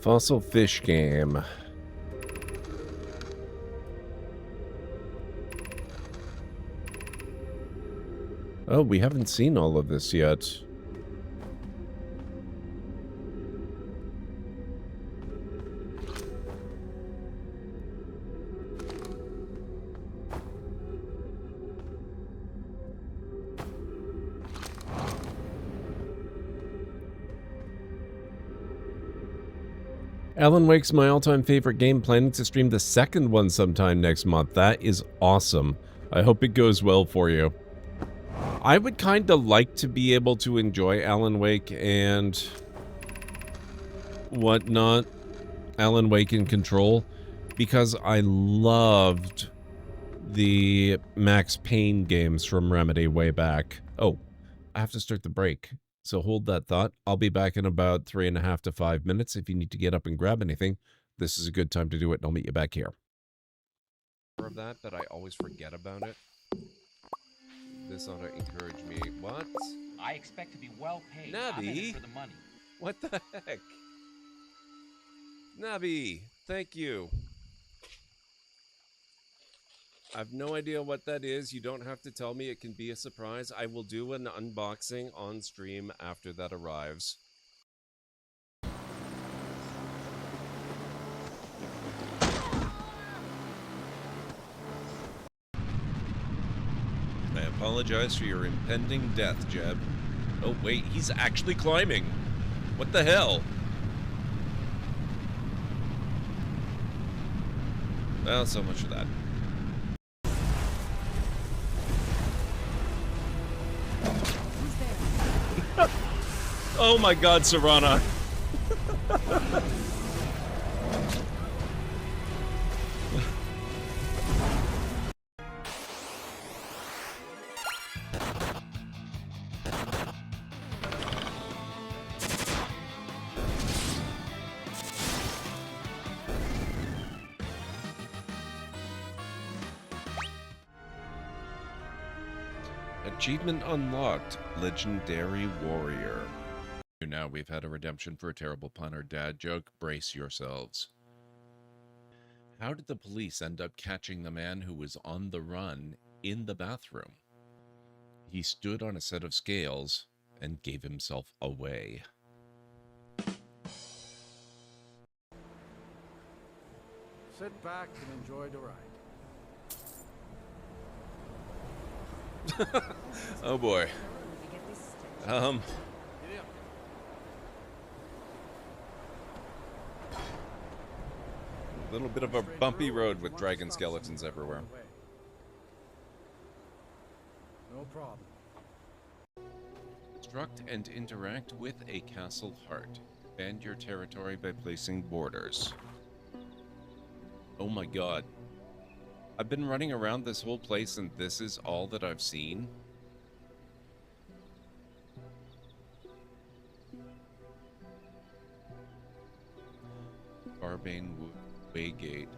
Fossil fish game. Oh, we haven't seen all of this yet. Alan Wake's my all-time favorite game, planning to stream the second one sometime next month. That is awesome. I hope it goes well for you. I would kind of like to be able to enjoy Alan Wake and whatnot, Alan Wake in Control, because I loved the Max Payne games from Remedy way back. Oh, I have to start the break. So hold that thought. I'll be back in about 3.5 to 5 minutes. If you need to get up and grab anything, this is a good time to do it, and I'll meet you back here. Of that I always forget about it. This ought to encourage me. What? I expect to be well paid. Navi? I'm in it for the money. What the heck? Navi, thank you. I've no idea what that is. You don't have to tell me. It can be a surprise. I will do an unboxing on stream after that arrives. I apologize for your impending death, Jeb. Oh, wait, he's actually climbing. What the hell? Well, so much for that. Oh my god, Serana! Achievement unlocked, Legendary Warrior. Now we've had a redemption for a terrible pun or dad joke. Brace yourselves. How did the police end up catching the man who was on the run in the bathroom? He stood on a set of scales and gave himself away. Sit back and enjoy the ride. Oh boy. A little bit of a bumpy road with dragon skeletons everywhere. No problem. Construct and interact with a castle heart. Expand your territory by placing borders. Oh my god. I've been running around this whole place and this is all that I've seen. Barbane Waygate.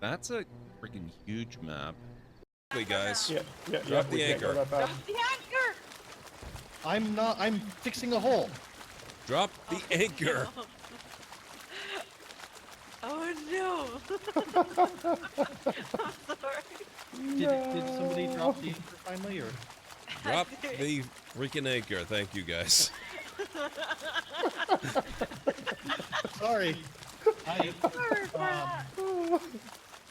That's a freaking huge map. Hey guys, drop the anchor. Drop the anchor! I'm fixing a hole. Drop the anchor. Oh no! I'm sorry. Did somebody drop the anchor finally, or? Drop the freaking anchor. Thank you, guys. Sorry. Sorry for that.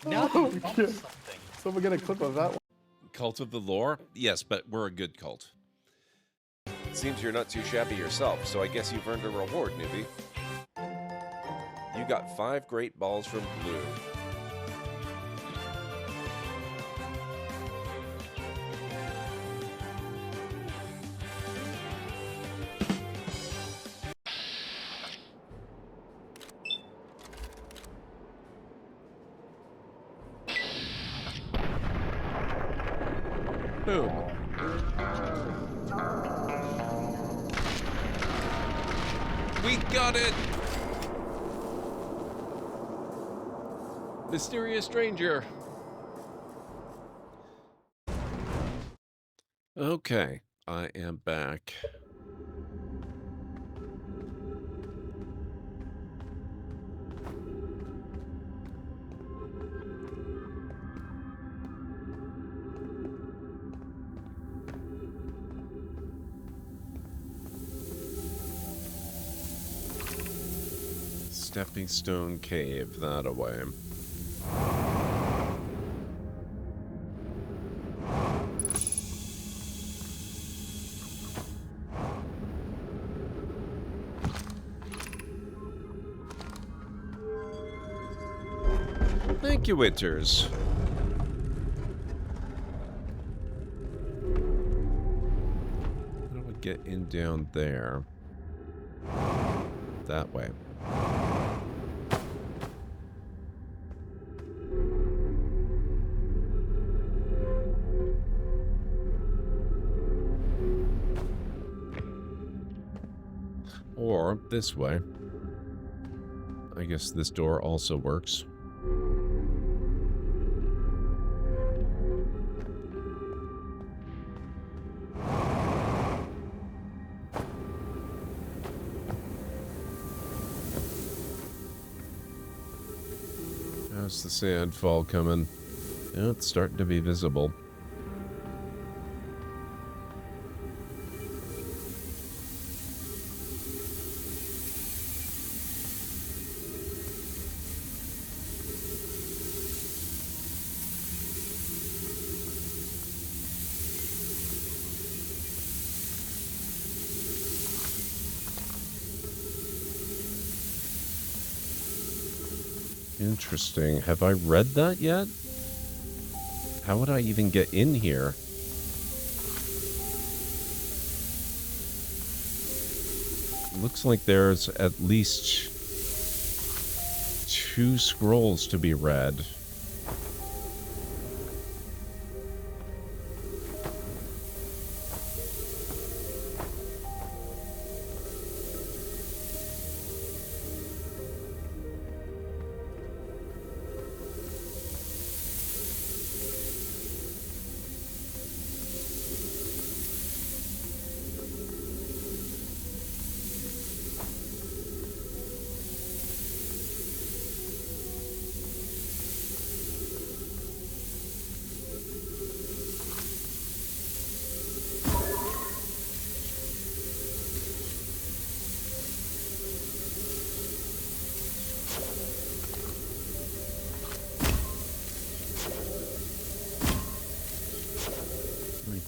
Now something. Someone get a clip of that one. Cult of the Lore? Yes, but we're a good cult. Seems you're not too shabby yourself, so I guess you've earned a reward, newbie. You got 5 great balls from Blue. Boom. We got it! Mysterious stranger. Okay, I am back. Stepping Stone Cave, that away. Thank you, Winters. How do we get in down there? That way. Or this way. I guess this door also works. How's the sandfall coming? Yeah, it's starting to be visible. Interesting. Have I read that yet? How would I even get in here? Looks like there's at least 2 scrolls to be read.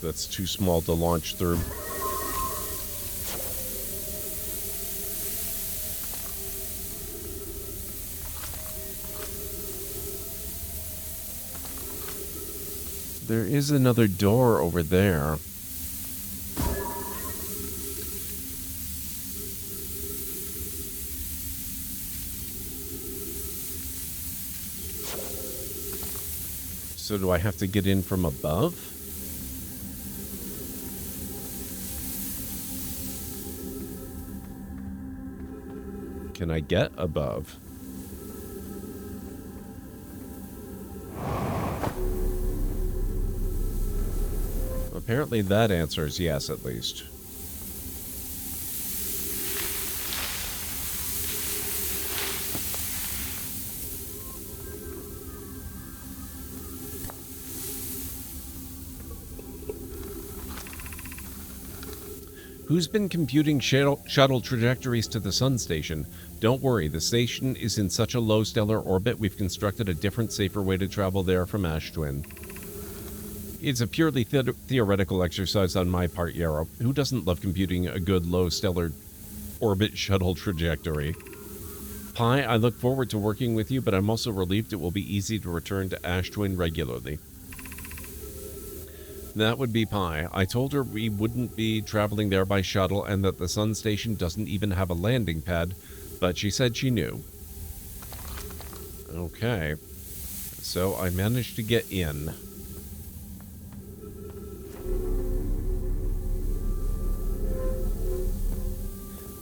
That's too small to launch through. There is another door over there. So do I have to get in from above? Can I get above? Apparently that answers yes, at least. Who's been computing shuttle trajectories to the sun station? Don't worry, the station is in such a low stellar orbit, we've constructed a different, safer way to travel there from Ash Twin. It's a purely theoretical exercise on my part, Yarrow. Who doesn't love computing a good low stellar orbit shuttle trajectory? Pi, I look forward to working with you, but I'm also relieved it will be easy to return to Ash Twin regularly. That would be Pi. I told her we wouldn't be traveling there by shuttle and that the sun station doesn't even have a landing pad, but she said she knew. Okay. So I managed to get in.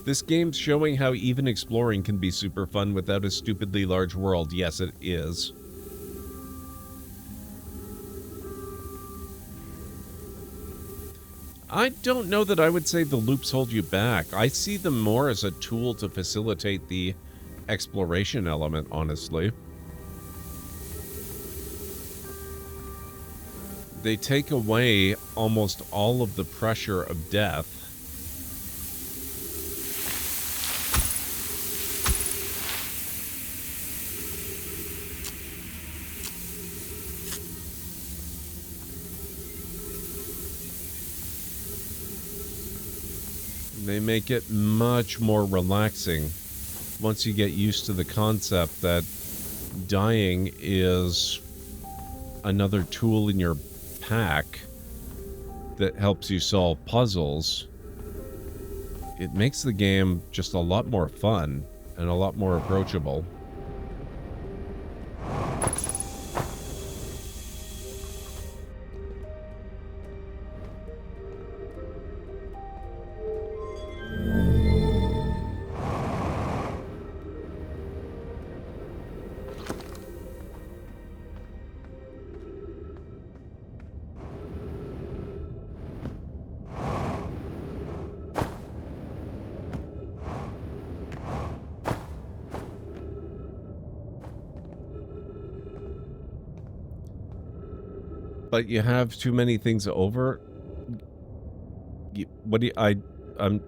This game's showing how even exploring can be super fun without a stupidly large world. Yes, it is. I don't know that I would say the loops hold you back. I see them more as a tool to facilitate the exploration element, honestly. They take away almost all of the pressure of death. They make it much more relaxing once you get used to the concept that dying is another tool in your pack that helps you solve puzzles. It makes the game just a lot more fun and a lot more approachable. But you have too many things over? What do you, I'm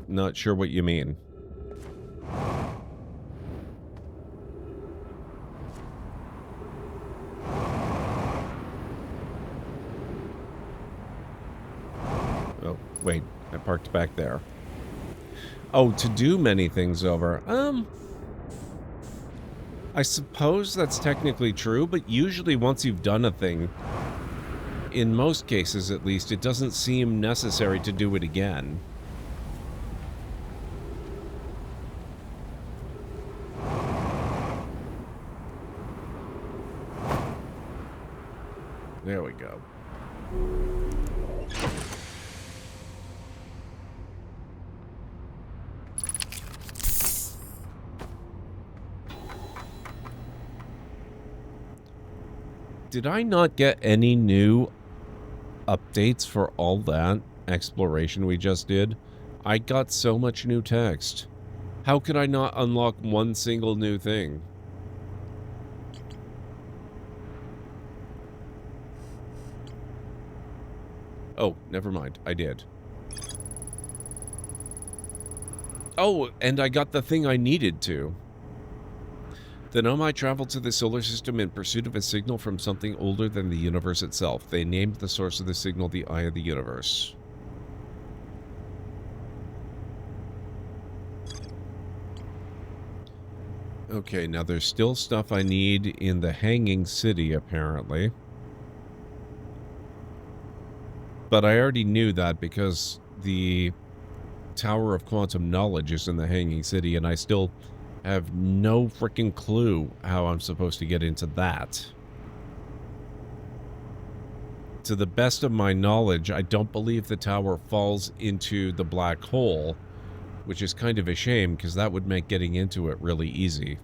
not sure what you mean. Oh, wait, I parked back there. Oh, to do many things over. I suppose that's technically true, but usually once you've done a thing, in most cases at least, it doesn't seem necessary to do it again. There we go. Did I not get any new updates for all that exploration we just did? I got so much new text. How could I not unlock one single new thing? Oh, never mind. I did. Oh, and I got the thing I needed to. The Nomai traveled to the solar system in pursuit of a signal from something older than the universe itself. They named the source of the signal the Eye of the Universe. Okay, now there's still stuff I need in the Hanging City, apparently. But I already knew that because the Tower of Quantum Knowledge is in the Hanging City, and I still have no freaking clue how I'm supposed to get into that. To the best of my knowledge, I don't believe the tower falls into the black hole, which is kind of a shame because that would make getting into it really easy.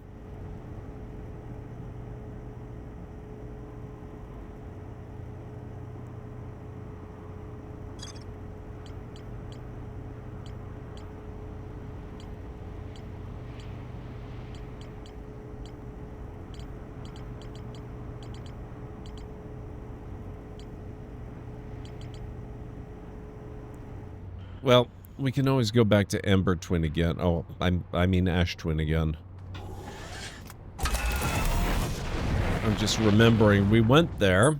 Well, we can always go back to Ember Twin again. Oh, I mean Ash Twin again. I'm just remembering we went there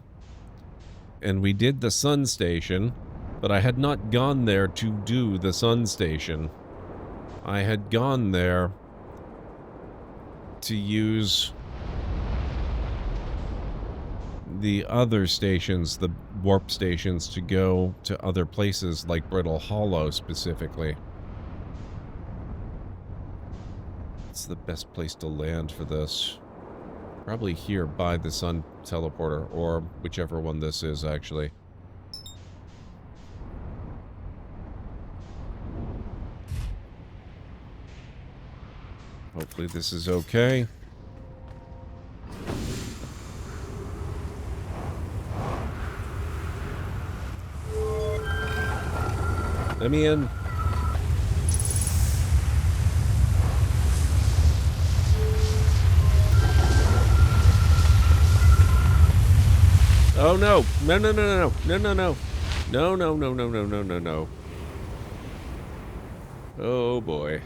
and we did the Sun Station, but I had not gone there to do the Sun Station. I had gone there to use the other stations, the warp stations, to go to other places like Brittle Hollow specifically. It's the best place to land for this. Probably here by the Sun Teleporter, or whichever one this is, actually. Hopefully this is okay. Let me in. Oh no. No, no, no, no, no, no, no. No, no, no, no, no, no, no, no. Oh boy.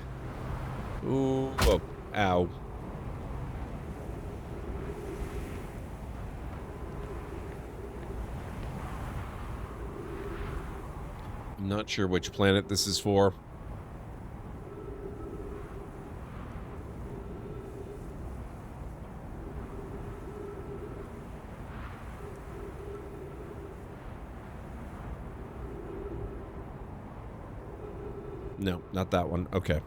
Ooh, oh, ow. I'm not sure which planet this is for. No, not that one. Okay.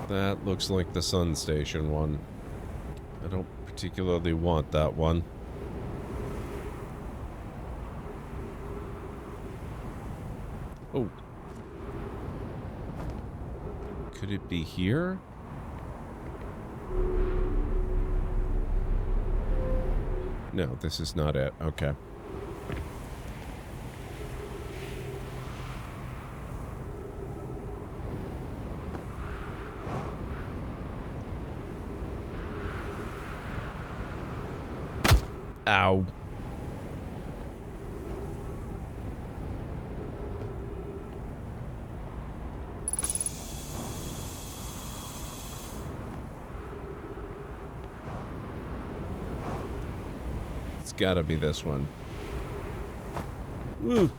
That looks like the Sun Station one. I don't particularly want that one. Oh. Could it be here? No, this is not it. Okay. Ow. It's gotta be this one. Ooh.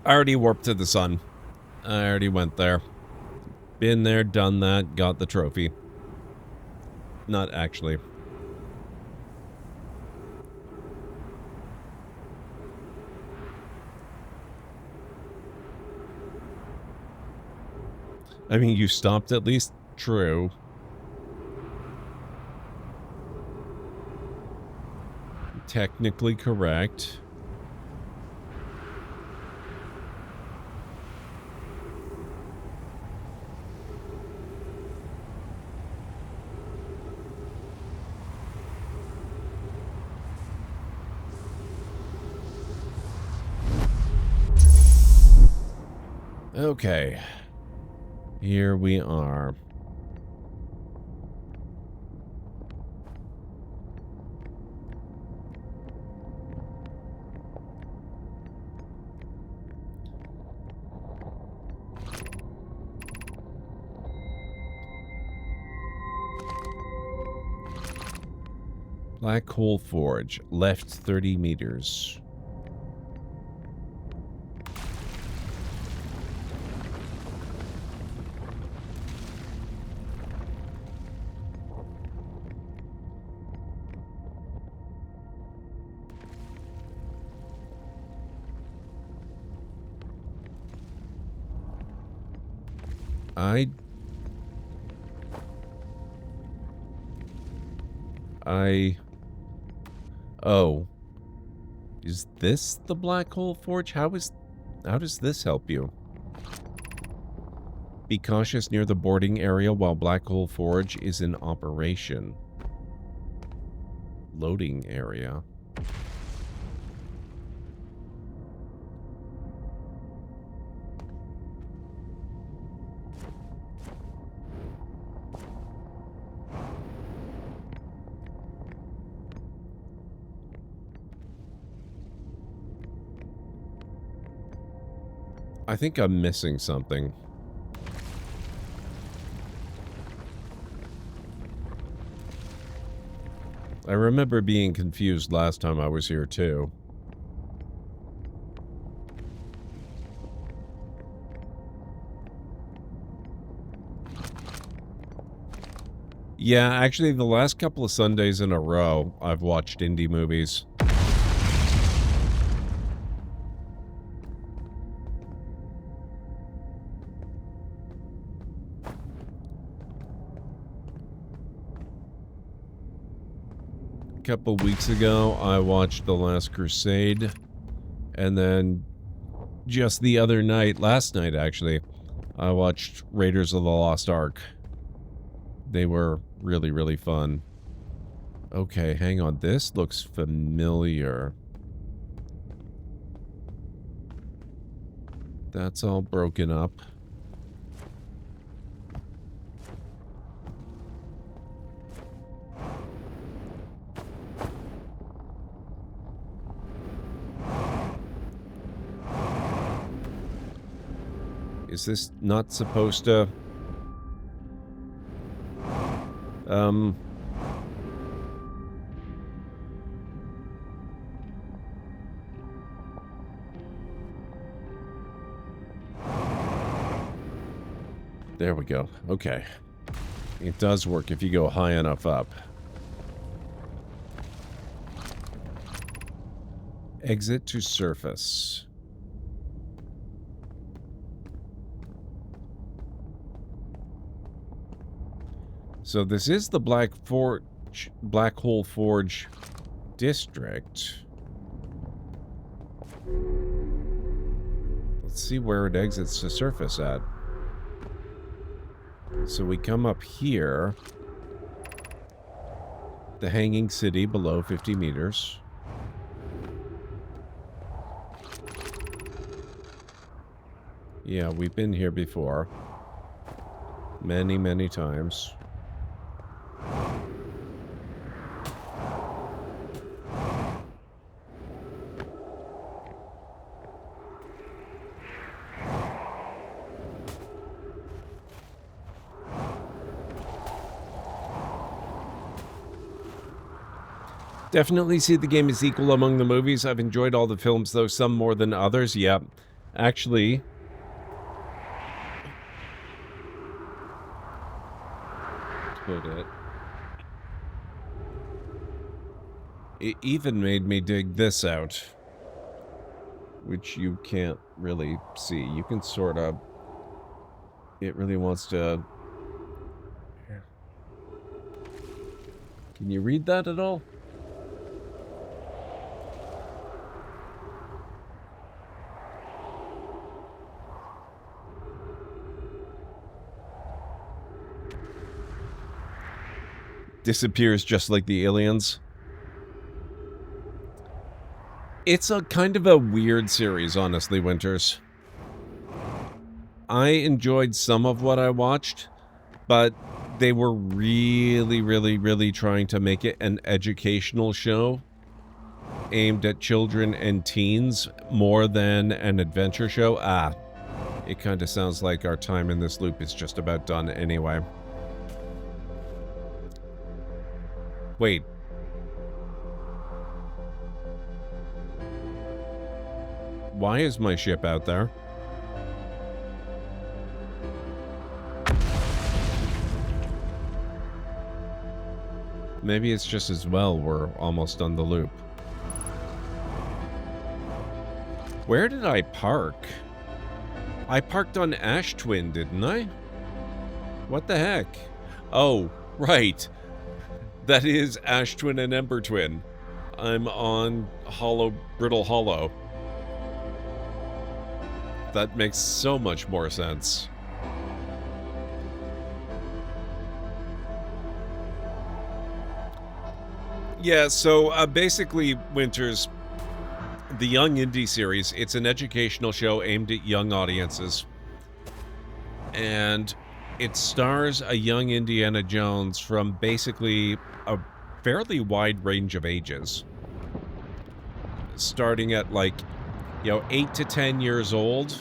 I already warped to the sun. I already went there. Been there, done that, got the trophy. Not actually. I mean, you stopped at least. True. Technically correct. Okay. Here we are. Black Hole Forge, left 30 meters. Oh. Is this the Black Hole Forge? How does this help you? Be cautious near the boarding area while Black Hole Forge is in operation. Loading area. I think I'm missing something. I remember being confused last time I was here, too. Yeah, actually, the last couple of Sundays in a row, I've watched indie movies. A couple weeks ago, I watched The Last Crusade, and then just the other night, last night actually, I watched Raiders of the Lost Ark. They were really, really fun. Okay, hang on. This looks familiar. That's all broken up. Is this not supposed to... There we go. Okay. It does work if you go high enough up. Exit to surface. So this is the Black Hole Forge district. Let's see where it exits to surface at. So we come up here. The Hanging City below 50 meters. Yeah, we've been here before. Many, many times. Definitely see the game as equal among the movies. I've enjoyed all the films, though some more than others. Yep. Actually, put it even made me dig this out, which you can't really see. You can sort of... It really wants to... Can you read that at all? Disappears just like the aliens. It's a kind of a weird series, honestly, Winters. I enjoyed some of what I watched, but they were really, really, really trying to make it an educational show aimed at children and teens more than an adventure show. It kind of sounds like our time in this loop is just about done anyway. Wait. Why is my ship out there? Maybe it's just as well we're almost on the loop. Where did I park? I parked on Ash Twin, didn't I? What the heck? Oh, right. That is Ash Twin and Ember Twin. I'm on Brittle Hollow. That makes so much more sense. Yeah, so basically, Winters, the Young Indie series, it's an educational show aimed at young audiences. And it stars a young Indiana Jones from basically a fairly wide range of ages. Starting at, like, 8 to 10 years old.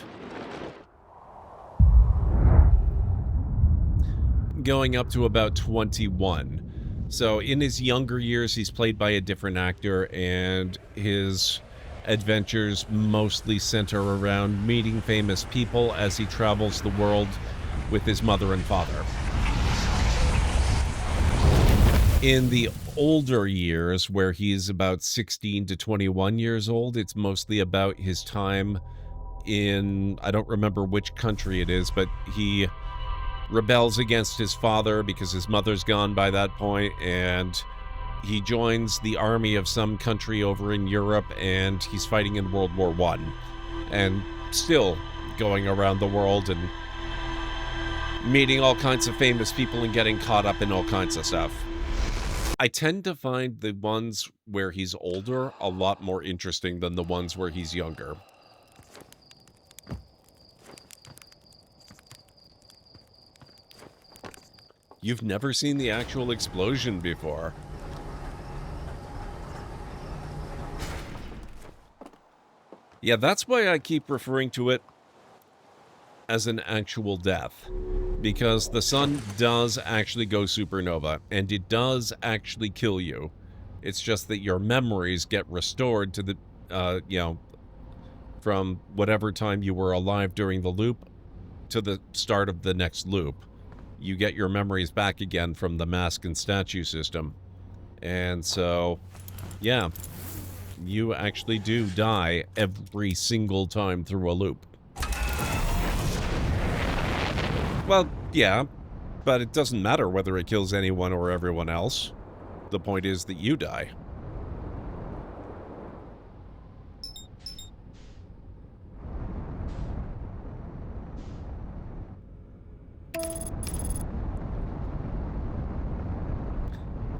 Going up to about 21. So in his younger years, he's played by a different actor, and his adventures mostly center around meeting famous people as he travels the world with his mother and father. In the older years, where he's about 16 to 21 years old, it's mostly about his time in, I don't remember which country it is, but he rebels against his father because his mother's gone by that point, and he joins the army of some country over in Europe, and he's fighting in World War I, and still going around the world and meeting all kinds of famous people and getting caught up in all kinds of stuff. I tend to find the ones where he's older a lot more interesting than the ones where he's younger. You've never seen the actual explosion before. Yeah, that's why I keep referring to it as an actual death. Because the sun does actually go supernova, and it does actually kill you. It's just that your memories get restored to the, from whatever time you were alive during the loop to the start of the next loop. You get your memories back again from the mask and statue system. And so, yeah, you actually do die every single time through a loop. Well, yeah, but it doesn't matter whether it kills anyone or everyone else. The point is that you die.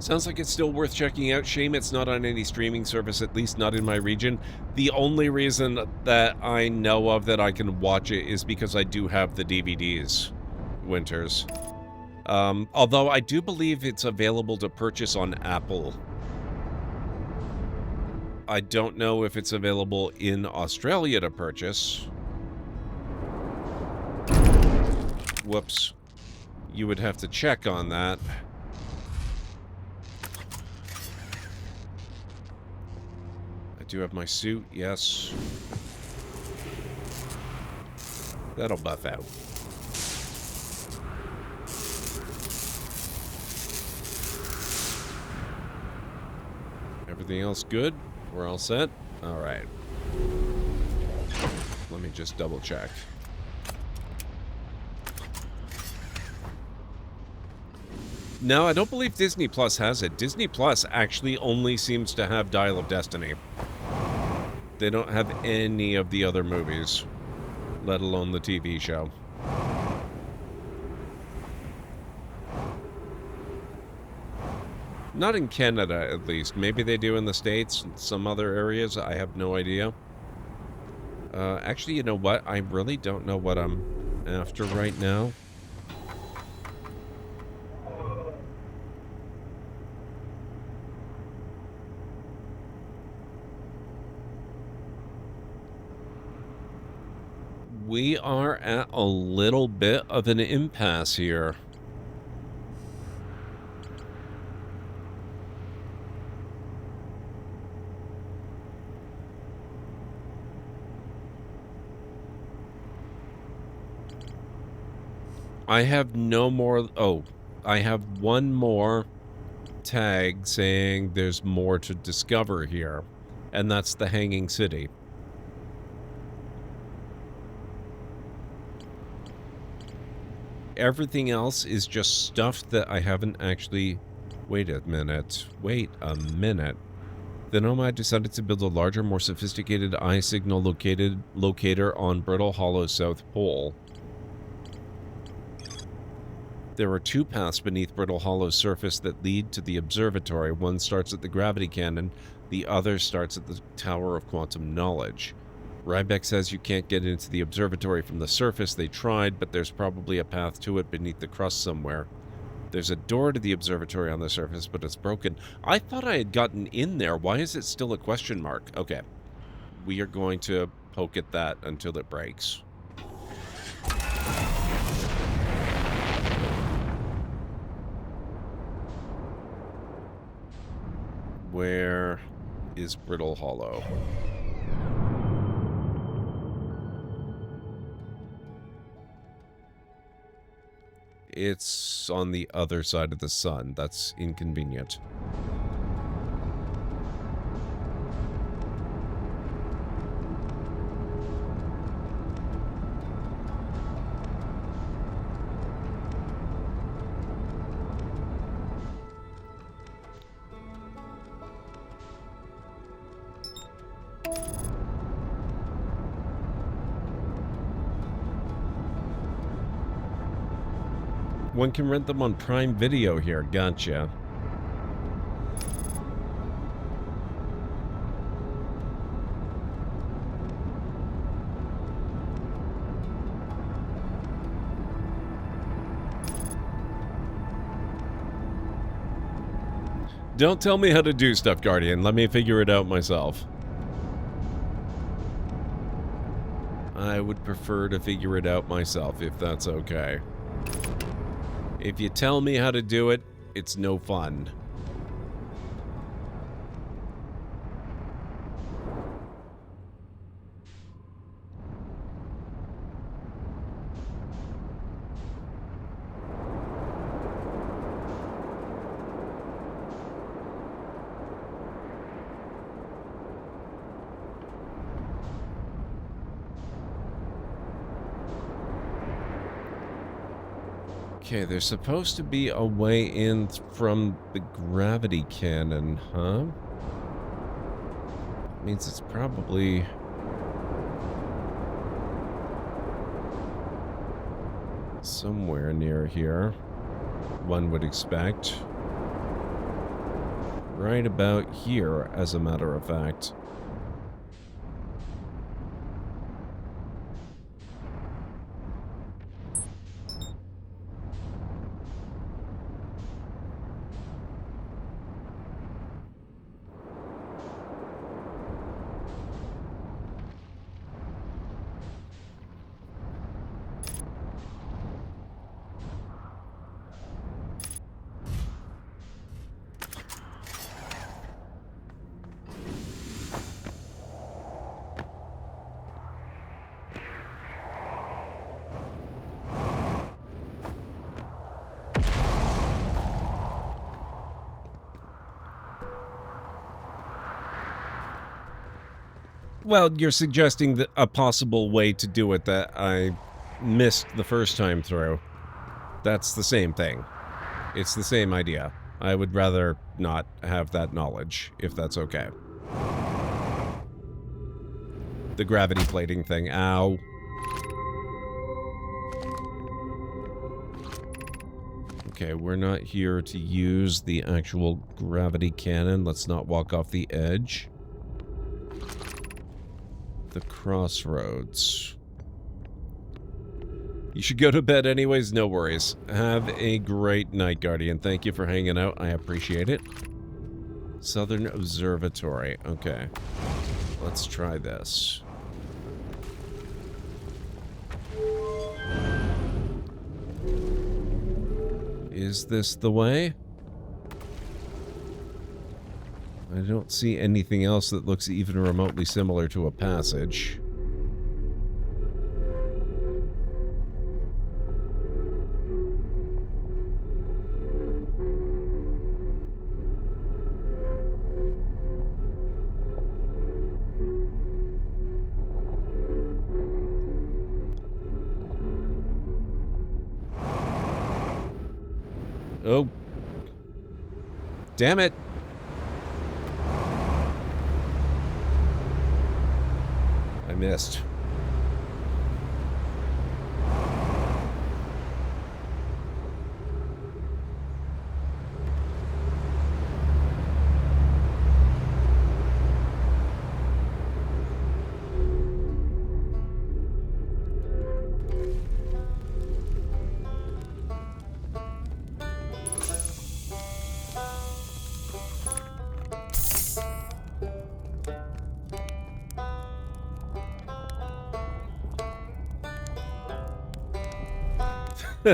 Sounds like it's still worth checking out. Shame it's not on any streaming service, at least not in my region. The only reason that I know of that I can watch it is because I do have the DVDs, Winters. Although I do believe it's available to purchase on Apple. I don't know if it's available in Australia to purchase. Whoops. You would have to check on that. do have my suit, yes. That'll buff out. Everything else good? We're all set? Alright. Let me just double check. No, I don't believe Disney Plus has it. Disney Plus actually only seems to have Dial of Destiny. They don't have any of the other movies, let alone the TV show. Not in Canada, at least. Maybe they do in the States, some other areas. I have no idea. Actually, you know what? I really don't know what I'm after right now. We are at a little bit of an impasse here. I have no more... Oh, I have one more tag saying there's more to discover here. And that's the Hanging City. Everything else is just stuff that I haven't actually... Wait a minute. Wait a minute. The Nomad decided to build a larger, more sophisticated eye signal locator on Brittle Hollow South Pole. There are two paths beneath Brittle Hollow's surface that lead to the observatory. One starts at the gravity cannon, the other starts at the Tower of Quantum Knowledge. Rybeck says you can't get into the observatory from the surface. They tried, but there's probably a path to it beneath the crust somewhere. There's a door to the observatory on the surface, but it's broken. I thought I had gotten in there. Why is it still a question mark? Okay. We are going to poke at that until it breaks. Where is Brittle Hollow? It's on the other side of the sun. That's inconvenient. One can rent them on Prime Video here. Gotcha. Don't tell me how to do stuff, Guardian. Let me figure it out myself. I would prefer to figure it out myself, if that's okay. If you tell me how to do it, it's no fun. Okay, there's supposed to be a way in from the gravity cannon, huh? Means it's probably... somewhere near here, one would expect. Right about here, as a matter of fact. Well, you're suggesting that a possible way to do it that I missed the first time through. That's the same thing. It's the same idea. I would rather not have that knowledge, if that's okay. The gravity plating thing. Ow. Okay, we're not here to use the actual gravity cannon. Let's not walk off the edge. The crossroads. You should go to bed anyways, no worries. Have a great night, Guardian. Thank you for hanging out. I appreciate it. Southern Observatory. Okay. Let's try this. Is this the way? I don't see anything else that looks even remotely similar to a passage. Oh. Damn it. I missed.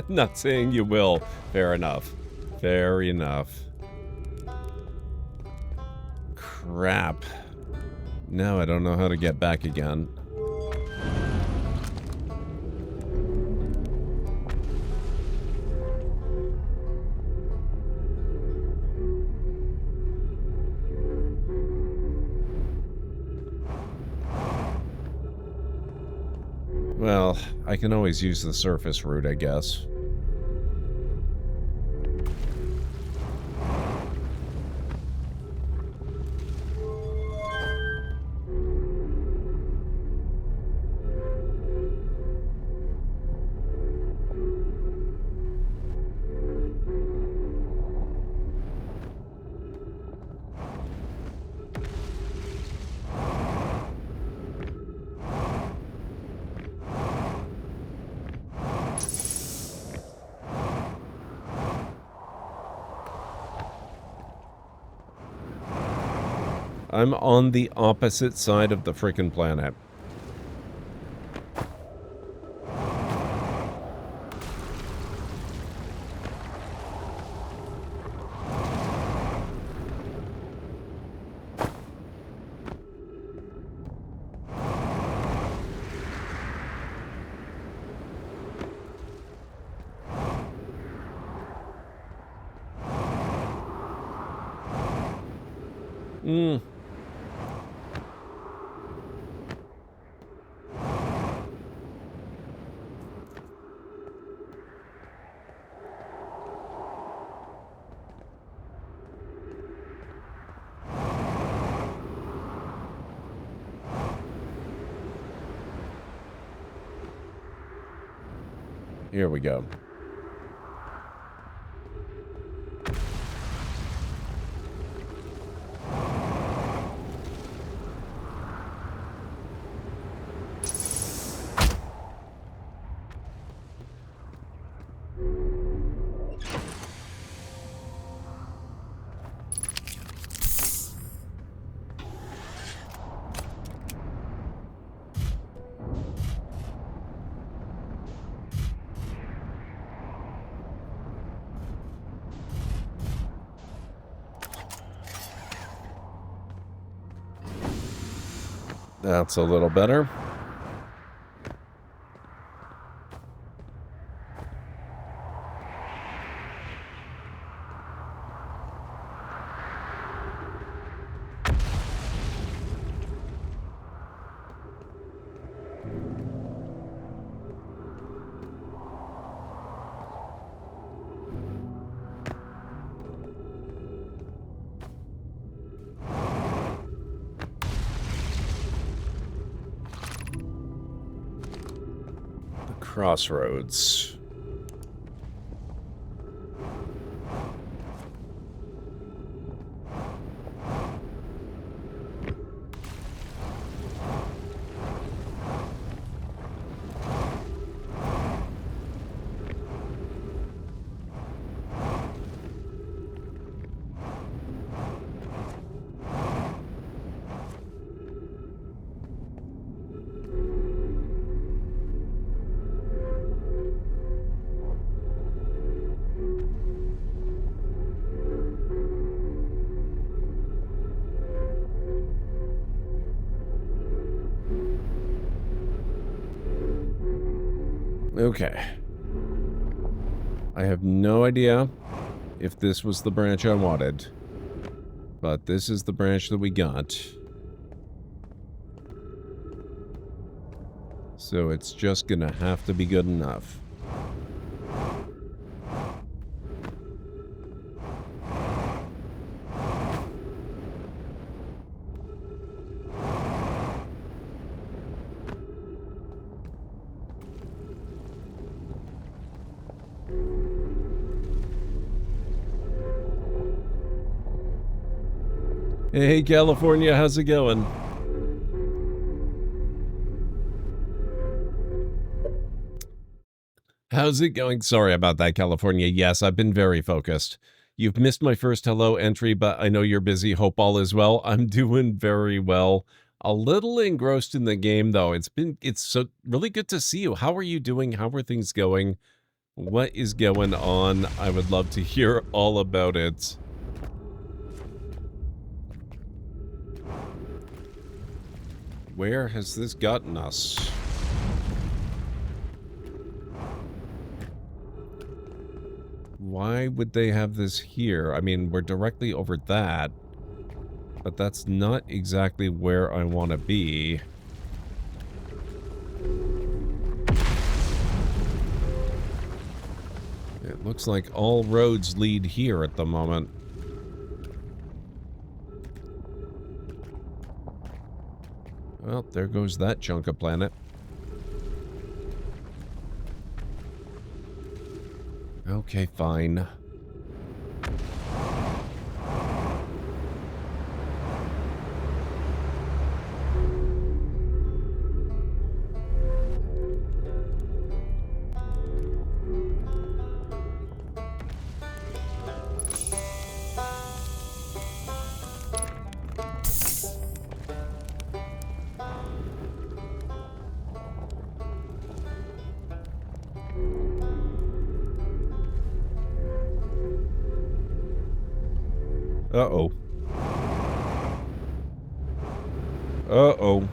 Not saying you will. Fair enough. Fair enough. Crap. Now I don't know how to get back again. Well, I can always use the surface route, I guess. I'm on the opposite side of the frickin' planet. Here we go. That's a little better. crossroads. Okay. I have no idea if this was the branch I wanted, but this is the branch that we got. So it's just gonna have to be good enough. Hey, California, how's it going? How's it going? Sorry about that, California. Yes, I've been very focused. You've missed my first hello entry, but I know you're busy. Hope all is well. I'm doing very well. A little engrossed in the game, though. It's so really good to see you. How are you doing? How are things going? What is going on? I would love to hear all about it. Where has this gotten us? Why would they have this here? I mean, we're directly over that, but that's not exactly where I want to be. It looks like all roads lead here at the moment. Well, there goes that chunk of planet. Okay, fine. Uh-oh. Uh-oh.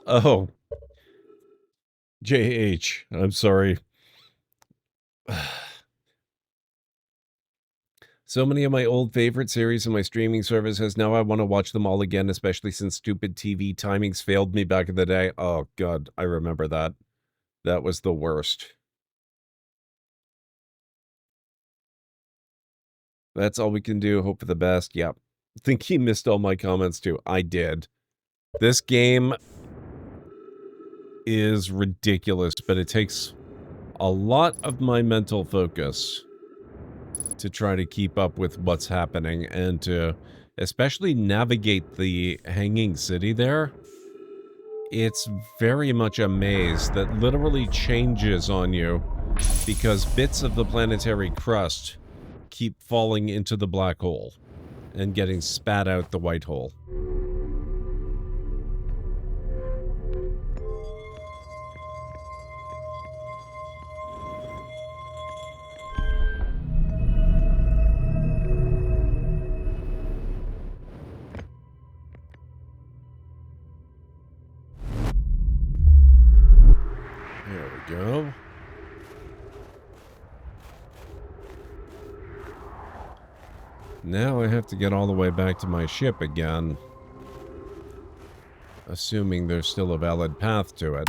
Oh. JH, I'm sorry. So many of my old favorite series in my streaming services, now I want to watch them all again, especially since stupid TV timings failed me back in the day. Oh, God, I remember that. That was the worst. That's all we can do. Hope for the best. Yep. I think he missed all my comments, too. I did. This game is ridiculous, but it takes a lot of my mental focus to try to keep up with what's happening and to especially navigate the hanging city there. It's very much a maze that literally changes on you because bits of the planetary crust keep falling into the black hole and getting spat out the white hole. Now I have to get all the way back to my ship again. Assuming there's still a valid path to it.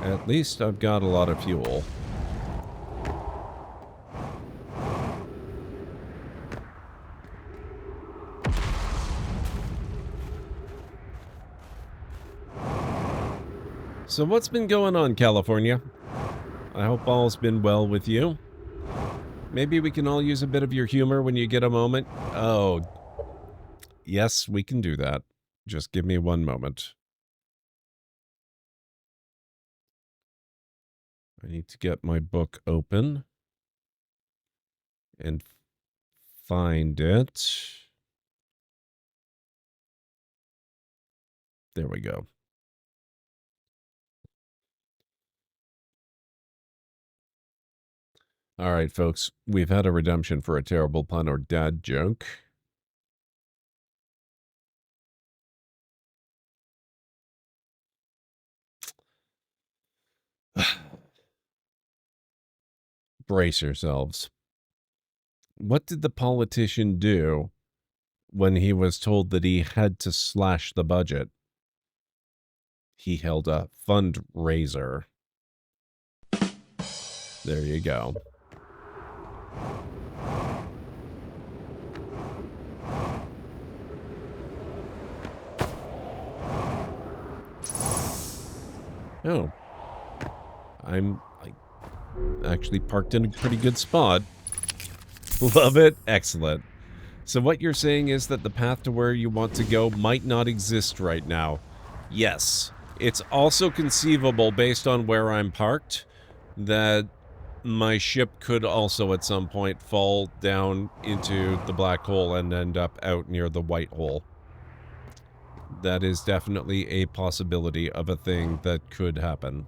At least I've got a lot of fuel. So what's been going on, California? I hope all's been well with you. Maybe we can all use a bit of your humor when you get a moment. Oh, yes, we can do that. Just give me one moment. I need to get my book open and find it. There we go. All right, folks, we've had a redemption for a terrible pun or dad joke. Brace yourselves. What did the politician do when he was told that he had to slash the budget? He held a fundraiser. There you go. Oh. I'm actually parked in a pretty good spot. Love it. Excellent. So what you're saying is that the path to where you want to go might not exist right now. Yes. It's also conceivable, based on where I'm parked, that my ship could also at some point fall down into the black hole and end up out near the white hole. That is definitely a possibility of a thing that could happen.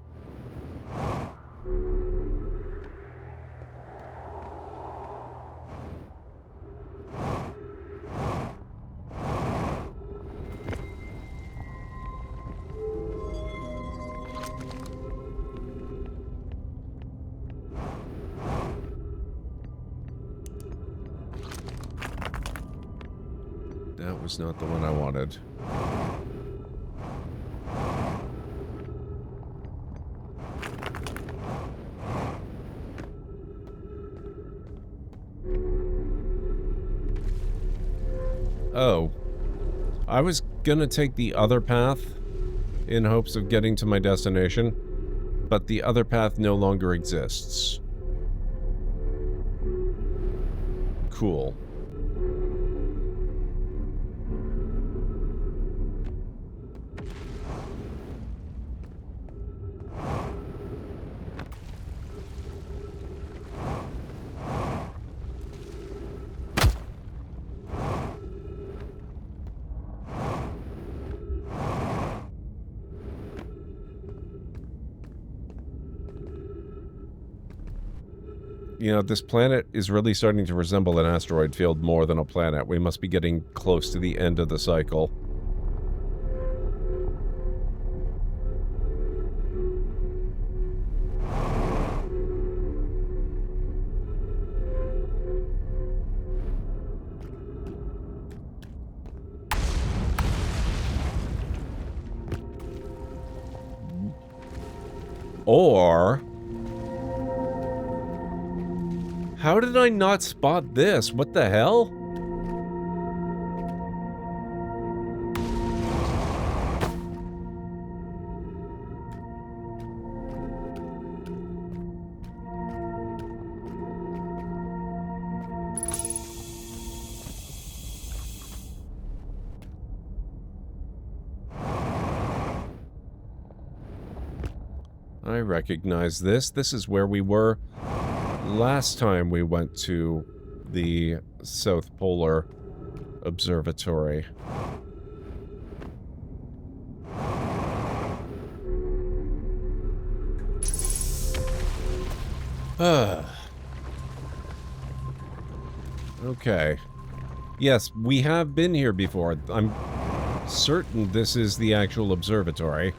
That was not the one I wanted. Oh. I was gonna take the other path in hopes of getting to my destination, but the other path no longer exists. Cool. You know, this planet is really starting to resemble an asteroid field more than a planet. We must be getting close to the end of the cycle. Or... how did I not spot this? What the hell? I recognize this. This is where we were last time we went to the South Polar Observatory. Okay. Yes, we have been here before. I'm certain this is the actual observatory.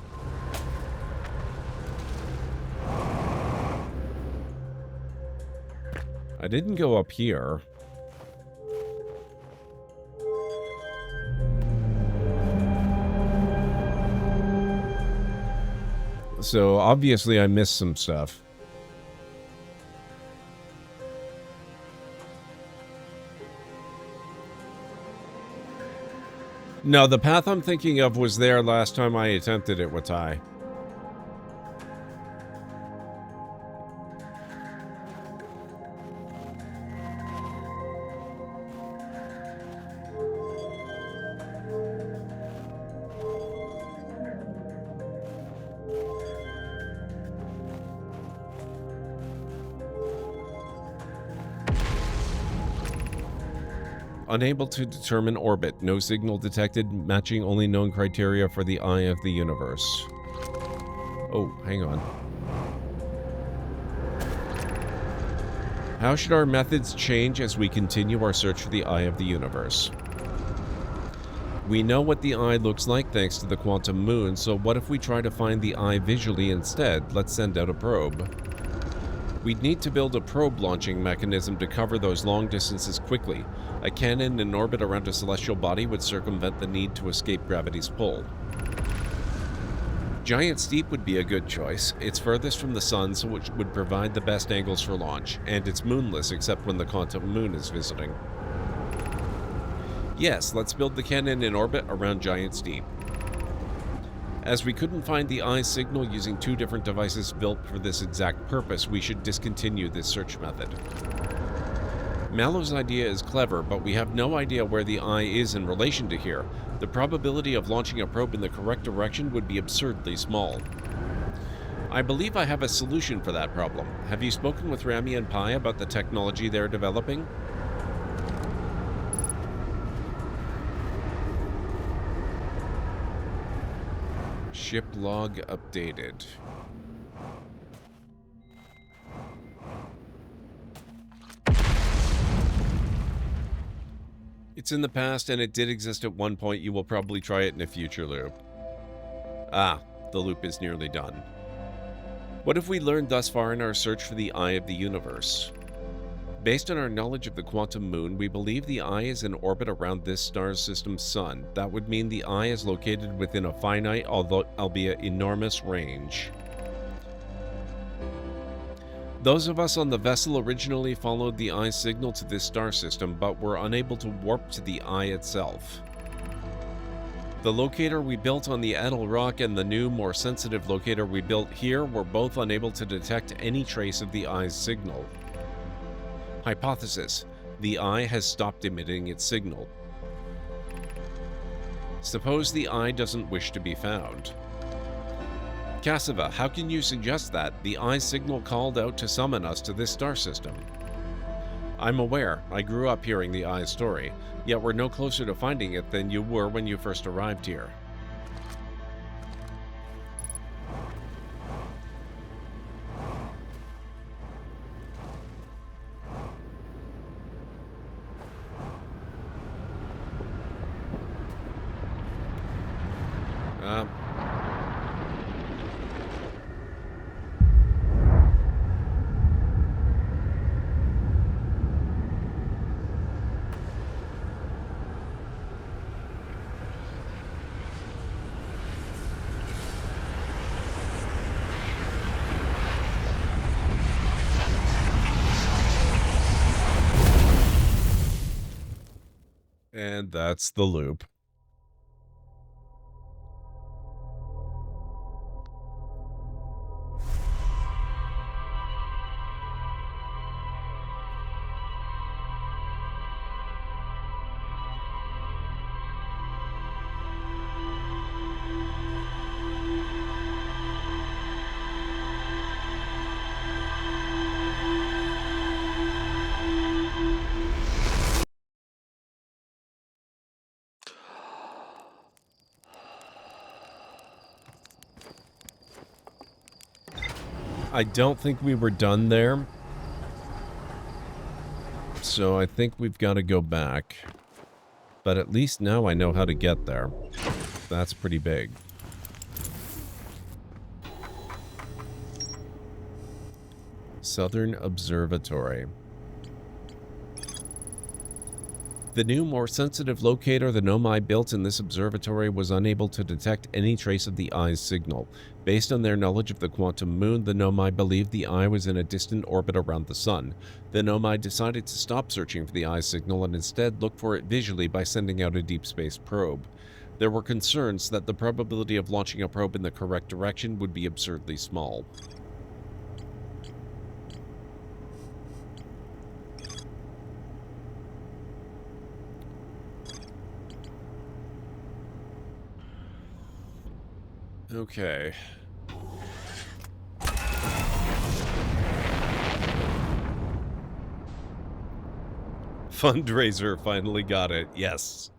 I didn't go up here. So obviously I missed some stuff. No, the path I'm thinking of was there last time I attempted it with Ty. Unable to determine orbit. No signal detected, matching only known criteria for the eye of the universe. Oh, hang on. How should our methods change as we continue our search for the eye of the universe? We know what the eye looks like thanks to the quantum moon, so what if we try to find the eye visually instead? Let's send out a probe. We'd need to build a probe launching mechanism to cover those long distances quickly. A cannon in orbit around a celestial body would circumvent the need to escape gravity's pull. Giant Steep would be a good choice. It's furthest from the sun, so it would provide the best angles for launch, and it's moonless except when the quantum moon is visiting. Yes, let's build the cannon in orbit around Giant Steep. As we couldn't find the eye signal using two different devices built for this exact purpose, we should discontinue this search method. Mallow's idea is clever, but we have no idea where the eye is in relation to here. The probability of launching a probe in the correct direction would be absurdly small. I believe I have a solution for that problem. Have you spoken with Rami and Pi about the technology they're developing? Ship log updated. It's in the past and it did exist at one point. You will probably try it in a future loop. Ah, the loop is nearly done. What have we learned thus far in our search for the eye of the universe? Based on our knowledge of the quantum moon, we believe the eye is in orbit around this star system's sun. That would mean the eye is located within a finite, albeit enormous, range. Those of us on the vessel originally followed the eye signal to this star system, but were unable to warp to the eye itself. The locator we built on the Adel Rock and the new, more sensitive locator we built here were both unable to detect any trace of the eye's signal. Hypothesis: the eye has stopped emitting its signal. Suppose the eye doesn't wish to be found. Cassava, how can you suggest that? The eye signal called out to summon us to this star system. I'm aware. I grew up hearing the eye's story, yet we're no closer to finding it than you were when you first arrived here. And that's the loop. I don't think we were done there. So I think we've got to go back. But at least now I know how to get there. That's pretty big. Southern Observatory. The new, more sensitive locator the Nomai built in this observatory was unable to detect any trace of the eye's signal. Based on their knowledge of the quantum moon, the Nomai believed the eye was in a distant orbit around the sun. The Nomai decided to stop searching for the eye's signal and instead look for it visually by sending out a deep space probe. There were concerns that the probability of launching a probe in the correct direction would be absurdly small. Okay. Fundraiser finally got it. Yes.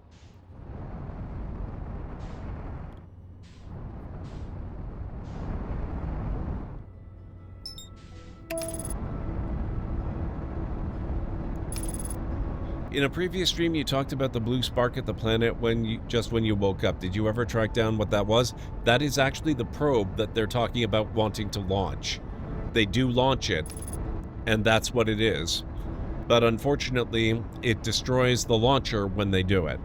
In a previous stream, you talked about the blue spark at the planet when you woke up. Did you ever track down what that was? That is actually the probe that they're talking about wanting to launch. They do launch it, and that's what it is. But unfortunately, it destroys the launcher when they do it.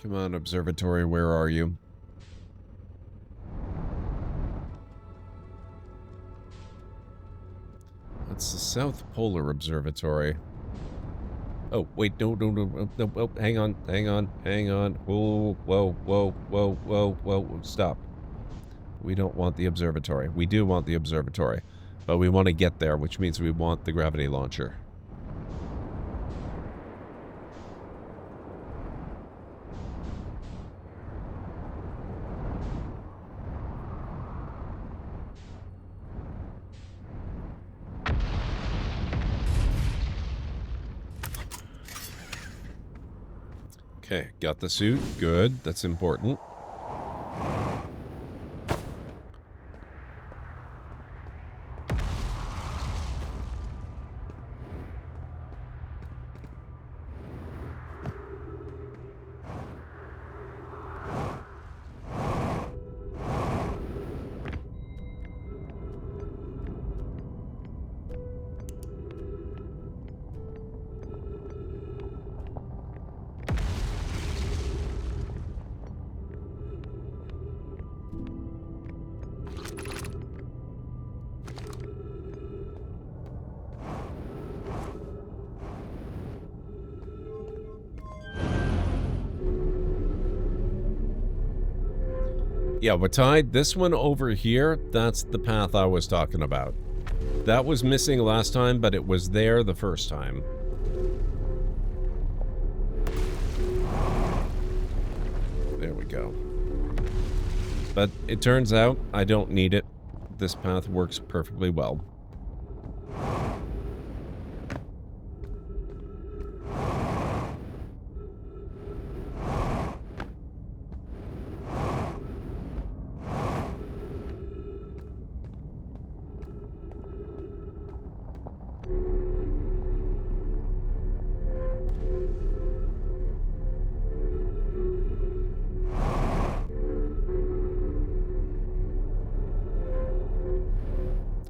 Come on, observatory, where are you? That's the South Polar Observatory. Oh, wait, no, oh, hang on. Oh, whoa, stop. We don't want the observatory. We do want the observatory, but we want to get there, which means we want the gravity launcher. Okay, got the suit. Good. That's important. Yeah, we're tied. This one over here, that's the path I was talking about. That was missing last time, but it was there the first time. There we go. But it turns out I don't need it. This path works perfectly well.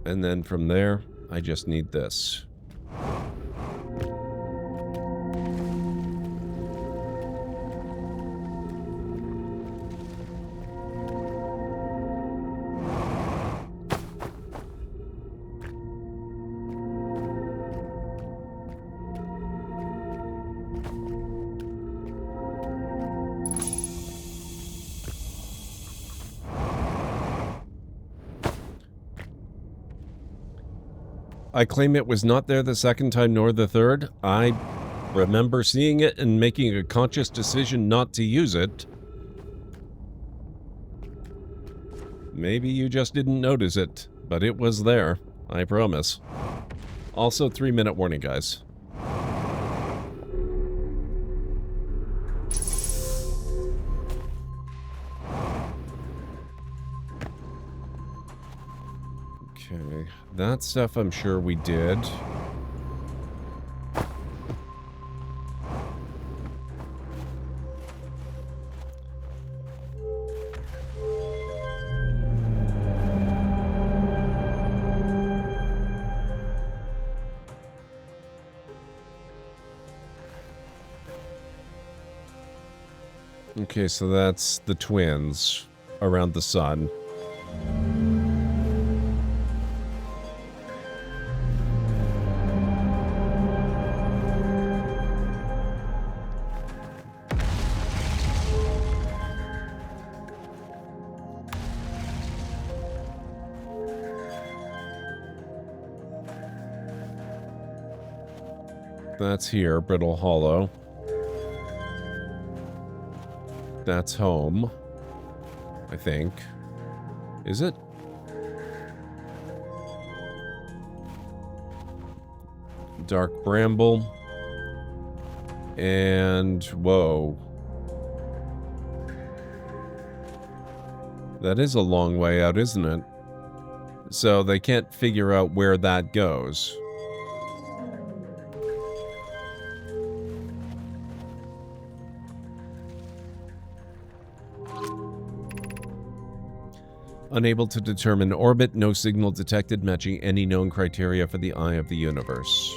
And then from there, I just need this. I claim it was not there the second time nor the third. I remember seeing it and making a conscious decision not to use it. Maybe you just didn't notice it, but it was there, I promise. Also, 3-minute warning, guys. Okay, that stuff I'm sure we did. Okay, so that's the twins around the sun. That's here, Brittle Hollow. That's home, I think. Is it? Dark Bramble. And, whoa. That is a long way out, isn't it? So they can't figure out where that goes. Unable to determine orbit, no signal detected matching any known criteria for the eye of the universe.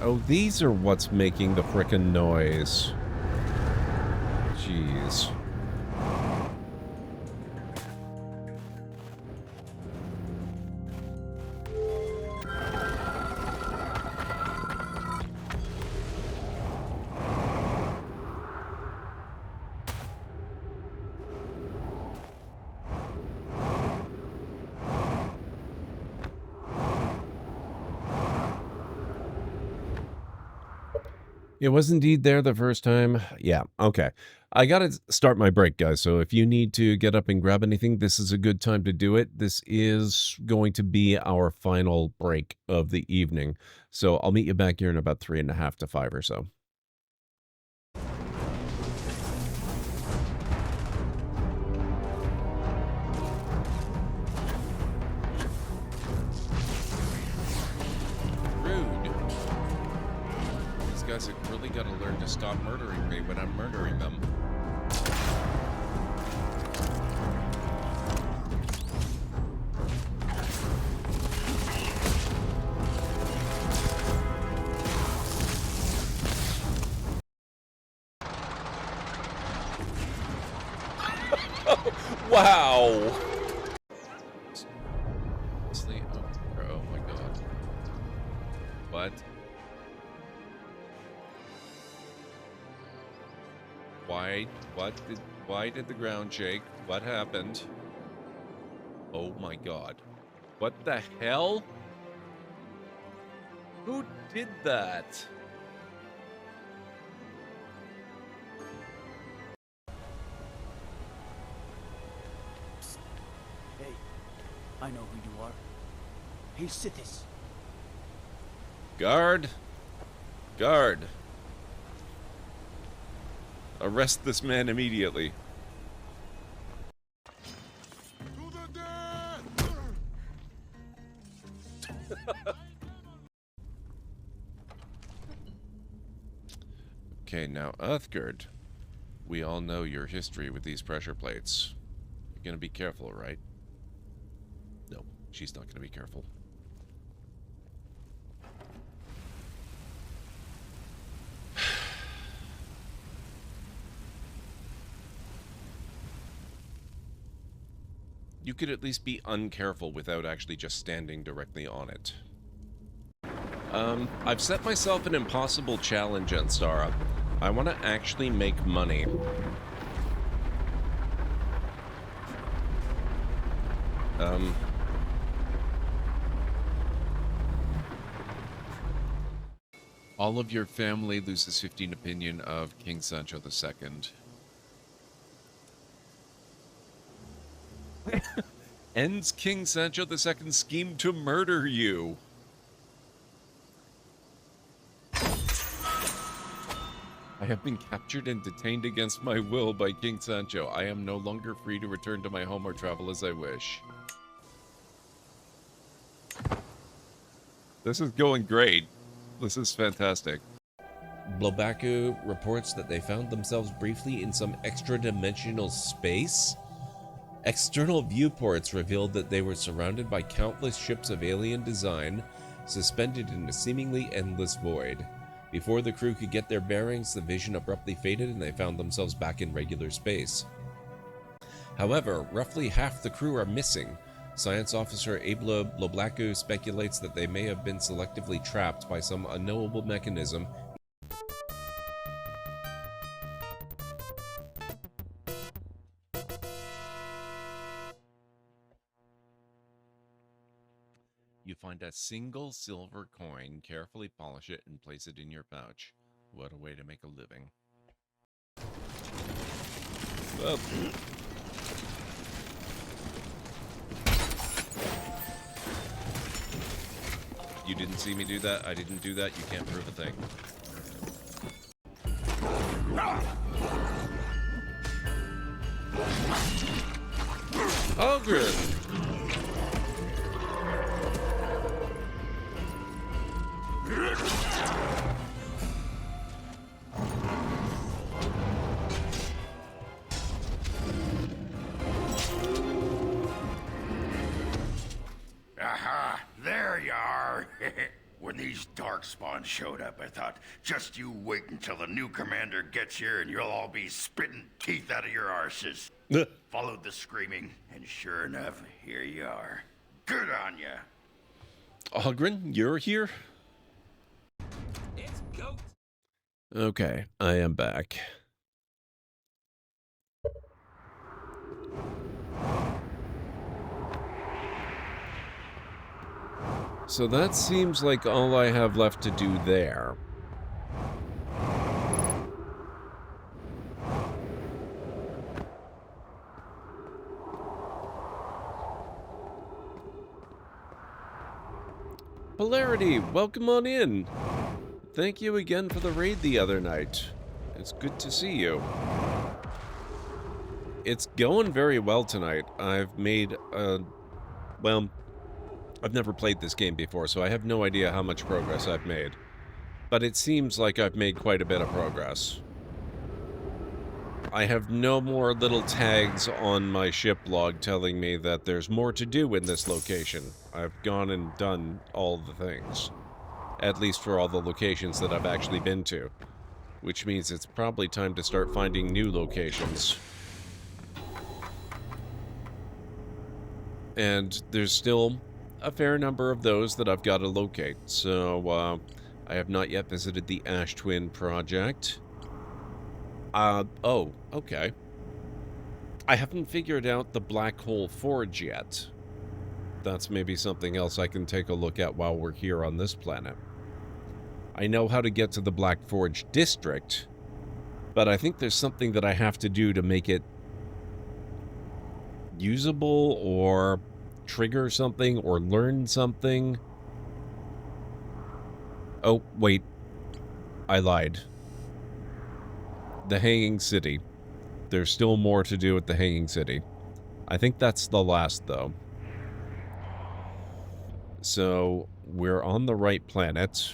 Oh, these are what's making the frickin' noise. Jeez. It was indeed there the first time. Yeah, okay. I gotta start my break, guys, so if you need to get up and grab anything, this is a good time to do it. This is going to be our final break of the evening, so I'll meet you back here in about 3.5 to 5 or so. Guys have really got to learn to stop murdering me when I'm murdering them. Wow! Oh my god. What? Why did the ground shake? What happened? Oh my god. What the hell? Who did that? Psst. Hey, I know who you are. Hey, Sithis. Guard! Guard! Arrest this man immediately. Okay, now Uthgard. We all know your history with these pressure plates. You're gonna be careful, right? No, she's not gonna be careful. You could at least be uncareful without actually just standing directly on it. I've set myself an impossible challenge, Anstara. I want to actually make money. All of your family loses 15 opinion of King Sancho II. Ends King Sancho II's scheme to murder you. I have been captured and detained against my will by King Sancho. I am no longer free to return to my home or travel as I wish. This is going great. This is fantastic. Blobaku reports that they found themselves briefly in some extra-dimensional space. External viewports revealed that they were surrounded by countless ships of alien design, suspended in a seemingly endless void. Before the crew could get their bearings, the vision abruptly faded and they found themselves back in regular space. However, roughly half the crew are missing. Science officer Abla Bloblaku speculates that they may have been selectively trapped by some unknowable mechanism. You find a single silver coin, carefully polish it, and place it in your pouch. What a way to make a living. Well, you didn't see me do that. I didn't do that. You can't prove a thing. Oh, good. Aha! There you are! When these darkspawn showed up, I thought, just you wait until the new commander gets here and you'll all be spitting teeth out of your arses. Followed the screaming, and sure enough, here you are. Good on ya! Ogren, you're here? It's goat. Okay, I am back. So that seems like all I have left to do there. Polarity, welcome on in. Thank you again for the raid the other night. It's good to see you. It's going very well tonight. I've made, well, I've never played this game before, so I have no idea how much progress I've made. But it seems like I've made quite a bit of progress. I have no more little tags on my ship log telling me that there's more to do in this location. I've gone and done all the things. At least for all the locations that I've actually been to. Which means it's probably time to start finding new locations. And there's still a fair number of those that I've got to locate. So, I have not yet visited the Ash Twin project. Oh, okay. I haven't figured out the Black Hole Forge yet. That's maybe something else I can take a look at while we're here on this planet. I know how to get to the Black Forge District, but I think there's something that I have to do to make it usable or trigger something or learn something. Oh, wait. I lied. The Hanging City. There's still more to do at the Hanging City. I think that's the last, though. So, we're on the right planet.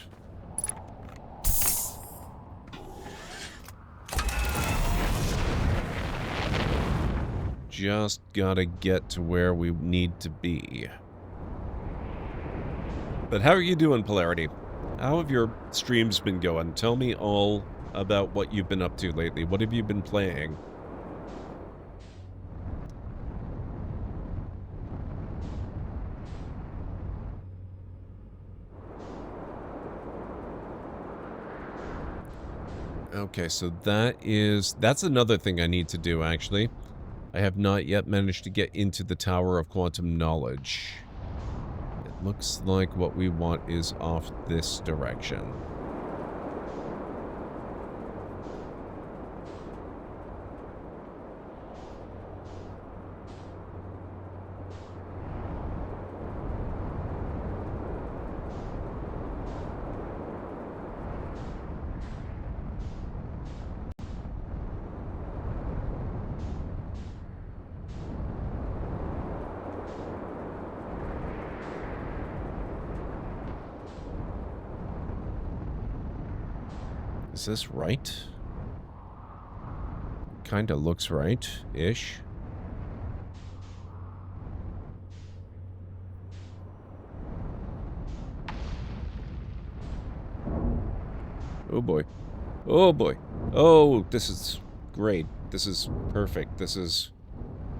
Just gotta get to where we need to be. But how are you doing, Polarity? How have your streams been going? Tell me all about what you've been up to lately. What have you been playing? Okay, so that's another thing I need to do, actually. I have not yet managed to get into the Tower of Quantum Knowledge. It looks like what we want is off this direction. Is this right? Kinda looks right-ish. Oh boy. Oh boy. Oh, this is great. This is perfect. This is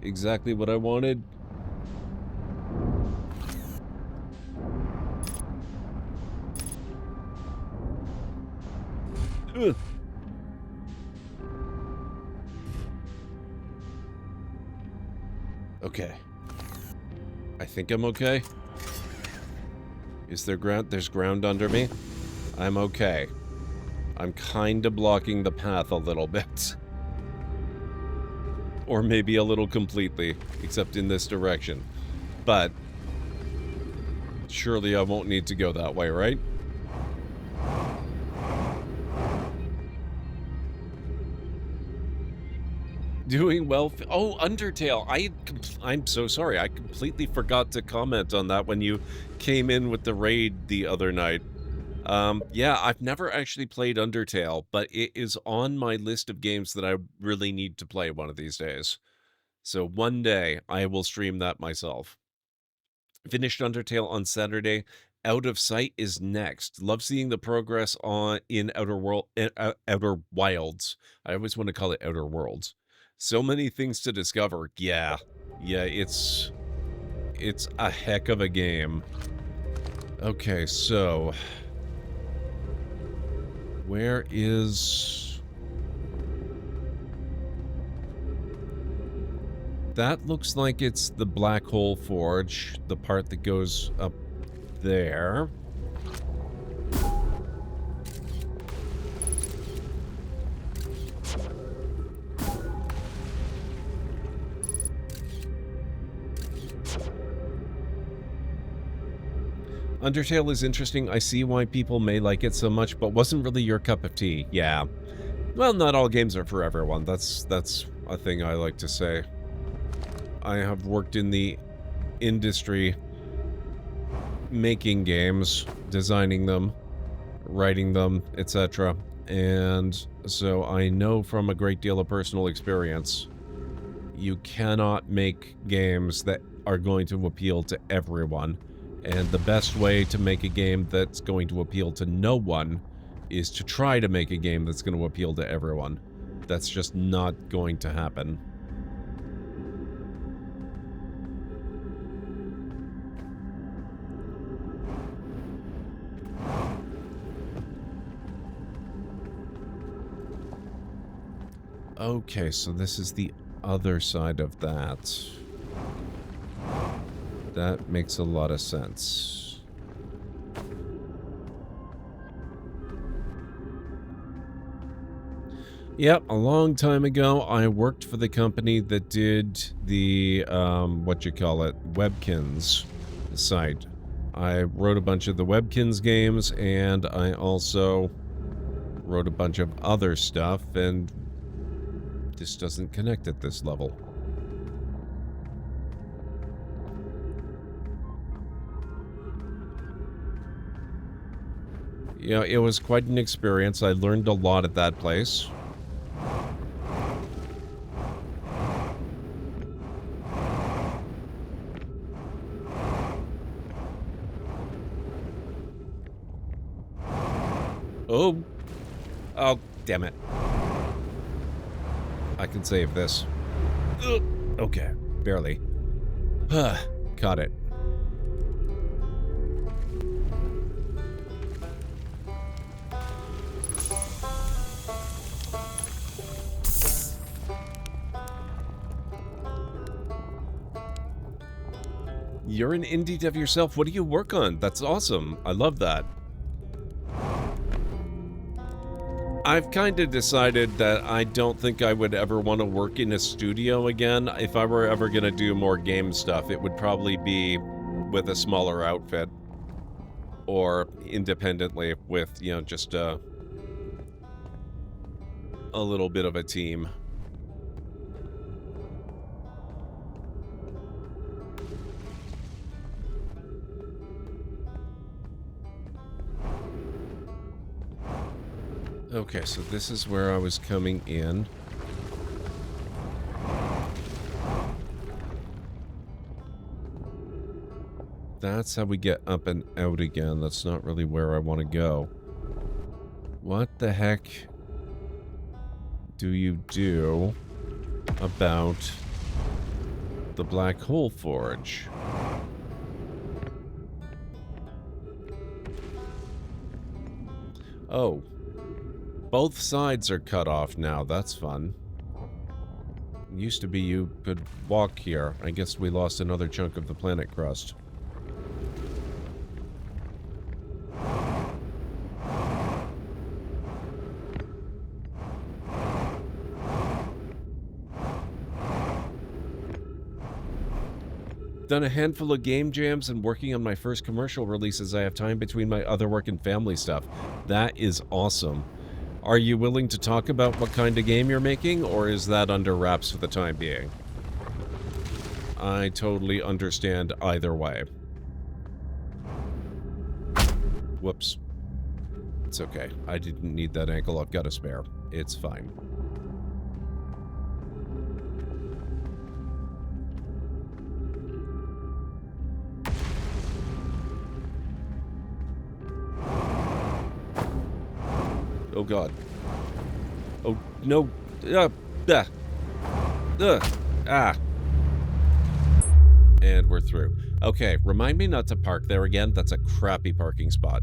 exactly what I wanted. Ugh. Okay. I think I'm okay. Is there ground? There's ground under me? I'm okay. I'm kinda blocking the path a little bit. Or maybe a little completely, except in this direction. But surely I won't need to go that way, right? Doing well. Oh, Undertale. I'm so sorry. I completely forgot to comment on that when you came in with the raid the other night. Yeah, I've never actually played Undertale, but it is on my list of games that I really need to play one of these days. So one day I will stream that myself. Finished Undertale on Saturday. Out of Sight is next. Love seeing the progress in Outer Wilds. I always want to call it Outer Worlds. So many things to discover. Yeah, it's a heck of a game. Okay, so where is that? Looks like it's the Black Hole Forge, the part that goes up there. Undertale is interesting. I see why people may like it so much, but wasn't really your cup of tea. Yeah. Well, not all games are for everyone. That's a thing I like to say. I have worked in the industry making games, designing them, writing them, etc. And so I know from a great deal of personal experience, you cannot make games that are going to appeal to everyone. And the best way to make a game that's going to appeal to no one is to try to make a game that's going to appeal to everyone. That's just not going to happen. Okay, so this is the other side of that. That makes a lot of sense. Yep, a long time ago, I worked for the company that did the, Webkins site. I wrote a bunch of the Webkins games, and I also wrote a bunch of other stuff, and this doesn't connect at this level. Yeah, it was quite an experience. I learned a lot at that place. Oh. Oh, damn it. I can save this. Ugh. Okay, barely. Caught it. You're an indie dev yourself. What do you work on? That's awesome. I love that. I've kind of decided that I don't think I would ever want to work in a studio again. If I were ever going to do more game stuff, it would probably be with a smaller outfit. Or independently with, you know, just a little bit of a team. Okay, so this is where I was coming in. That's how we get up and out again. That's not really where I want to go. What the heck do you do about the Black Hole Forge? Oh. Both sides are cut off now. That's fun. Used to be you could walk here. I guess we lost another chunk of the planet crust. Done a handful of game jams and working on my first commercial releases. I have time between my other work and family stuff. That is awesome. Are you willing to talk about what kind of game you're making, or is that under wraps for the time being? I totally understand either way. Whoops. It's okay. I didn't need that ankle. I've got a spare. It's fine. Oh god. Oh no. Ah. And we're through. Okay, remind me not to park there again. That's a crappy parking spot.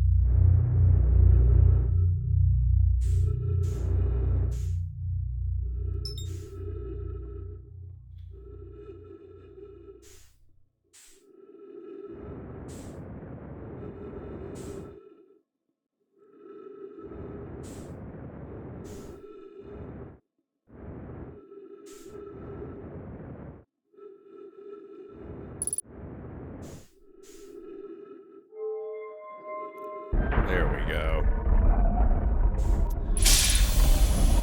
There we go.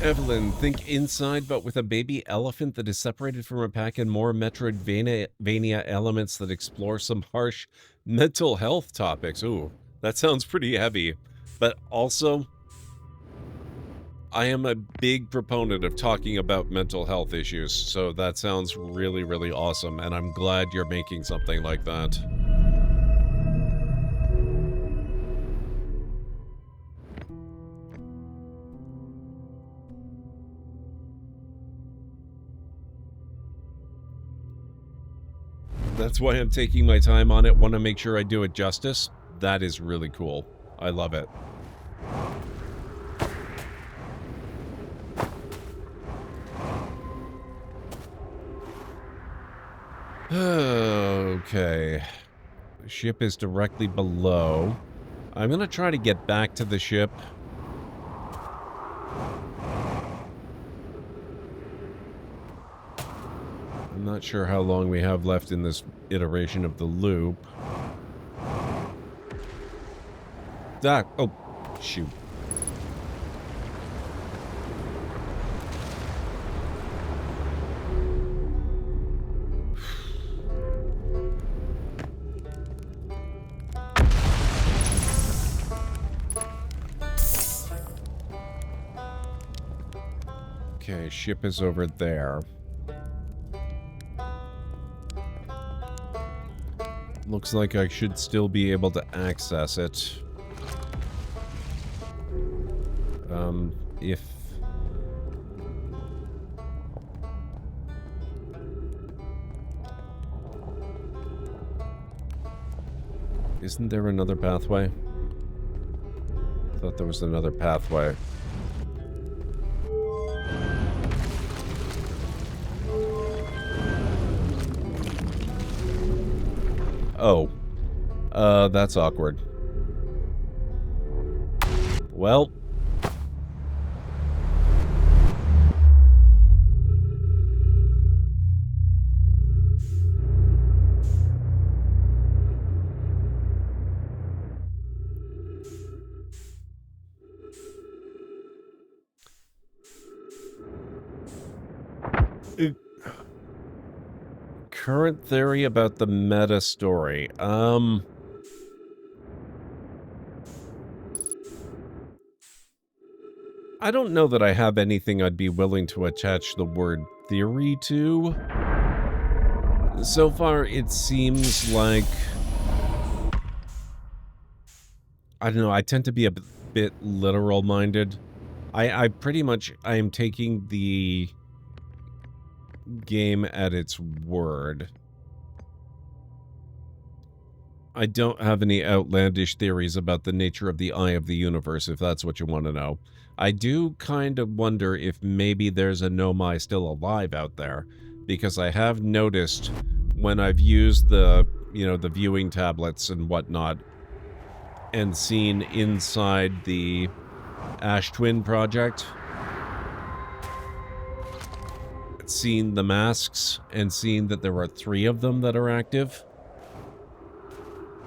Evelyn, think inside, but with a baby elephant that is separated from a pack and more Metroidvania elements that explore some harsh mental health topics. Ooh, that sounds pretty heavy. But also, I am a big proponent of talking about mental health issues, so that sounds really, really awesome, and I'm glad you're making something like that. That's why I'm taking my time on it. Want to make sure I do it justice. That is really cool. I love it. Okay. The ship is directly below. I'm going to try to get back to the ship. I'm not sure how long we have left in this iteration of the loop. Oh, shoot. Okay, ship is over there. Looks like I should still be able to access it. If... Isn't there another pathway? I thought there was another pathway. Oh. That's awkward. Well. Current theory about the meta story. I don't know that I have anything I'd be willing to attach the word theory to. So far, it seems like... I don't know, I tend to be a bit literal-minded. I pretty much... I am taking the game at its word. I don't have any outlandish theories about the nature of the eye of the universe, if that's what you want to know. I do kind of wonder if maybe there's a Nomai still alive out there, because I have noticed when I've used the, you know, the viewing tablets and whatnot, and seen inside the Ash Twin project, seen the masks, and seen that there are 3 of them that are active,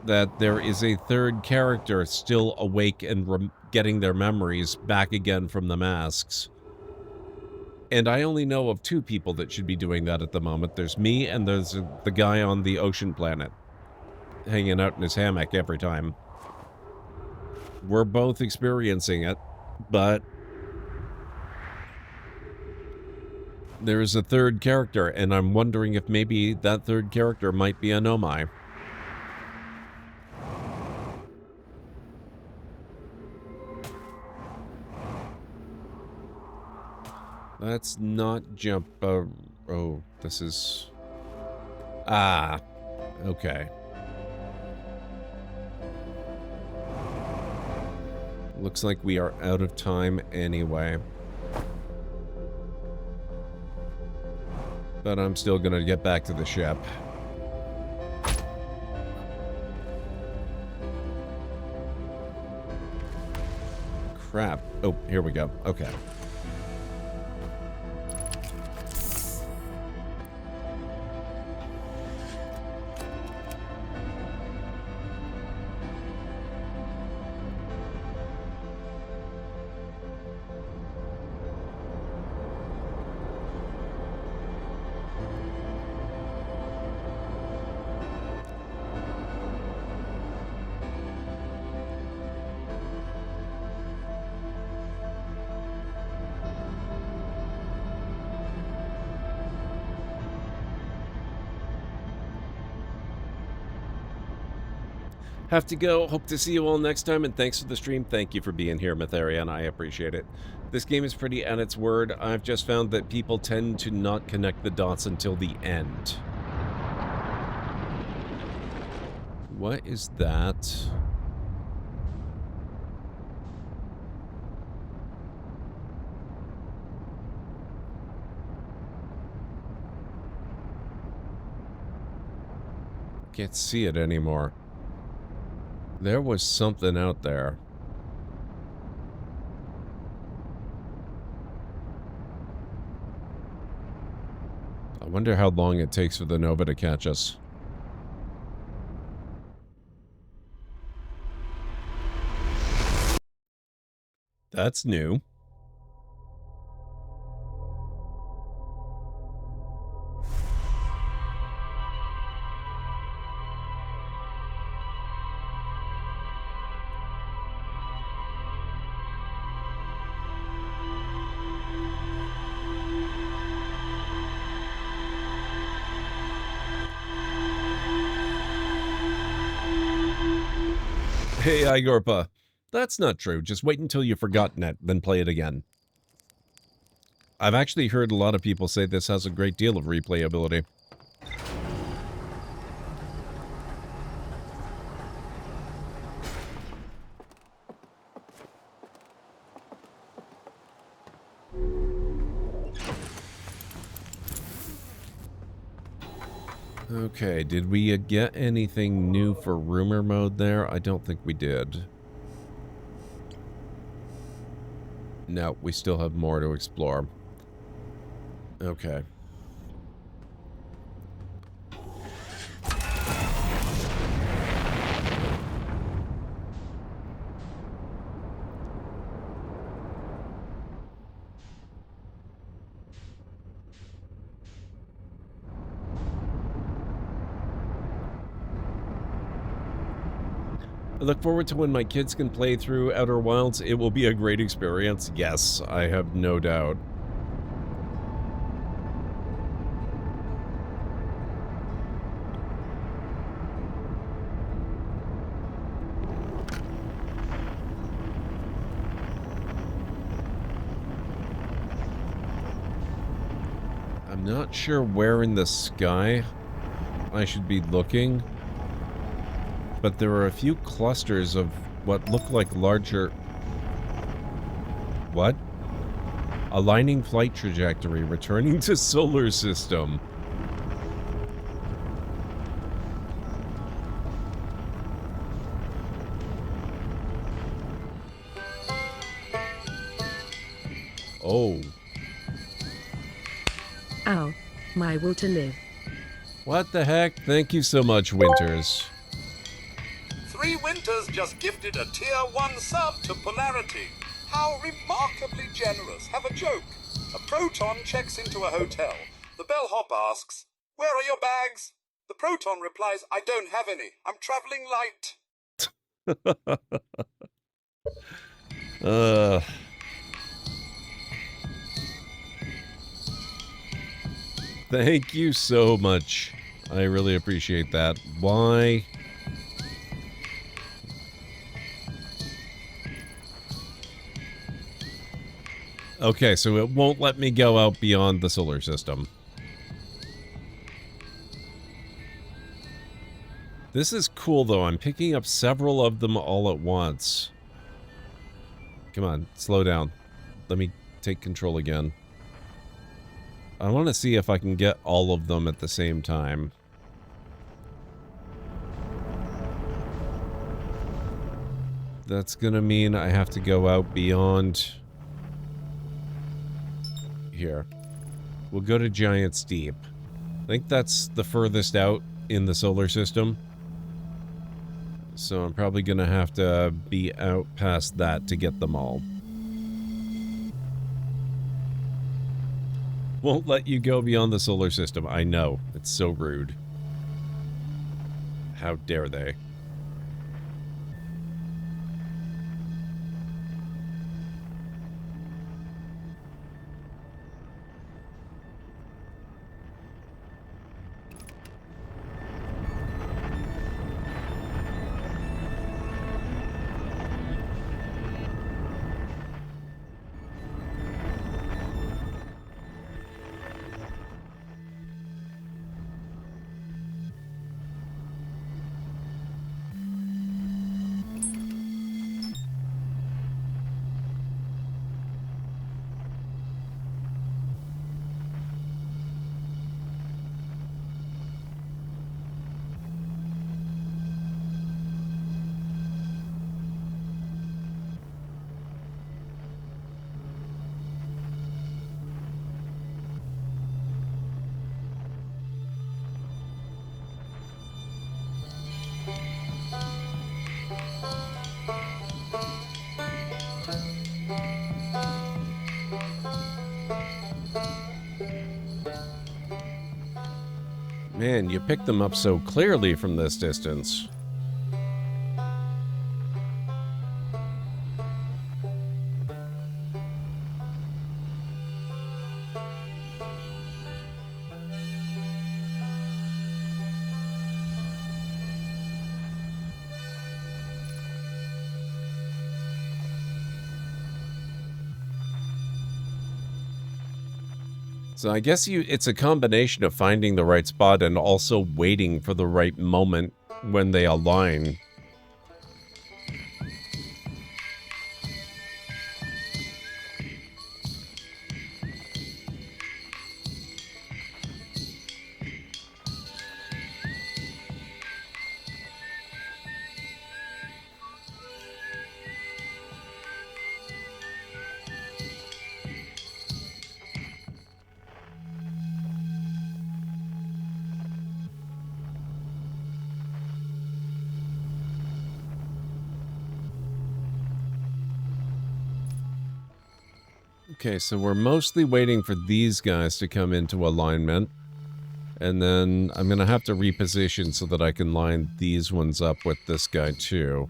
that there is a third character still awake and getting their memories back again from the masks. And I only know of 2 people that should be doing that at the moment. There's me, and there's the guy on the ocean planet, hanging out in his hammock every time. We're both experiencing it, but there is a third character, and I'm wondering if maybe that third character might be a Nomai. Let's not jump... oh, this is... Ah, okay. Looks like we are out of time anyway. But I'm still gonna get back to the ship. Crap. Oh, here we go. Okay. Have to go. Hope to see you all next time, and thanks for the stream. Thank you for being here, Matharian. I appreciate it. This game is pretty at its word. I've just found that people tend to not connect the dots until the end. What is that? Can't see it anymore. There was something out there. I wonder how long it takes for the Nova to catch us. That's new. Hey, Igorpa. That's not true. Just wait until you've forgotten it, then play it again. I've actually heard a lot of people say this has a great deal of replayability. Okay, did we get anything new for rumor mode there? I don't think we did. No, we still have more to explore. Okay. I look forward to when my kids can play through Outer Wilds. It will be a great experience. Yes, I have no doubt. I'm not sure where in the sky I should be looking, but there are a few clusters of what look like larger... What? Aligning flight trajectory, returning to solar system. Oh. Ow. My will to live. What the heck? Thank you so much, Winters. 3 Winters just gifted a Tier 1 sub to Polarity. How remarkably generous. Have a joke. A Proton checks into a hotel. The bellhop asks, "Where are your bags?" The Proton replies, "I don't have any. I'm traveling light." Thank you so much. I really appreciate that. Why? Okay, so it won't let me go out beyond the solar system. This is cool, though. I'm picking up several of them all at once. Come on, slow down. Let me take control again. I want to see if I can get all of them at the same time. That's gonna mean I have to go out beyond... Here. We'll go to Giant's Deep. I think that's the furthest out in the solar system. So I'm probably gonna have to be out past that to get them all. Won't let you go beyond the solar system. I know. It's so rude. How dare they? Man, you picked them up so clearly from this distance. So I guess it's a combination of finding the right spot and also waiting for the right moment when they align. Okay, so we're mostly waiting for these guys to come into alignment. And then I'm going to have to reposition so that I can line these ones up with this guy too.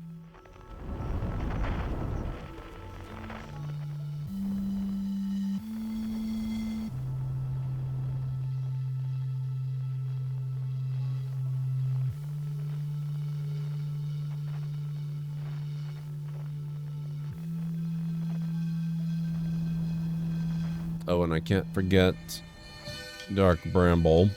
Oh, and I can't forget Dark Bramble.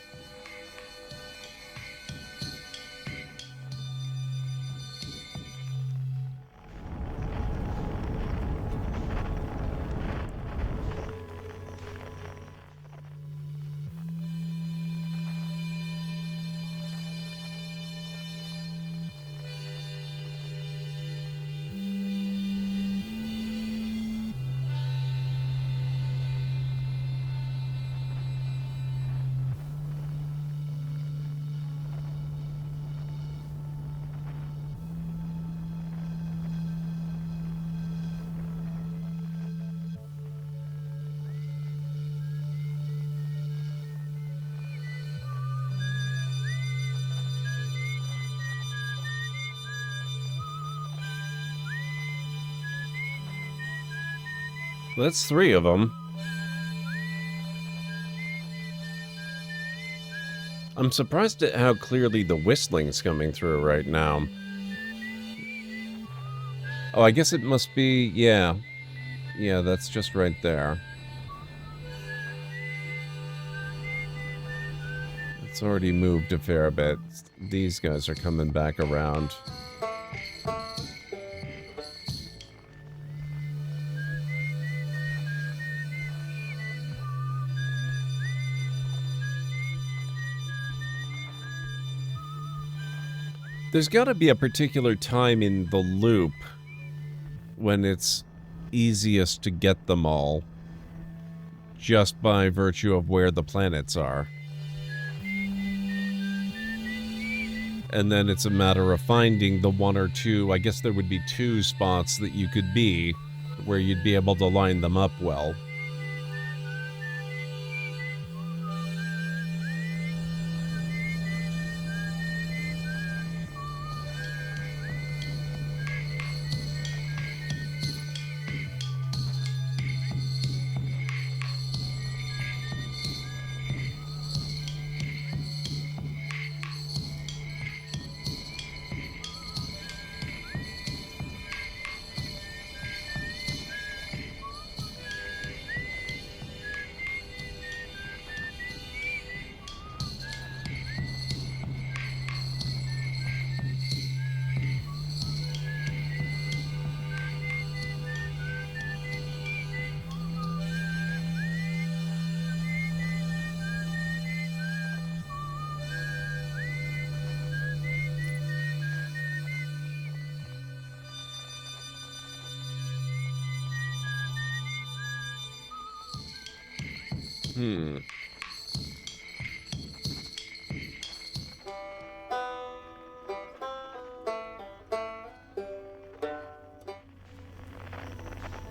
That's 3 of them. I'm surprised at how clearly the whistling's coming through right now. Oh, I guess it must be, yeah. Yeah, that's just right there. It's already moved a fair bit. These guys are coming back around. There's got to be a particular time in the loop when it's easiest to get them all, just by virtue of where the planets are. And then it's a matter of finding the 1 or 2, I guess there would be 2 spots that you could be, where you'd be able to line them up well.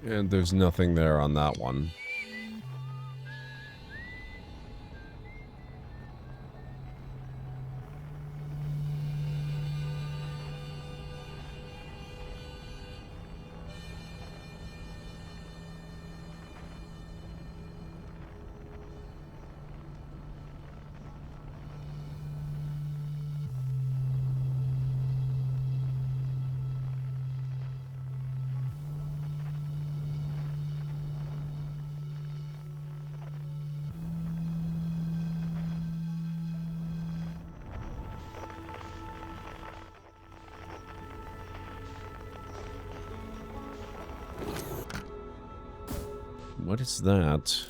And there's nothing there on that one. What is that?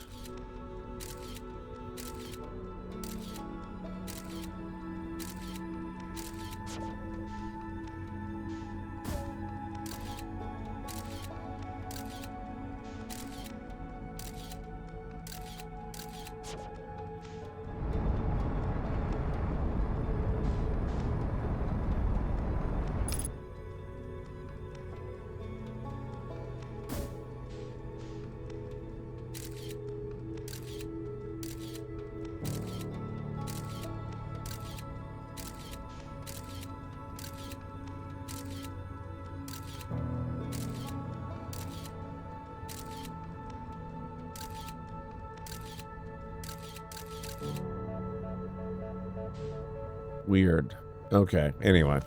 Weird. Okay, anyway.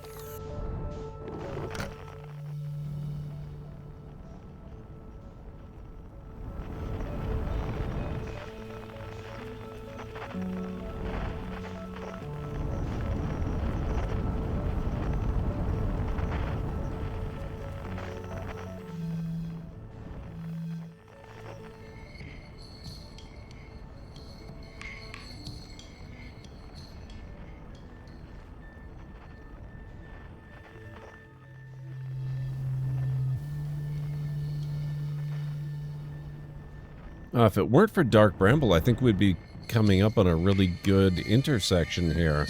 If it weren't for Dark Bramble, I think we'd be coming up on a really good intersection here.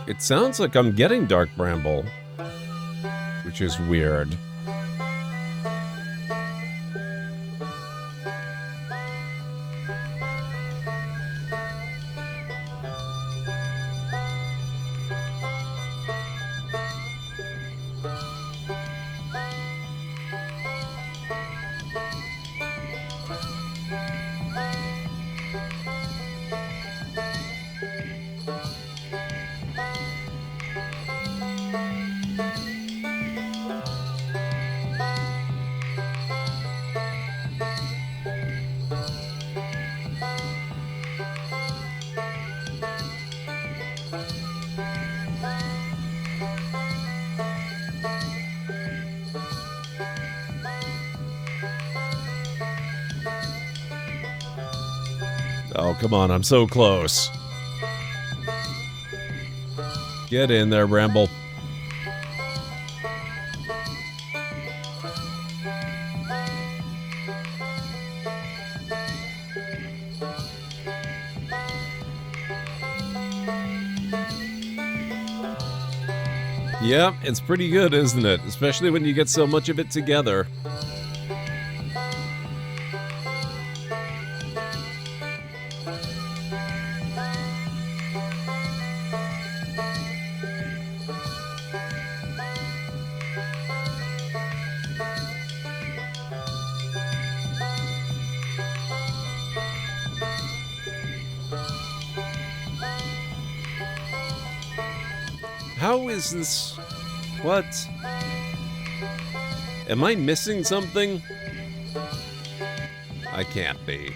It sounds like I'm getting Dark Bramble, which is weird. Oh, come on, I'm so close. Get in there, Bramble. Yeah, it's pretty good, isn't it? Especially when you get so much of it together. How is this? What? Am I missing something? I can't be.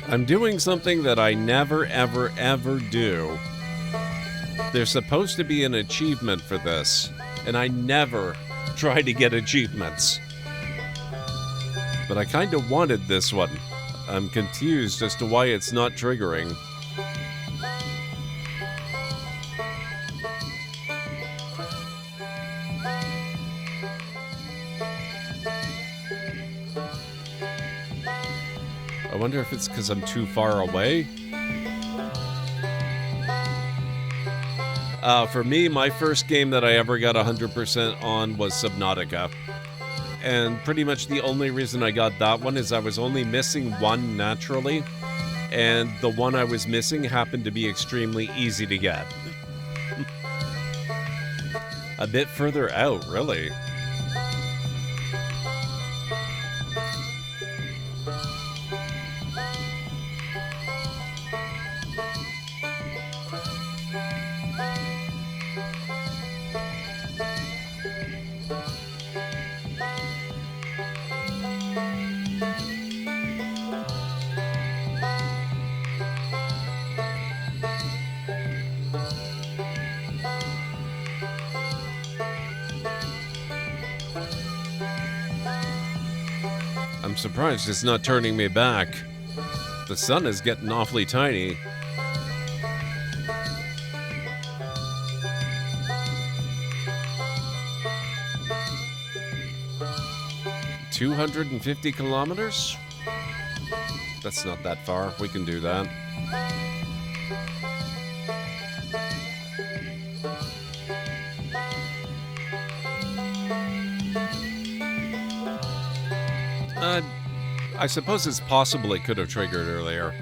I'm doing something that I never, ever, ever do. There's supposed to be an achievement for this, and I never try to get achievements. But I kind of wanted this one. I'm confused as to why it's not triggering. I wonder if it's because I'm too far away. For me, my first game that I ever got 100% on was Subnautica. And pretty much the only reason I got that one is I was only missing one naturally. And the one I was missing happened to be extremely easy to get. A bit further out, really. I'm surprised it's not turning me back. The sun is getting awfully tiny. $250 kilometers? That's not that far. We can do that. I suppose it's possible it could have triggered earlier.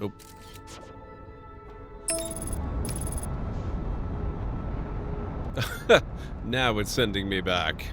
Nope. Now it's sending me back.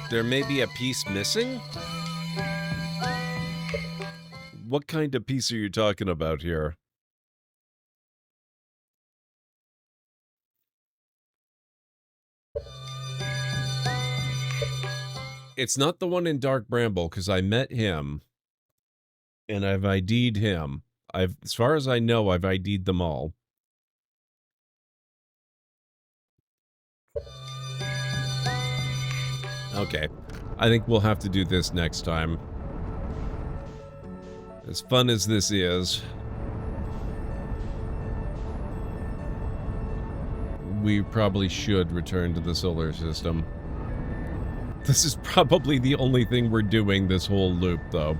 There may be a piece missing? What kind of piece are you talking about here? It's not the one in Dark Bramble, because I met him, and I've ID'd him. As far as I know, I've ID'd them all. Okay, I think we'll have to do this next time. As fun as this is, we probably should return to the solar system. This is probably the only thing we're doing this whole loop, though.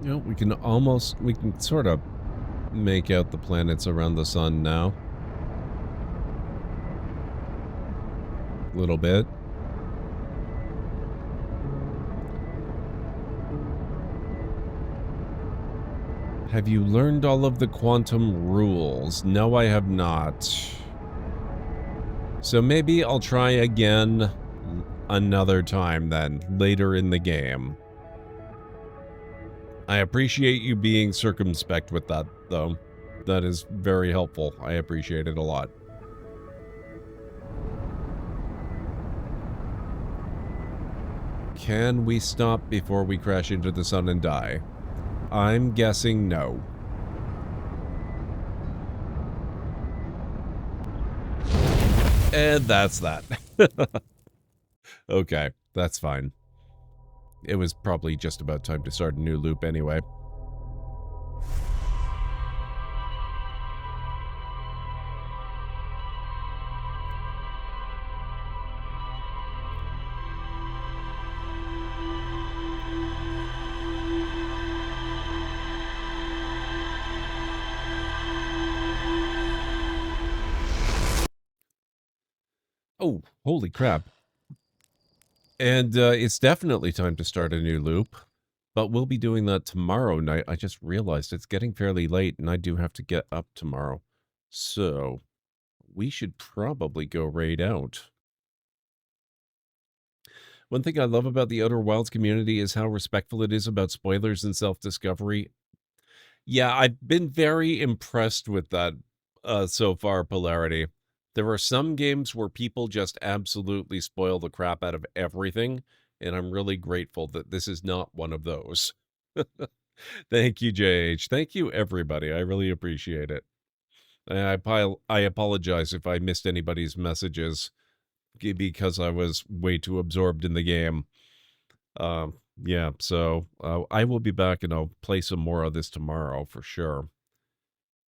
You know, we can sort of make out the planets around the sun now. A little bit. Have you learned all of the quantum rules? No, I have not. So maybe I'll try again another time then, later in the game. I appreciate you being circumspect with that, though. That is very helpful. I appreciate it a lot. Can we stop before we crash into the sun and die? I'm guessing no. And that's that. Okay, that's fine. It was probably just about time to start a new loop anyway. Oh, holy crap. And it's definitely time to start a new loop. But we'll be doing that tomorrow night. I just realized it's getting fairly late, and I do have to get up tomorrow. So we should probably go raid out. One thing I love about the Outer Wilds community is how respectful it is about spoilers and self-discovery. Yeah, I've been very impressed with that so far, Polarity. There are some games where people just absolutely spoil the crap out of everything, and I'm really grateful that this is not one of those. Thank you, JH. Thank you, everybody. I really appreciate it. I apologize if I missed anybody's messages because I was way too absorbed in the game. Yeah, so I will be back and I'll play some more of this tomorrow for sure.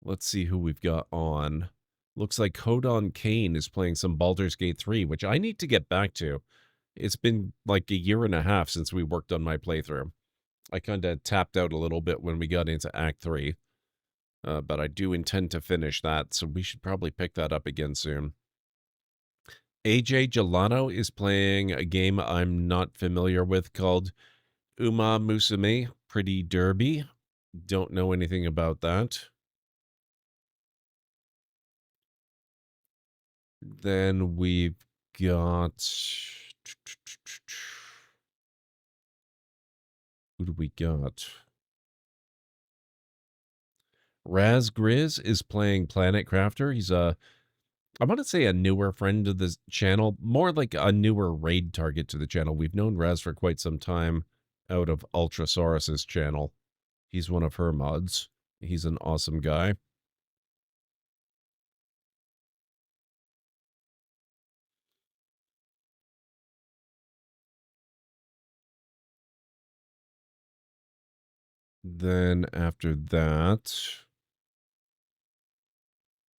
Let's see who we've got on. Looks like Codon Kane is playing some Baldur's Gate 3, which I need to get back to. It's been like a year and a half since we worked on my playthrough. I kind of tapped out a little bit when we got into Act 3. But I do intend to finish that, so we should probably pick that up again soon. AJ Gelato is playing a game I'm not familiar with called Uma Musume Pretty Derby. Don't know anything about that. Then we've got... Who do we got? Raz Grizz is playing Planet Crafter. He's I want to say a newer friend of the channel, more like a newer raid target to the channel. We've known Raz for quite some time out of Ultrasaurus's channel. He's one of her mods. He's an awesome guy. Then after that,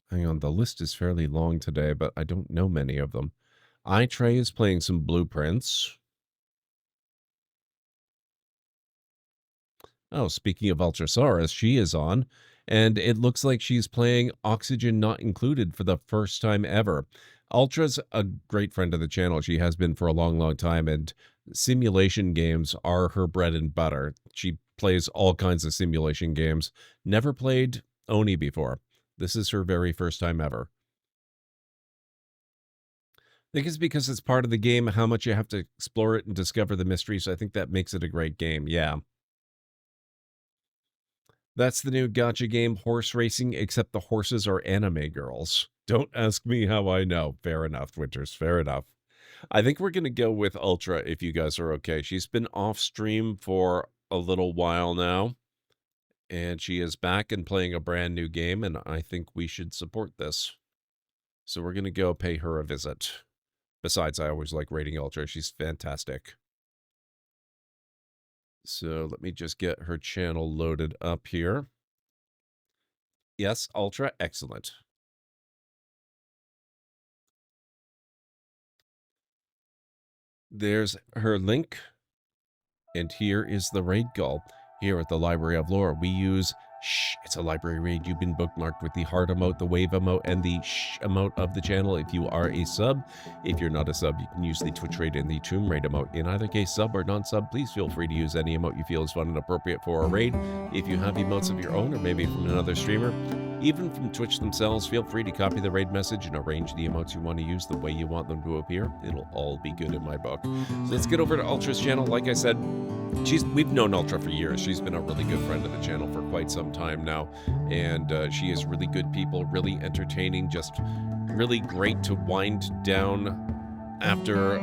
hang on, the list is fairly long today, but I don't know many of them. iTrey is playing some Blueprints. Oh, speaking of Ultrasaurus, she is on, and it looks like she's playing Oxygen Not Included for the first time ever. Ultra's a great friend of the channel. She has been for a long, long time, and simulation games are her bread and butter. She plays all kinds of simulation games. Never played Oni before. This is her very first time ever. I think it's because it's part of the game, how much you have to explore it and discover the mysteries. I think that makes it a great game, yeah. That's the new gacha game, horse racing, except the horses are anime girls. Don't ask me how I know. Fair enough, Winters, fair enough. I think we're going to go with Ultra if you guys are okay. She's been off stream for a little while now, and she is back and playing a brand new game, and I think we should support this. So we're going to go pay her a visit. Besides, I always like rating Ultra. She's fantastic. So let me just get her channel loaded up here. Yes, Ultra, excellent. There's her link. And here is the raid call. Here at the Library of Lore, we use shh. It's a library raid. You've been bookmarked with the heart emote, the wave emote, and the shh emote of the channel if you are a sub. If you're not a sub, you can use the Twitch raid and the Tomb Raid emote. In either case, sub or non-sub, please feel free to use any emote you feel is fun and appropriate for a raid. If you have emotes of your own, or maybe from another streamer, even from Twitch themselves, feel free to copy the raid message and arrange the emotes you want to use the way you want them to appear. It'll all be good in my book. So let's get over to Ultra's channel. Like I said, we've known Ultra for years. She's been a really good friend of the channel for quite some time now, and she is really good people, really entertaining, just really great to wind down after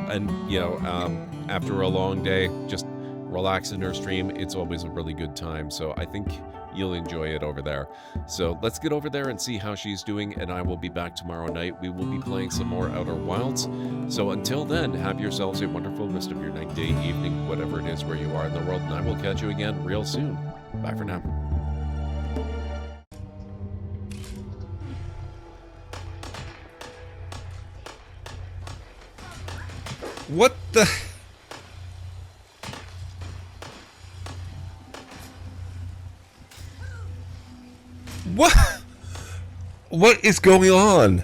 after a long day. Just relax in her stream. It's always a really good time. So I think you'll enjoy it over there. So let's get over there and see how she's doing, and I will be back tomorrow night. We will be playing some more Outer Wilds. So until then, have yourselves a wonderful rest of your night, day, evening, whatever it is where you are in the world, and I will catch you again real soon. Bye for now. What the... What is going on?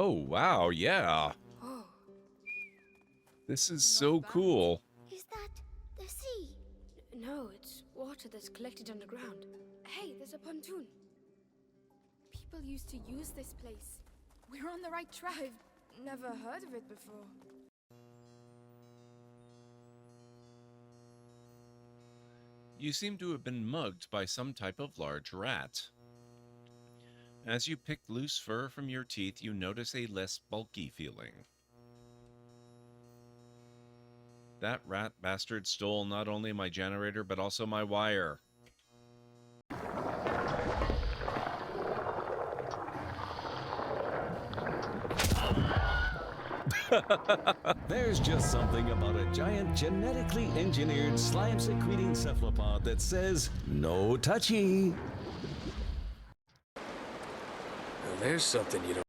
Oh, wow, yeah. Oh. This is so cool. Is that the sea? No, it's water that's collected underground. Hey, there's a pontoon. People used to use this place. We're on the right track. I've never heard of it before. You seem to have been mugged by some type of large rat. As you pick loose fur from your teeth, you notice a less bulky feeling. That rat bastard stole not only my generator, but also my wire. There's just something about a giant genetically engineered slime-secreting cephalopod that says, no touchy. There's something you don't